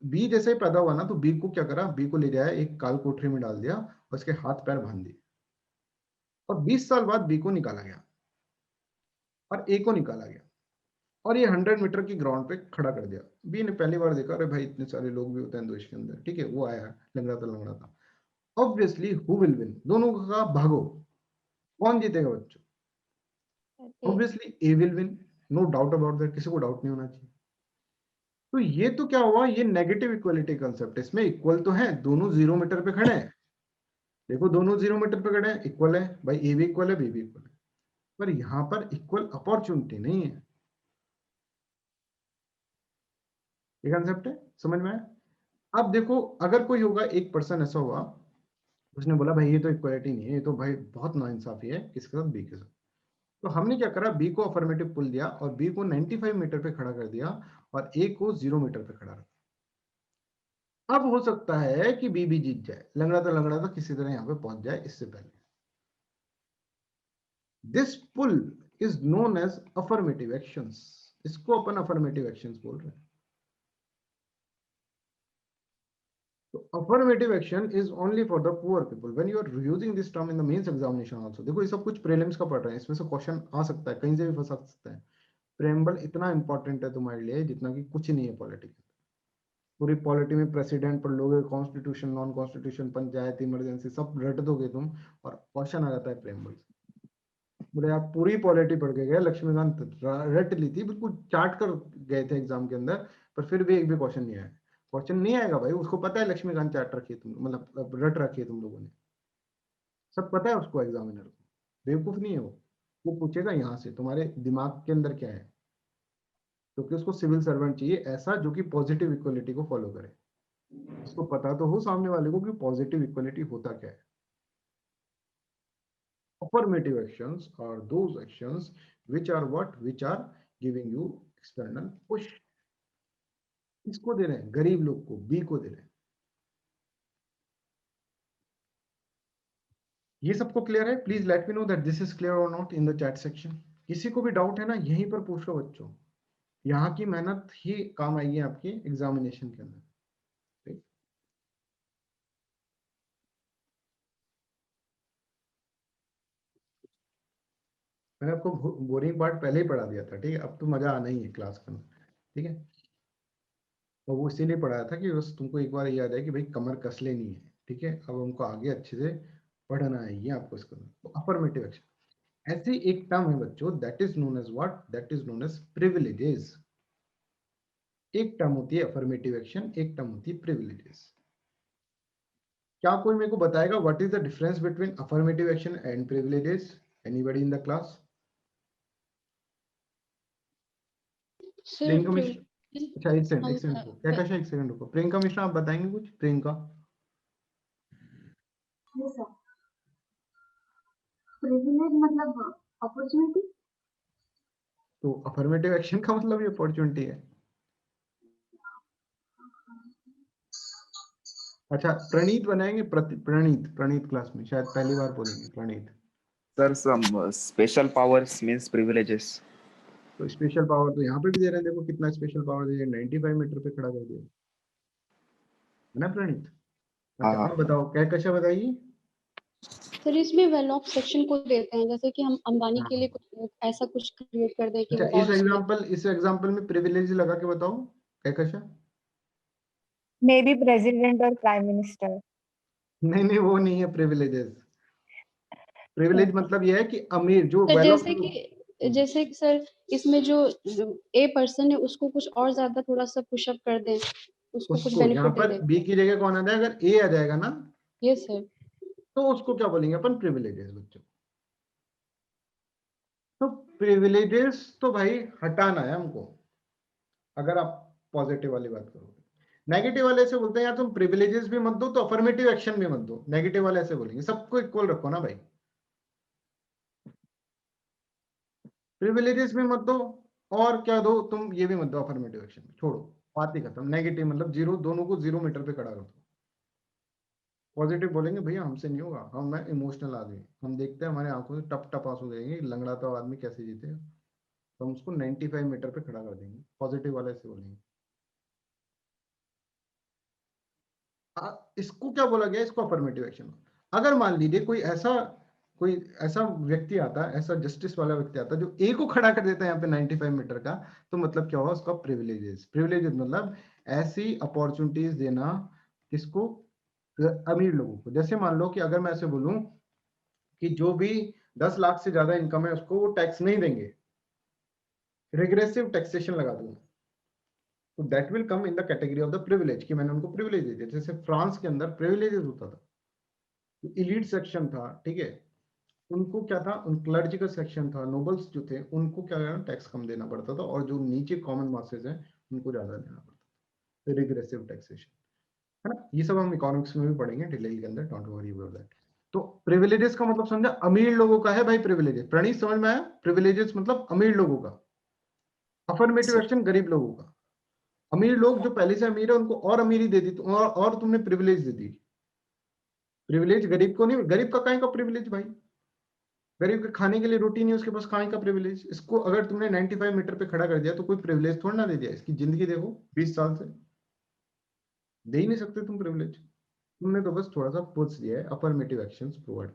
बी जैसे ही पैदा हुआ ना, तो बी को क्या करा, बी को ले जाया एक काल कोठरी में डाल दिया और उसके हाथ पैर बांध दिए, और 20 साल बाद बी को निकाला गया और ए को निकाला गया, और ये 100 मीटर की ग्राउंड पे खड़ा कर दिया। बी ने पहली बार देखा, अरे भाई इतने सारे लोग भी होते हैं देश के अंदर, ठीक है, वो आया, लंगड़ा था। ऑब्वियसली हु विल विन, दोनों का भागो, कौन जीतेगा बच्चों? Obviously A will win, no doubt about that, किसी को डाउट नहीं होना चाहिए। तो ये तो क्या हुआ, ये नेगेटिव इक्वलिटी कंसेप्ट, इसमें इक्वल तो है, दोनों 0 मीटर पे खड़े हैं, देखो दोनों 0 मीटर पे खड़े हैं, इक्वल है भाई, ए भी इक्वल है, बी भी इक्वल है, पर यहां पर इक्वल अपॉर्चुनिटी नहीं है। ये कंसेप्ट है, समझ में आया? अब देखो, अगर कोई होगा, एक पर्सन ऐसा हुआ, उसने बोला भाई ये तो इक्वलिटी नहीं है, ये तो भाई बहुत नाइंसाफी है, किसके साथ, बी के साथ। तो हमने क्या करा, बी को अफर्मेटिव पुल दिया और बी को 95 मीटर पे खड़ा कर दिया और ए को 0 मीटर पे खड़ा रखा। अब हो सकता है कि बी भी जीत जाए, लंगड़ा तो किसी तरह यहाँ पे पहुंच जाए इससे पहले। This pull is known as affirmative actions, इसको अपन अफर्मेटिव एक्शंस बोल रहे हैं। तो affirmative action is only for the poor people when you are using this term in the mains examination also। देखो ये सब कुछ प्रीलिम्स का पढ़ रहे हैं, इसमें से क्वेश्चन आ सकता है, कहीं से भी फंसा सकता है। प्रेम्बल इतना इंपॉर्टेंट है तुम्हारे लिए जितना कि कुछ नहीं है पॉलिटी में। पूरी पॉलिटी में प्रेसिडेंट पढ़ लोगे, constitution, non constitution, panchayat, emergency सब रट दोगे तुम, और क्वेश्चन आ जाता है प्रेम्बल से। बोले आप पूरी पॉलिटी पढ़ के गए, लक्ष्मीकांत रट ली थी, बिल्कुल चाट कर गए थे एग्जाम के अंदर, पर फिर भी एक भी क्वेश्चन नहीं आया। क्वेश्चन नहीं आएगा भाई, उसको पता है लक्ष्मीकांत चाट रखी है तुम, मतलब रट रखी है तुम लोगों ने, सब पता है उसको, एग्जामिनर को, बेवकूफ नहीं है वो पूछेगा यहाँ से तुम्हारे दिमाग के अंदर क्या है, क्योंकि उसको सिविल सर्वेंट चाहिए ऐसा जो कि पॉजिटिव इक्वलिटी को फॉलो करे। उसको पता तो हो सामने वाले को कि पॉजिटिव इक्वलिटी होता क्या है। Affirmative actions are those actions which are what, which are giving you external push। किसको दे रहे हैं, गरीब लोग को, बी को दे रहे हैं। ये सबको क्लियर है? Please let me know that this is clear और not in the chat section. किसी को भी डाउट है ना, यहीं पर पूछ लो बच्चों, यहाँ की मेहनत ही काम आएगी आपकी एग्जामिनेशन के अंदर। ठीक, मैंने आपको बोरिंग पार्ट पहले ही पढ़ा दिया था, ठीक है, अब तो मजा आना ही है क्लास का, ठीक है। और वो इसीलिए पढ़ाया था कि बस तुमको एक बार याद है कि भाई कमर कस लेनी है, ठीक है। अब हमको आगे अच्छे से पढ़ना है ये आपको इसको। तो अफर्मेटिव एक्शन ऐसी एक टर्म है बच्चों, that is known as what, that is known as privileges. एक टर्म होती है अफर्मेटिव एक्शन, एक टर्म होती है प्रिविलेजेस। क्या कोई मेरे को बताएगा what is the difference between affirmative action and privileges? Anybody in the class? Priyanka Mishra, अच्छा एक सेकंड रुको, क्या कशा, एक सेकंड रुको, प्रियंका मिश्रा आप बताएंगे कुछ? प्रियंका, प्रिविलेज मतलब अपॉर्चुनिटी। तो अफर्मेटिव एक्शन का मतलब ये अपॉर्चुनिटी है। अच्छा प्रणीत बनाएंगे, प्रणीत क्लास में शायद पहली बार बोलेंगे प्रणीत। Sir, some special powers means privileges. तो स्पेशल पावर तो यहाँ पे भी दे रहे हैं, देखो कितना स्पेशल पावर दे, 95 मीटर पे खड़ा कर दिया है ना प्रणीत। अच्छा हाँ। आप बताओ, क्या कशा बताइए। सर इसमें वेल ऑफ सेक्शन को देते हैं, जैसे कि हम अंबानी के लिए कुछ ऐसा कुछ क्रिएट कर दें कि अच्छा, वो और उसमें इस एग्जांपल में प्रिविलेज लगा के बताओ Kaikasha. Maybe president or prime minister. नहीं, वो नहीं है प्रिविलेजेस। प्रिविलेज मतलब यह है कि अमीर जो सर वेल ऑफ, जैसे कि सर इसमें जो ए पर्सन है उसको कुछ और ज्यादा थोड़ा सा पुशअप कर दें, उसको कुछ उसको यहाँ बेनिफिट दे पर दें। बी की जगह कौन आ जाए, अगर ए आ जाएगा ना ये सर तो उसको क्या बोलेंगे अपन, प्रिविलेजेस बच्चों। तो प्रिविलेजेस तो भाई हटाना है हमको, अगर आप पॉजिटिव वाली बात करोगे। नेगेटिव वाले ऐसे बोलते हैं यार तुम प्रिविलेजेस भी मत दो तो अफर्मेटिव एक्शन भी मत दो, नेगेटिव वाले ऐसे बोलेंगे सबको इक्वल रखो ना भाई, प्रिविलेजेस भी मत दो और क्या दो तुम, ये भी मत दो अफर्मेटिव एक्शन में, छोड़ो बात ही खत्म। नेगेटिव मतलब जीरो, दोनों को 0 मीटर पे खड़ा कर दो। पॉजिटिव बोलेंगे भैया हमसे नहीं होगा, हम मैं इमोशनल आदमी, हम देखते हैं हमारे आंखों से टप टप आंसू देंगे, लंगड़ाता हुआ आदमी कैसे जीतेगा, तो हम उसको 95 मीटर पे खड़ा कर देंगे। पॉजिटिव वाले ऐसे बोलेंगे। इसको क्या बोला गया, इसको अफर्मेटिव एक्शन। अगर मान लीजिए कोई ऐसा व्यक्ति आता है, ऐसा जस्टिस वाला व्यक्ति आता है जो ए को खड़ा कर देता है यहाँ पे 95 मीटर का, तो मतलब क्या होगा उसका प्रिविलेजेस। प्रिविलेजेस मतलब ऐसी अपॉर्चुनिटीज देना किसको, अमीर लोगों को। जैसे मान लो कि अगर मैं ऐसे बोलूं कि जो भी 10 लाख से ज्यादा इनकम है उसको वो टैक्स नहीं देंगे, रिग्रेसिव टैक्सेशन लगा दूंगा, तो that will come in the category of the privilege, कि मैंने उनको प्रिविलेज दे दिया। जैसे फ्रांस के अंदर प्रिविलेजेस होता था, इलीट सेक्शन था, ठीक है, उनको क्या था, उन क्लर्जिकल सेक्शन था, नोबल्स जो थे उनको क्या करना, टैक्स कम देना पड़ता था, और जो नीचे कॉमन मासेस हैं उनको ज्यादा देना पड़ता था, रिग्रेसिव टैक्सेशन, है ना। ये सब हम इकोनॉमिक्स में भी पढ़ेंगे डिटेल के अंदर, डोंट वरी अबाउट दैट। तो प्रिविलेजेस का मतलब समझा, अमीर लोगों का है भाई प्रिविलेजेस। प्रणीत समझ में आया, प्रिविलेजेस मतलब अमीर लोगों का, अफर्मेटिव एक्शन गरीब लोगों का। अमीर लोग जो पहले से अमीर है उनको और अमीरी दे दी, और तुमने प्रिविलेज दे दी। प्रिविलेज गरीब को नहीं, गरीब का काहे का प्रिविलेज भाई, गरीब के खाने के लिए रोटी नहीं, उसके पास काहे का प्रिविलेज। इसको अगर तुमने 95 मीटर पे खड़ा कर दिया तो कोई प्रिविलेज थोड़ा ना दे दिया। इसकी जिंदगी देखो 20 साल से, दे ही नहीं सकते तुम प्रिविलेज, तुमने तो बस थोड़ा सा पुश दिया है, अफर्मेटिव एक्शंस प्रोवाइड।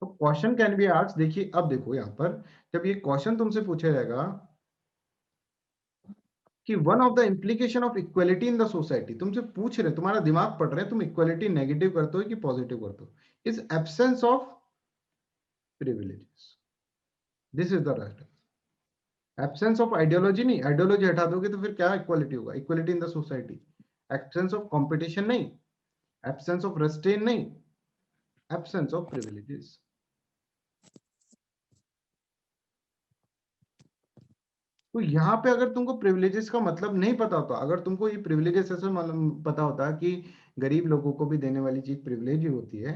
तो क्वेश्चन कैन बी आस्क्ड, देखिए अब देखो यहाँ पर जब ये क्वेश्चन तुमसे पूछा जाएगा कि one of the implication of equality in the society, तुमसे पूछ रहे, तुम्हारा दिमाग पढ़ रहे हैं तुम इक्वालिटी नेगेटिव करते हो कि पॉजिटिव करते हो, is absence of privileges, this is the right. Absence of ideology नहीं, आइडियोलॉजी हटा दोगे तो फिर क्या इक्वालिटी होगा, equality in the society. Absence of competition नहीं, एब्सेंस ऑफ रेस्ट्रेन नहीं, एब्सेंस ऑफ प्रिविलेजेस। तो यहाँ पे अगर तुमको प्रिविलेजेस का मतलब नहीं पता होता, अगर तुमको ये प्रिविलेजेस ऐसे पता होता कि गरीब लोगों को भी देने वाली चीज प्रिविलेज ही होती है,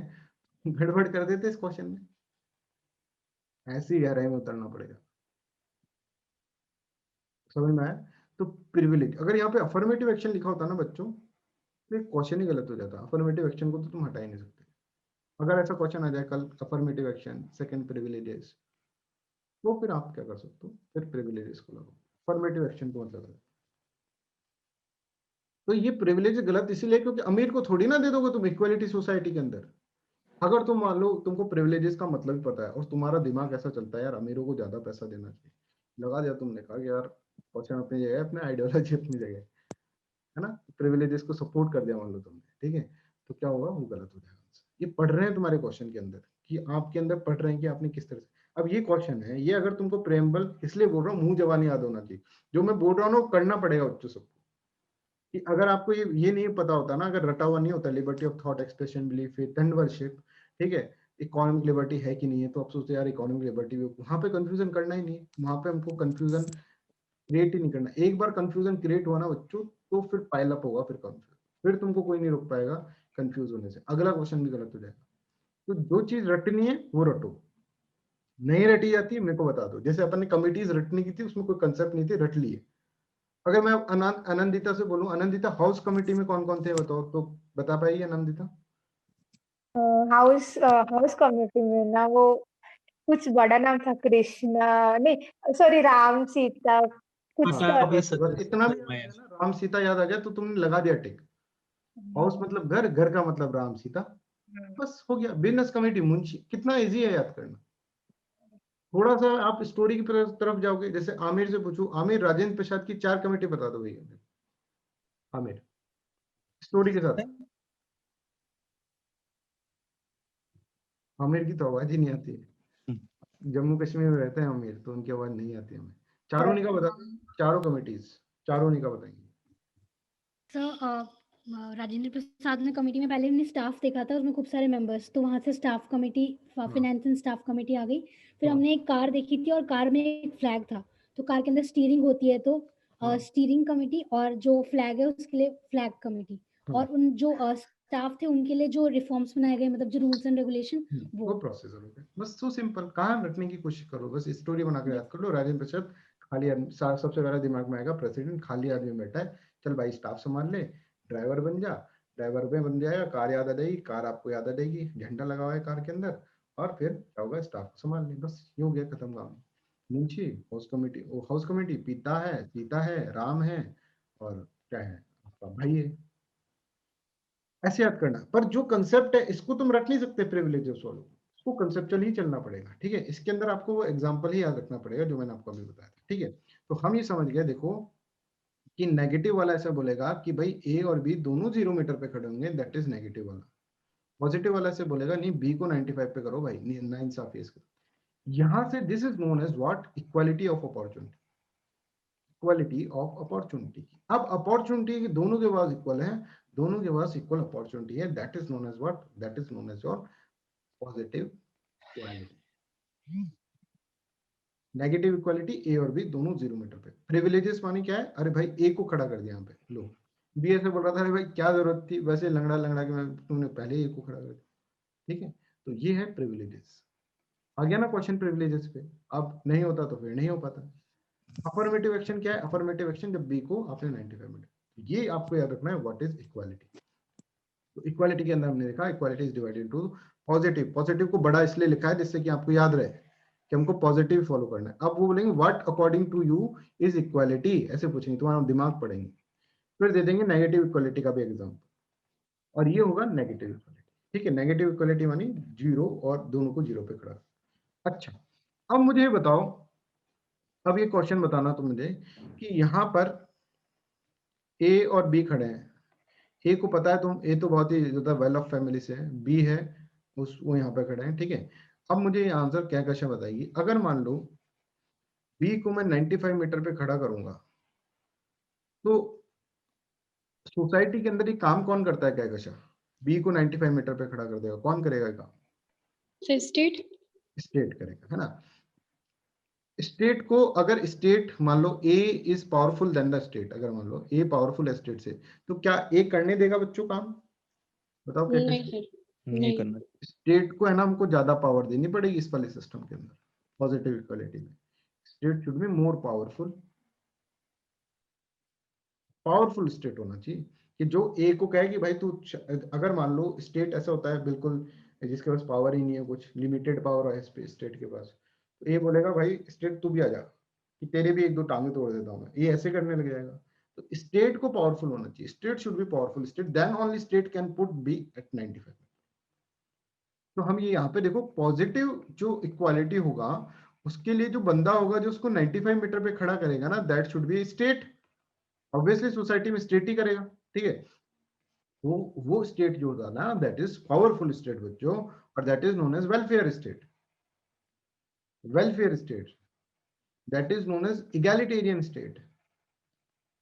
गड़बड़ कर देते इस क्वेश्चन में, ऐसी गहराई में उतरना पड़ेगा। समझ में आया। तो प्रिविलेज, अगर यहाँ पे अफर्मेटिव एक्शन लिखा होता ना बच्चों तो क्वेश्चन ही गलत हो जाता। अफर्मेटिव एक्शन को तो तुम हटा ही नहीं सकते। अगर ऐसा क्वेश्चन आ जाए कल, अफर्मेटिव एक्शन सेकंड प्रिविलेजेस, तो फिर आप क्या कर सकते हो, फिर प्रिविलेजेस को लगाओ, अफर्मेटिव एक्शन को मतलब है। तो ये प्रिविलेज गलत इसीलिए क्योंकि अमीर को थोड़ी ना दे दोगे तुम इक्वालिटी सोसाइटी के अंदर। अगर तुम मान लो तुमको प्रिविलेजेस का मतलब भी पता है और तुम्हारा दिमाग ऐसा चलता है यार अमीरों को ज्यादा पैसा देना चाहिए, लगा दिया तुमने, कहा कि यार क्वेश्चन अपनी जगह है, अपने आइडियोलॉजी अपनी जगह है ना, प्रिविलेजेस को सपोर्ट कर दिया मान लो तुमने, ठीक है, तो क्या होगा, वो गलत हो जाएगा। ये पढ़ रहे हैं तुम्हारे क्वेश्चन के अंदर कि आपके अंदर पढ़ रहे हैं कि आपने किस तरह से, अब ये क्वेश्चन है, ये अगर तुमको प्रेम्बल इसलिए बोल रहा हूँ, मुंह जबानी याद होना चाहिए, जो मैं बोल रहा हूँ करना पड़ेगा बच्चों सबको। कि अगर आपको ये नहीं पता होता ना, अगर रटा हुआ नहीं होता liberty of thought, expression, belief, faith and worship, ठीक है, इकोनॉमिक लिबर्टी है कि नहीं है, तो आप सोचते यार इकोनॉमिक लिबर्टी भी, वहां पे कंफ्यूजन करना ही नहीं, वहां पे हमको कंफ्यूजन क्रिएट ही नहीं करना। एक बार कंफ्यूजन क्रिएट हुआ ना बच्चों तो फिर पाइल अप होगा, फिर कंफ्यूजन, फिर तुमको कोई नहीं रोक पाएगा कंफ्यूज होने से, अगला क्वेश्चन भी गलत हो जाएगा। तो जो चीज रटनी है वो रटो, नहीं रटी जाती मेरे को बता दो। जैसे अपन ने कमिटीज रटने की थी, उसमें कोई कंसेप्ट नहीं थी, रट लिए। अगर मैं आनंदिता से बोलूं, आनंदिता हाउस कमेटी में कौन कौन थे बताओ, तो बता पाएगी आनंदिता? हाउस कमेटी में ना वो कुछ बड़ा नाम था, कृष्णा नहीं सॉरी राम सीता कुछ हाँ, तो। बस इतना भी याद आ गया ना, राम सीता याद आ गया तो तुमने लगा दिया टिक। हाउस मतलब घर, घर का मतलब राम सीता, बस हो गया। बिजनेस कमेटी, मुंशी, कितना इजी है याद करना। थोड़ा सा आप स्टोरी की तरफ जाओगे, जैसे आमिर से पूछूं, आमिर राजेंद्र प्रसाद की 4 कमेटी बता दो भैया। आमिर स्टोरी के साथ। आमिर की तो आवाज ही नहीं आती है। जम्मू कश्मीर में रहते हैं आमिर, तो उनकी आवाज नहीं आती हमें। चारों का बता, चारों कमिटीज, चारों का बताएंगे। सर राजेंद्र प्रसाद ने कमेटी में पहले हमने स्टाफ देखा था, उसमें खूब सारे मेंबर्स, तो वहां से staff committee, finance and staff committee आ गई। फिर हमने एक कार देखी थी और कार में एक फ्लैग था, तो कार के अंदर स्टीयरिंग होती है, तो स्टीयरिंग कमेटी, और जो फ्लैग है उसके लिए फ्लैग कमेटी, और उन जो स्टाफ थे उनके लिए जो रिफॉर्म्स बनाए गए, मतलब जो रूल्स एंड रेगुलेशन, वो प्रोसेसर हो गया। बस सो सिंपल, कहाँ रखने की कोशिश करो, बस स्टोरी बना के याद कर लो। राजेंद्र प्रसाद खाली सबसे पहले दिमाग में आएगा प्रेसिडेंट, खाली आदमी बैठा है, चल भाई स्टाफ संभाल ले, ड्राइवर बन जा, ड्राइवर में बन जाएगा, कार याद आ जाएगी, कार आपको याद आ जाएगी, झंडा लगा हुआ है कार के अंदर, और फिर क्या होगा, स्टाफ को संभाल ले, बस ये हो गया, खत्म काम। Munshi, house committee, house committee पिता है, सीता है, राम है, और क्या है, आपका भाई है। ऐसे याद करना। पर जो कंसेप्ट है इसको तुम रख नहीं सकते प्रिविलेजेस वालों, इसको कंसेप्चुअल ही चलना पड़ेगा, ठीक है। इसके अंदर आपको वो एग्जांपल ही याद रखना पड़ेगा जो मैंने आपको अभी बताया था, ठीक है। तो हम ये समझ गए, देखो कि नेगेटिव वाला ऐसा बोलेगा कि भाई ए और बी दोनों 0 मीटर पे खड़े होंगे, दैट इज नेगेटिव वाला। पॉजिटिव वाला से बोलेगा नहीं, बी को 95 पे करो भाई, ना इंसाफी इसका। यहां से this is known as what, equality of opportunity, equality of opportunity. अब अपॉर्चुनिटी दोनों के पास इक्वल है, दोनों के पास इक्वल अपॉर्चुनिटी है, that is known as what, that is known as your positive equality. Negative equality, A और बी दोनों 0 मीटर पे। प्रिविलेजेस माने क्या है, अरे भाई ए को खड़ा कर दिया यहाँ पे, लो बी ऐसे बोल रहा था, अरे भाई क्या जरूरत थी, वैसे लंगड़ा लंगड़ा के तुमने पहले ए को खड़ा कर दिया, ठीक है। तो ये है प्रिविलेजेस। आ गया ना क्वेश्चन प्रिविलेजेस पे। अब नहीं होता तो फिर नहीं हो पाता। अफर्मेटिव एक्शन क्या है, अफर्मेटिव एक्शन जब बी को आपने 95 मीटर, ये आपको याद रखना है, व्हाट इज इक्वालिटी। तो इक्वालिटी के अंदर हमने देखा, equality is divided into positive. Positive को बड़ा इसलिए लिखा है जिससे कि आपको याद रहे कि हमको पॉजिटिव फॉलो करना है। अब वो बोलेंगे what according to you is equality, ऐसे पूछेंगे, तुम्हारा दिमाग पढ़ेंगे। फिर दे देंगे नेगेटिव इक्वालिटी का भी एग्जांपल, और ये होगा नेगेटिव इक्वालिटी, ठीक है। नेगेटिव इक्वालिटी मानी 0 और दोनों को 0 पे खड़ा। अच्छा, अब मुझे ये बताओ, अब ये क्वेश्चन बताना तो मुझे कि यहाँ पर ए और बी खड़े हैं। ए को पता है, तुम ए तो बहुत ही ज्यादा वेल ऑफ फैमिली से है, बी है उस वो यहाँ पे खड़े हैं, ठीक है। अब मुझे आंसर क्या क्वेश्चन बताइए, अगर मान लो बी को मैं 95 मीटर पे खड़ा करूंगा, तो सोसाइटी के अंदर ये काम कौन करता है, क्या क्वेश्चन, बी को 95 मीटर पे खड़ा कर देगा, कौन करेगा ये काम? स्टेट। स्टेट करेगा, है ना। स्टेट को, अगर स्टेट मान लो A is powerful then the state, अगर मान लो ए पावरफुल है स्टेट से, तो क्या ए करने देगा बच्चों काम? बताओ क्या नहीं करना। स्टेट को है ना, हमको ज्यादा पावर देनी पड़ेगी इस वाले सिस्टम के अंदर, पॉजिटिव इक्वालिटी में। State should be more powerful, powerful state होना चाहिए कि जो ए को कहे कि भाई तू, अगर मान लो स्टेट ऐसा होता है बिल्कुल जिसके पास पावर ही नहीं है, कुछ लिमिटेड पावर है स्टेट के पास, तो ए बोलेगा भाई स्टेट तू भी आ जा, कि तेरे भी 1-2 टांगे तोड़ देता हूँ मैं, ये ऐसे करने लग जाएगा। तो स्टेट को पावरफुल होना चाहिए, state should be powerful state, then only state can put B at 95। तो हम ये यहाँ पे देखो, पॉजिटिव जो इक्वालिटी होगा उसके लिए जो बंदा होगा जो उसको 95 मीटर पे खड़ा करेगा ना, that should be state. Obviously society में स्टेट ही करेगा, ठीक है। वो स्टेट जो होगा ना, दैट इज पावरफुल स्टेट बच्चों, और that is known as welfare state. Welfare state, that is known as egalitarian state.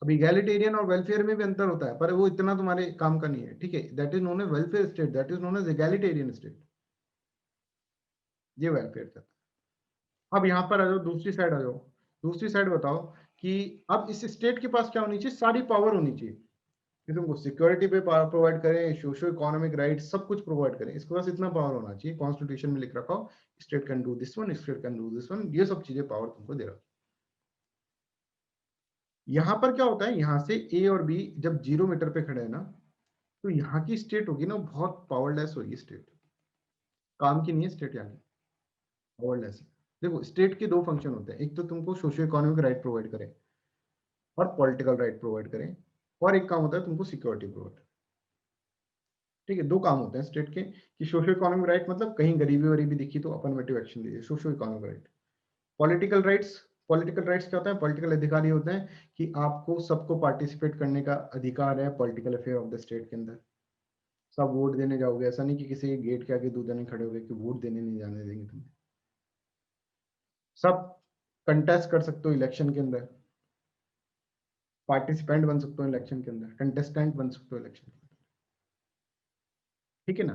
अब इगैलिटेरियन और वेलफेयर में भी अंतर होता है, पर वो इतना तुम्हारे काम का नहीं है, ठीक है। That is known as welfare state, that is known as egalitarian state, ये वेलफेयर का। अब यहाँ पर आ जाओ, दूसरी साइड आ जाओ, दूसरी साइड बताओ कि अब इस स्टेट के पास क्या होनी चाहिए, सारी पावर होनी चाहिए कि तुमको सिक्योरिटी पे पावर प्रोवाइड करें, सोशो इकोनॉमिक राइट सब कुछ प्रोवाइड करें, इसके पास इतना पावर होना चाहिए। कॉन्स्टिट्यूशन में लिख रखा हो state can do this one, state can do this one, ये सब चीजें पावर तुमको दे रहा है। यहाँ पर क्या होता है, यहाँ से ए और बी जब 0 मीटर पे खड़े हैं ना, तो यहाँ की स्टेट होगी ना बहुत पावरलेस होगी स्टेट, काम की नहीं है स्टेट, यहाँ पावरलेस है। देखो स्टेट के 2 फंक्शन होते हैं, एक तो तुमको सोशो इकोनॉमिक राइट प्रोवाइड करें और पॉलिटिकल राइट प्रोवाइड करें, और एक काम होता है तुमको सिक्योरिटी प्रोवाइड, ठीक है, दो काम होते हैं स्टेट के कि सोशो इकोनॉमिक राइट मतलब कहीं गरीबी वरीबी दिखी तो अफर्मेटिव एक्शन दीजिए, socio economic right. Political rights क्या होता है? पॉलिटिकल अधिकार ये होते हैं कि आपको सबको पार्टिसिपेट करने का अधिकार है political affair of the state के अंदर। सब वोट देने जाओगे, ऐसा नहीं कि किसी के गेट के आगे 2 जने खड़े हो गए कि वोट देने नहीं जाने देंगे तुम्हें। सब कंटेस्ट कर सकते हो इलेक्शन के अंदर, पार्टिसिपेंट बन सकते हो इलेक्शन के अंदर, कंटेस्टेंट बन सकते हो इलेक्शन के अंदर, ठीक है ना।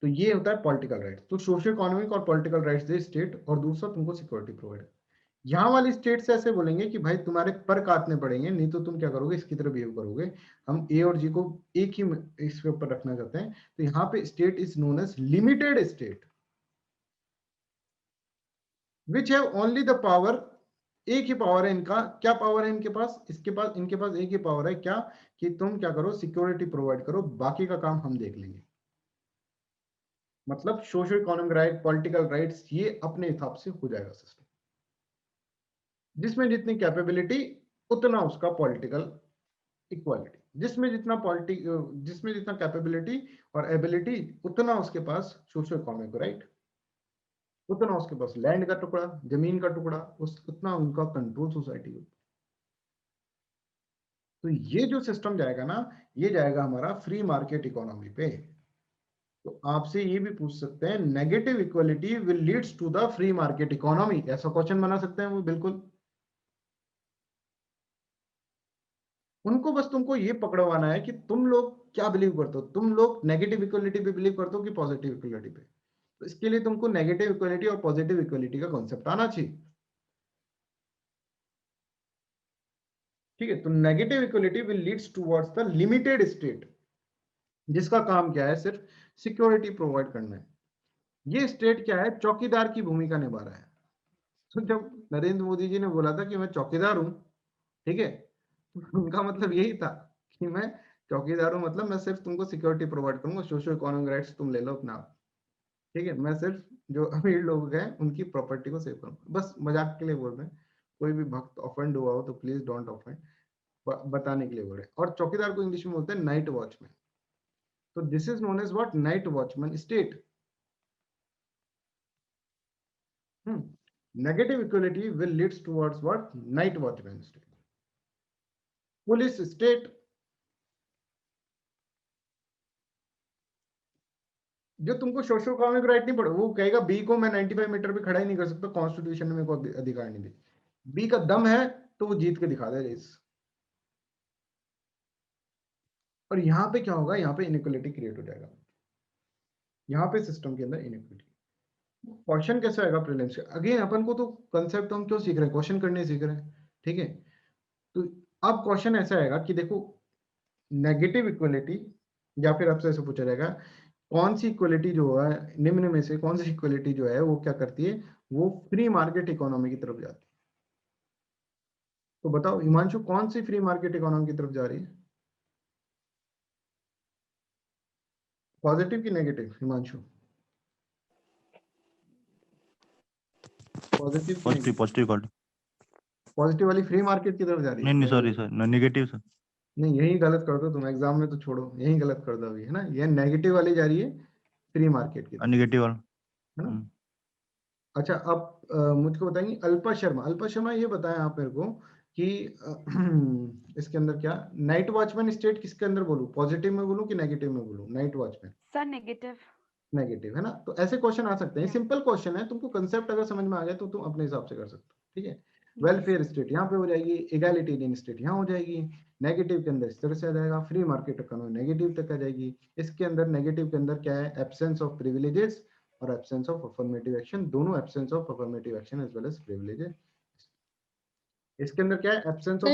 तो ये होता है पॉलिटिकल राइट। तो सोशल इकोनॉमिक और पॉलिटिकल राइट्स दे स्टेट, और दूसरा तुमको सिक्योरिटी प्रोवाइड। यहाँ वाली स्टेट से ऐसे बोलेंगे कि भाई तुम्हारे पर काटने पड़ेंगे, नहीं तो तुम क्या करोगे, इसकी तरह बिहेव करोगे। हम ए और जी को एक ही इसके ऊपर रखना चाहते हैं। तो यहाँ पे state is known as limited state which have only the power, एक ही पावर है इनका। क्या पावर है इनके पास? इनके पास एक ही पावर है, क्या? कि तुम क्या करो, सिक्योरिटी प्रोवाइड करो, बाकी का काम हम देख लेंगे। मतलब social economic right, political rights, ये अपने हिसाब से हो जाएगा सिस्टम, जिसमें जितनी कैपेबिलिटी उतना उसका पॉलिटिकल इक्वालिटी, जिसमें जितना कैपेबिलिटी और एबिलिटी उतना उसके पास सोशल इकोनॉमिक राइट, उतना उसके पास लैंड का टुकड़ा, जमीन का टुकड़ा, उतना उनका कंट्रोल सोसाइटी हो। तो ये जो सिस्टम जाएगा ना, ये जाएगा हमारा फ्री मार्केट इकोनॉमी पे। तो आपसे ये भी पूछ सकते हैं, negative equality will leads to the free market economy, ऐसा क्वेश्चन बना सकते हैं वो बिल्कुल। उनको बस तुमको ये पकड़वाना है कि तुम लोग क्या बिलीव करते हो, तुम लोग नेगेटिव इक्वालिटी पे बिलीव करते हो कि पॉजिटिव इक्वालिटी पे। तो इसके लिए तुमको नेगेटिव इक्वालिटी और पॉजिटिव इक्वालिटी का कॉन्सेप्ट आना चाहिए, ठीक है। तो negative equality will leads towards the limited state, जिसका काम क्या है, सिर्फ सिक्योरिटी प्रोवाइड करना है। ये स्टेट क्या है, चौकीदार की भूमिका निभा रहा है। तो जब नरेंद्र मोदी जी ने बोला था कि मैं चौकीदार हूं, ठीक है, उनका मतलब यही था कि मैं चौकीदार हूं, मतलब मैं सिर्फ तुमको सिक्योरिटी प्रोवाइड करूंगा, सोशो इकोनॉमिक राइट्स तुम ले लो अपना आप, ठीक है। मैं सिर्फ जो अमीर लोग हैं उनकी प्रॉपर्टी को सेव करूंगा। बस मजाक के लिए बोल रहे हैं, कोई भी भक्त ऑफेंड हुआ हो तो प्लीज डोंट ऑफेंड, बताने के लिए बोल रहे हैं। और चौकीदार को इंग्लिश में बोलते हैं नाइट वॉचमैन। तो this is known as what, night watchman state. Negative equality will leads towards what, night watchman state. Police state, जो तुमको सोशल इकोनॉमिक राइट नहीं पड़े, वो कहेगा बी को मैं 95 मीटर पे खड़ा ही नहीं कर सकता, कॉन्स्टिट्यूशन ने मेरे को अधिकार नहीं दी। बी का दम है तो वो जीत के दिखा दे रेस। और यहाँ पे क्या होगा, यहाँ पे इनइक्वालिटी क्रिएट हो जाएगा, यहाँ पे सिस्टम के अंदर इनइक्वालिटी। क्वेश्चन कैसे आएगा प्रीलिम्स से? अगेन अपन को तो कंसेप्ट हम क्यों सीख रहे हैं, क्वेश्चन करने सीख रहे हैं, ठीक है। तो अब क्वेश्चन ऐसा आएगा कि देखो नेगेटिव इक्वालिटी, या फिर आपसे ऐसे पूछा जाएगा कौन सी इक्वालिटी जो है निम्न में से कौन सी इक्वालिटी जो है वो क्या करती है, वो फ्री मार्केट इकोनॉमी की तरफ जाती है। तो बताओ हिमांशु, कौन सी फ्री मार्केट इकोनॉमी की तरफ जा रही है, पॉजिटिव की नेगेटिव? हिमांशु, पॉजिटिव पॉजिटिव वाली फ्री मार्केट की तरफ जा रही है? नहीं सॉरी सर, नेगेटिव सर। नहीं, यही गलत कर दो तुम, एग्जाम में तो छोड़ो, यही गलत कर दो अभी, है ना। ये नेगेटिव वाली जा रही है फ्री मार्केट की तरफ, नेगेटिव वाला, है ना। अच्छा, अब मुझको बताएंगे अल्पा शर्मा ये बताएं आप मेरे को कि इसके अंदर क्या नाइट वॉचमैन स्टेट किसके अंदर बोलूं, पॉजिटिव में बोलूं कि नेगेटिव में बोलूं? Night watchman sir negative. Negative, है ना। तो ऐसे क्वेश्चन आ सकते हैं, सिंपल क्वेश्चन है, तुमको कंसेप्ट अगर समझ में आ गया तो तुम अपने हिसाब से कर सकते हो, ठीक है। वेलफेयर स्टेट यहाँ पे हो जाएगी, एगैलिटेरियन स्टेट यहाँ हो जाएगी, नेगेटिव के अंदर इस तरह से आ जाएगा, फ्री मार्केट इकोनॉमी नेगेटिव तक आ जाएगी। इसके अंदर नेगेटिव के अंदर क्या है, एब्सेंस ऑफ प्रिविलेजेस और एब्सेंस ऑफ अफर्मेटिव एक्शन, दोनों absence of affirmative action as well as privileges. इसके अंदर क्या है, एब्सेंस ऑफ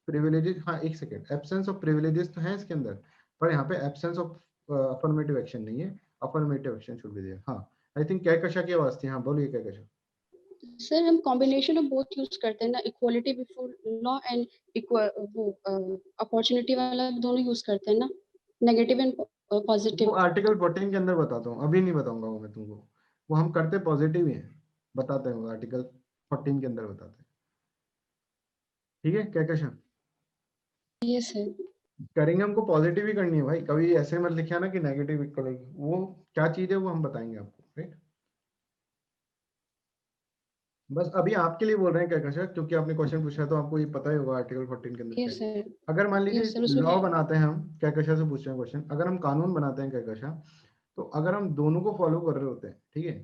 प्रिविलेजेस, हाँ एक सेकेंड, एब्सेंस ऑफ प्रिविलेजेस तो है इसके अंदर, पर यहाँ पे एब्सेंस ऑफ अफर्मेटिव एक्शन नहीं है, affirmative action should be there. हाँ आई थिंक कैकशा की आवाज थी, हाँ बोलिए कैकशा। सर हम कॉम्बिनेशन ऑफ बोथ यूज करते हैं ना, इक्वालिटी बिफोर लॉ एंड वो अपॉर्चुनिटी वाला दोनों यूज करते हैं ना, नेगेटिव एंड पॉजिटिव। वो आर्टिकल 14 के अंदर बताता हूँ, अभी नहीं बताऊंगा वो मैं तुमको, वो हम करते पॉजिटिव ही है, बताते हैं वो आर्टिकल 14 के अंदर बताते हैं, ठीक है कैकशा। Yes sir. करेंगे, हमको पॉजिटिव ही करनी है भाई, कभी ऐसे मत लिखिए ना कि नेगेटिव करेंगे, वो क्या चीज है वो हम बताएंगे आपको, राइट। बस अभी आपके लिए बोल रहे हैं क्या कशा, क्योंकि आपने क्वेश्चन पूछा है तो आपको ये पता ही होगा आर्टिकल 14 के अंदर क्या यस है। सर, अगर मान लीजिए यस सर, उसमें लॉ बनाते हैं हम, क्या कशा से पूछ रहे हैं क्वेश्चन, अगर हम कानून बनाते हैं क्या कशा, तो अगर हम दोनों को फॉलो कर रहे होते हैं, ठीक है,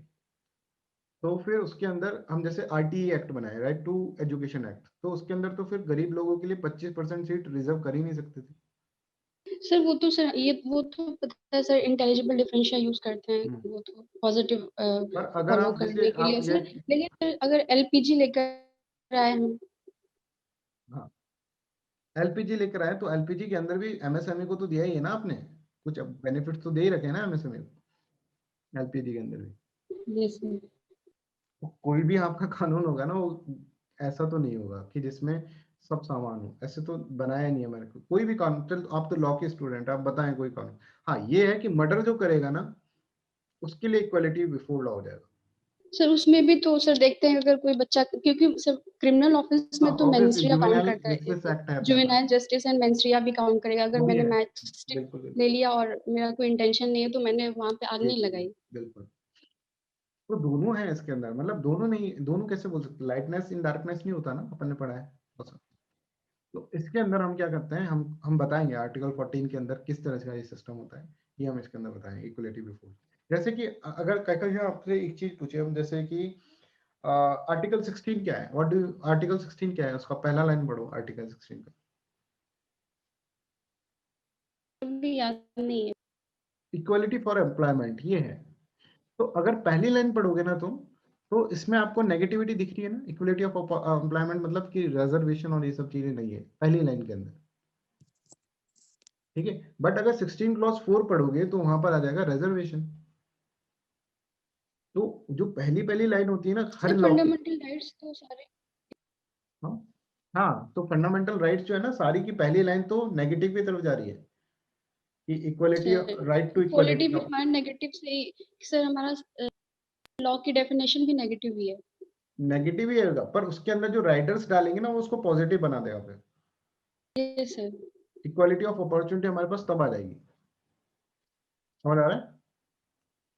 तो फिर उसके अंदर हम जैसे RTE एक्ट बनाए, राइट टू एजुकेशन एक्ट, तो उसके अंदर तो फिर गरीब लोगों के लिए 25% सीट रिजर्व कर ही नहीं सकते थे। सर वो तो सर ये वो तो पता है सर, इंटेलिजिबल डिफरेंशिया यूज करते हैं, वो तो पॉजिटिव पर अगर फॉलो आप करने जैसे के लिए आप सर। ये, लेकिन सर अगर LPG लेकर आए हम, हाँ LPG लेकर आए तो LPG के अंदर भी MSME को तो दिया ही है ना आपने, कुछ बेनिफिट तो दे ही रखे हैं ना MSME को LPG के अंदर भी। यस सर, तो कोई भी आपका कानून होगा ना, वो ऐसा तो नहीं होगा कि जिसमें सब सामान हो, ऐसे तो बनाया नहीं है हमारे को कोई भी कानून। चल आप तो लॉ के स्टूडेंट, आप बताएं कोई कानून। हाँ ये है कि मर्डर जो करेगा ना उसके लिए इक्वालिटी बिफोर लॉ हो जाएगा। सर उसमें भी तो सर देखते हैं अगर कोई बच्चा, क्योंकि सर क्रिमिनल ऑफिस हाँ में तो ऑब्वियसली मेंस्ट्रिया काउंट जुवेनाइल करता है, जस्टिस एक्ट है अपने पास, जुवेनाइल जस्टिस एंड मेंस्ट्रिया भी काउंट करेगा। अगर वो भी मैंने है, मैच स्टिक बिल्कुल बिल्कुल ले लिया और मेरा कोई इंटेंशन नहीं है तो मैंने वहां पे आग नहीं बिल्कुल लगाई। बिल्कुल। तो दोनों है इसके अंदर, मतलब दोनों नहीं, दोनों कैसे बोल सकते, लाइटनेस इन डार्कनेस नहीं होता ना, अपन ने पढ़ा है बस। तो इसके अंदर हम क्या करते हैं, हम बताएंगे आर्टिकल 14 के अंदर किस तरह का ये सिस्टम होता है, ये हम इसके अंदर बताएंगे इक्वलिटी बिफोर। जैसे कि अगर कहीं आपसे एक चीज पूछे हम, जैसे कि आर्टिकल 16 क्या है, व्हाट डू आर्टिकल 16 क्या है, उसका पहला लाइन पढ़ो आर्टिकल 16 का। भी याद नहीं है। इक्वलिटी फॉर एम्प्लॉयमेंट ये है। तो अगर पहली लाइन पढ़ोगे ना तुम, तो इसमें आपको नेगेटिविटी दिख रही है ना, इक्वलिटी ऑफ एम्प्लॉयमेंट मतलब कि रिजर्वेशन और ये सब चीजें नहीं है पहली लाइन के अंदर, ठीक है। बट अगर 16 क्लॉज 4 पढ़ोगे तो वहां पर आ जाएगा रिजर्वेशन। तो जो पहली पहली लाइन होती है ना हर सर लॉ की, फंडामेंटल राइट्स तो सारे, हाँ हाँ, तो फंडामेंटल राइट्स जो है ना सारी की पहली लाइन तो नेगेटिव की तरफ जा रही है कि इक्वलिटी, राइट टू इक्वालिटी भी इक्वलिटी। हमारा नेगेटिव से ही सर, हमारा लॉ की डेफिनेशन भी नेगेटिव ही है। नेगेटिव ही होगा, पर उसके अंदर जो राइटर्स डालेंगे ना वो उसको पॉजिटिव बना देगा, फिर yes sir, equality of opportunity हमारे पास तब आ जाएगी। समझ आ रहा है?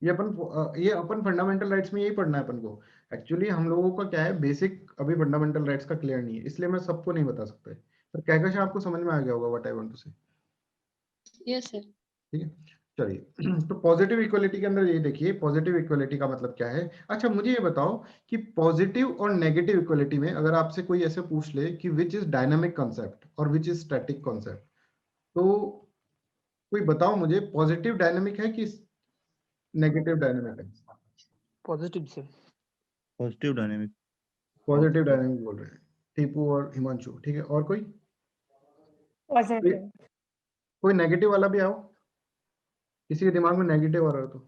ये अपन फंडामेंटल राइट्स में यही पढ़ना है अपन को। एक्चुअली हम लोगों का क्या है, बेसिक अभी फंडामेंटल राइट्स का क्लियर नहीं है, इसलिए मैं सबको नहीं बता सकता, पर कहकर आपको समझ में आ गया होगा व्हाट आई वांट टू से, यस सर। ठीक है। चलिए तो पॉजिटिव इक्वलिटी के अंदर ये देखिए, पॉजिटिव इक्वलिटी का मतलब क्या है। अच्छा मुझे ये बताओ कि पॉजिटिव और नेगेटिव इक्वलिटी में अगर आपसे कोई ऐसे पूछ ले कि विच इज डायनामिक कॉन्सेप्ट और विच इज स्टैटिक कॉन्सेप्ट, तो कोई बताओ मुझे, पॉजिटिव डायनामिक है कि नेगेटिव डायनामिक है? Positive sir. Positive dynamic. Positive dynamic बोल रहे हैं टीपू और हिमांशु, ठीक है। और कोई पॉजिटिव। कोई नेगेटिव वाला भी आओ, किसी के दिमाग में नेगेटिव आ रहा हो तो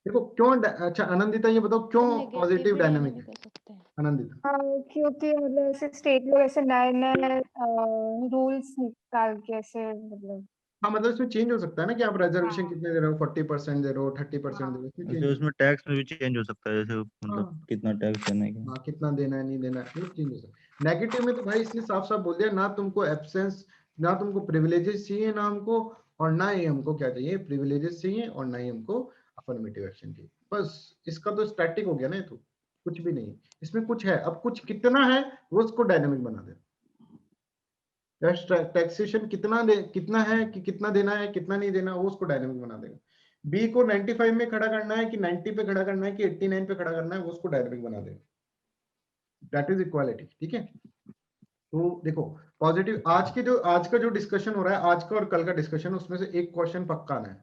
देखो क्यों। अच्छा आनंदिता ये बताओ क्यों पॉजिटिव डायनामिक है, आनंदिता? क्योंकि मतलब ऐसे स्टेट लोग ऐसे नए नए रूल्स निकाल के ऐसे मतलब, हाँ मतलब इसमें चेंज हो सकता है ना कि आप रिजर्वेशन कितने दे रहे हो, 40% दे रहे हो, 30% दे रहे हो, इसमें वैसे change उसमें टैक्स में भी चेंज हो सकता है, जैसे मतलब हाँ कितना टैक्स देना है क्या। हाँ, कितना देना है नहीं देना है, चेंज हो सकता है। नेगेटिव में तो भाई इसने साफ साफ बोल दिया, ना तुमको एब्सेंस, ना तुमको प्रिविलेजेस चाहिए ना हमको, और ना ही हमको क्या चाहिए, प्रिविलेजेस चाहिए, और ना ही हमको अफर्मेटिव एक्शन चाहिए। बस इसका तो स्टैटिक हो गया ना, ये तो कुछ भी नहीं। इसमें कुछ है, अब कुछ कितना है वो उसको डायनेमिक बना दे। टैक्सेशन कितना है कि कितना देना है कितना नहीं देना, वो उसको डायनेमिक बना देगा। बी को 95 में खड़ा करना है कि 90 पे खड़ा करना है कि 89 पे खड़ा करना है, वो उसको डायनेमिक बना देगा। दैट इज इक्वालिटी, ठीक है। तो देखो पॉजिटिव, आज का जो डिस्कशन हो रहा है, आज का और कल का डिस्कशन, उसमें से एक क्वेश्चन पक्का आना है,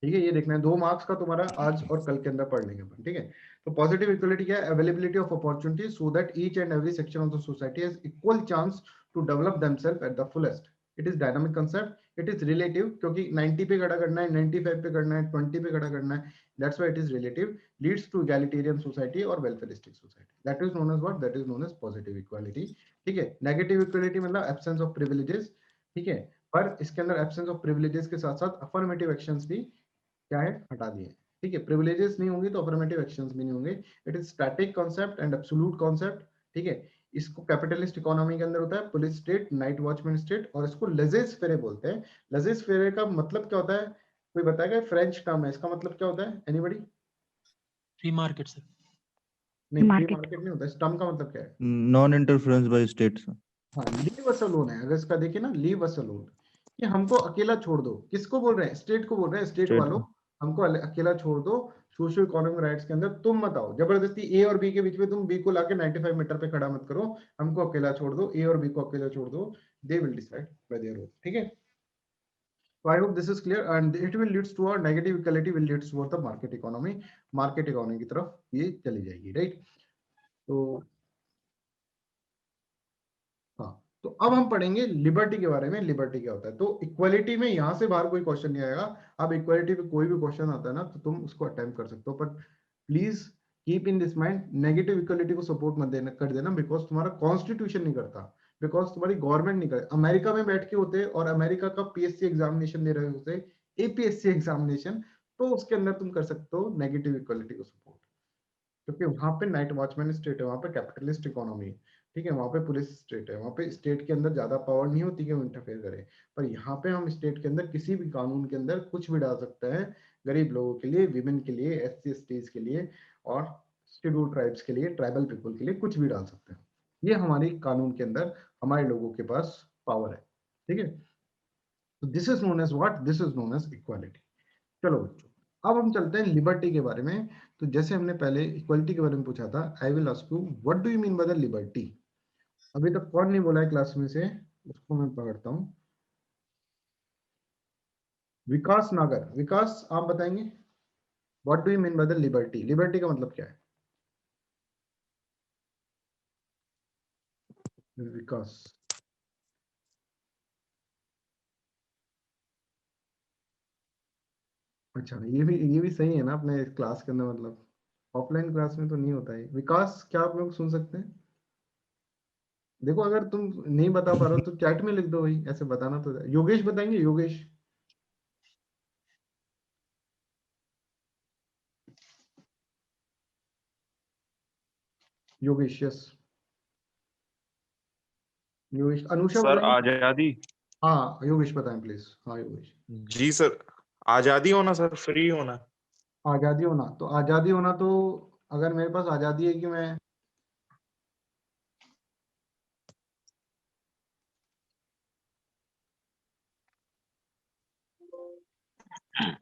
ठीक है। ये देखना है 2 मार्क्स का तुम्हारा आज और कल के अंदर पढ़ लेंगे अपन, ठीक है। तो पॉजिटिव इक्वलिटी क्या है, availability of opportunity so that each and every section of the society has equal chance to develop themselves at the fullest. It is dynamic concept, it is relative, क्योंकि 90 पे खड़ा करना है, 95 पे करना है, 20 पे खड़ा करना है, that's why it is relative, leads to egalitarian society और welfaristic society. That is known as what, that is known as positive equality, ठीक है। नेगेटिव इक्वालिटी मतलब एब्सेंस ऑफ प्रिविलेजेस, ठीक है। पर इसके अंदर एब्सेंस ऑफ प्रिविलेजेस के साथ साथ अफर्मेटिव एक्शंस भी क्या है, हटा दिए, ठीक है। प्रिविलेजेस नहीं होंगे तो अफर्मेटिव एक्शंस भी नहीं होंगे। It is static concept and absolute concept, ठीक है। इसको कैपिटलिस्ट इकोनॉमी के अंदर होता है police state, night watchman state, और इसको लेजेस फेरे बोलते हैं। लेजेस फेरे का मतलब क्या होता है, कोई बताएगा? फ्रेंच टर्म है, इसका मतलब क्या होता है? एनीबॉडी? Free market sir. नहीं, फ्री मार्केट नहीं होता। इस टर्म का मतलब क्या है? Non interference by state. हाँ, लीव अस अलोन है। अगर इसका देखिए ना, लीव अस अलोन, कि हमको अकेला छोड़ दो। किसको बोल रहे हैं? स्टेट को बोल रहे हैं। स्टेट State वालों, हमको अकेला छोड़ दो सोशियो इकोनॉमिक राइट्स के अंदर। तुम मत आओ जबरदस्ती ए और बी के बीच में, तुम बी को लाके 95 मीटर पे खड़ा मत करो, हमको अकेला छोड़ दो, ए और बी को अकेला छोड़ दो, they will decide bye their own. ठीक है, so I hope this is clear and it will leads to a negative equality will leads toward the market economy की तरफ ये चली जाएगी, राइट? तो हाँ, तो अब हम पढ़ेंगे लिबर्टी के बारे में। लिबर्टी क्या होता है? तो इक्वालिटी में यहाँ से बाहर कोई क्वेश्चन नहीं आएगा। अब इक्वालिटी पे कोई भी क्वेश्चन आता है ना, तो तुम उसको अटेम्प्ट कर सकते हो, पर please keep in this mind, negative equality को सपोर्ट मत देना कर देना, बिकॉज तुम्हारा कॉन्स्टिट्यूशन नहीं करता, बिकॉज तुम्हारी गवर्नमेंट नहीं करे। अमेरिका में बैठ के होते और अमेरिका का पीएससी एग्जामिनेशन दे रहे होते, एपीएससी एग्जामिनेशन, तो उसके अंदर तुम कर सकते हो नेगेटिव इक्वालिटी को सपोर्ट, क्योंकि वहां पे नाइट वॉचमैन स्टेट है, वहां पे कैपिटलिस्ट इकोनॉमी है, ठीक है, वहां पे पुलिस स्टेट है, वहां पे स्टेट के अंदर ज्यादा पावर नहीं होती कि वो इंटरफेयर करे। पर यहाँ पे हम स्टेट के अंदर किसी भी कानून के अंदर कुछ भी डाल सकते हैं, गरीब लोगों के लिए, विमेन के लिए, SC STs के लिए, और शेड्यूल ट्राइब्स के लिए, ट्राइबल पीपल के लिए कुछ भी डाल सकते हैं। ये हमारी कानून के अंदर हमारे लोगों के पास पावर है, ठीक है। तो this is known as what? This is known as equality. चलो बच्चों, अब हम चलते हैं लिबर्टी के बारे में। तो जैसे हमने पहले इक्वालिटी के बारे में पूछा था, I will ask you what do you mean by the liberty. अभी तक कौन नहीं बोला है क्लास में से? उसको मैं पकड़ता हूँ। विकास नागर, विकास आप बताएंगे what do you mean by the liberty? Liberty का मतलब क्या है? विकास, अच्छा, ये भी सही है ना अपने क्लास के अंदर, मतलब ऑफलाइन क्लास में तो नहीं होता है। विकास, क्या आप लोग सुन सकते हैं? देखो, अगर तुम नहीं बता पा रहे हो तो चैट में लिख दो भाई, ऐसे बताना तो। योगेश बताएंगे? योगेश, योगेश, यस योगेश। अनुषा सर बताएंगे? आजादी। हाँ योगेश बताएं प्लीज। हाँ योगेश। जी सर, आजादी होना सर, फ्री होना। आजादी होना, तो आजादी होना तो अगर मेरे पास आजादी है कि मैं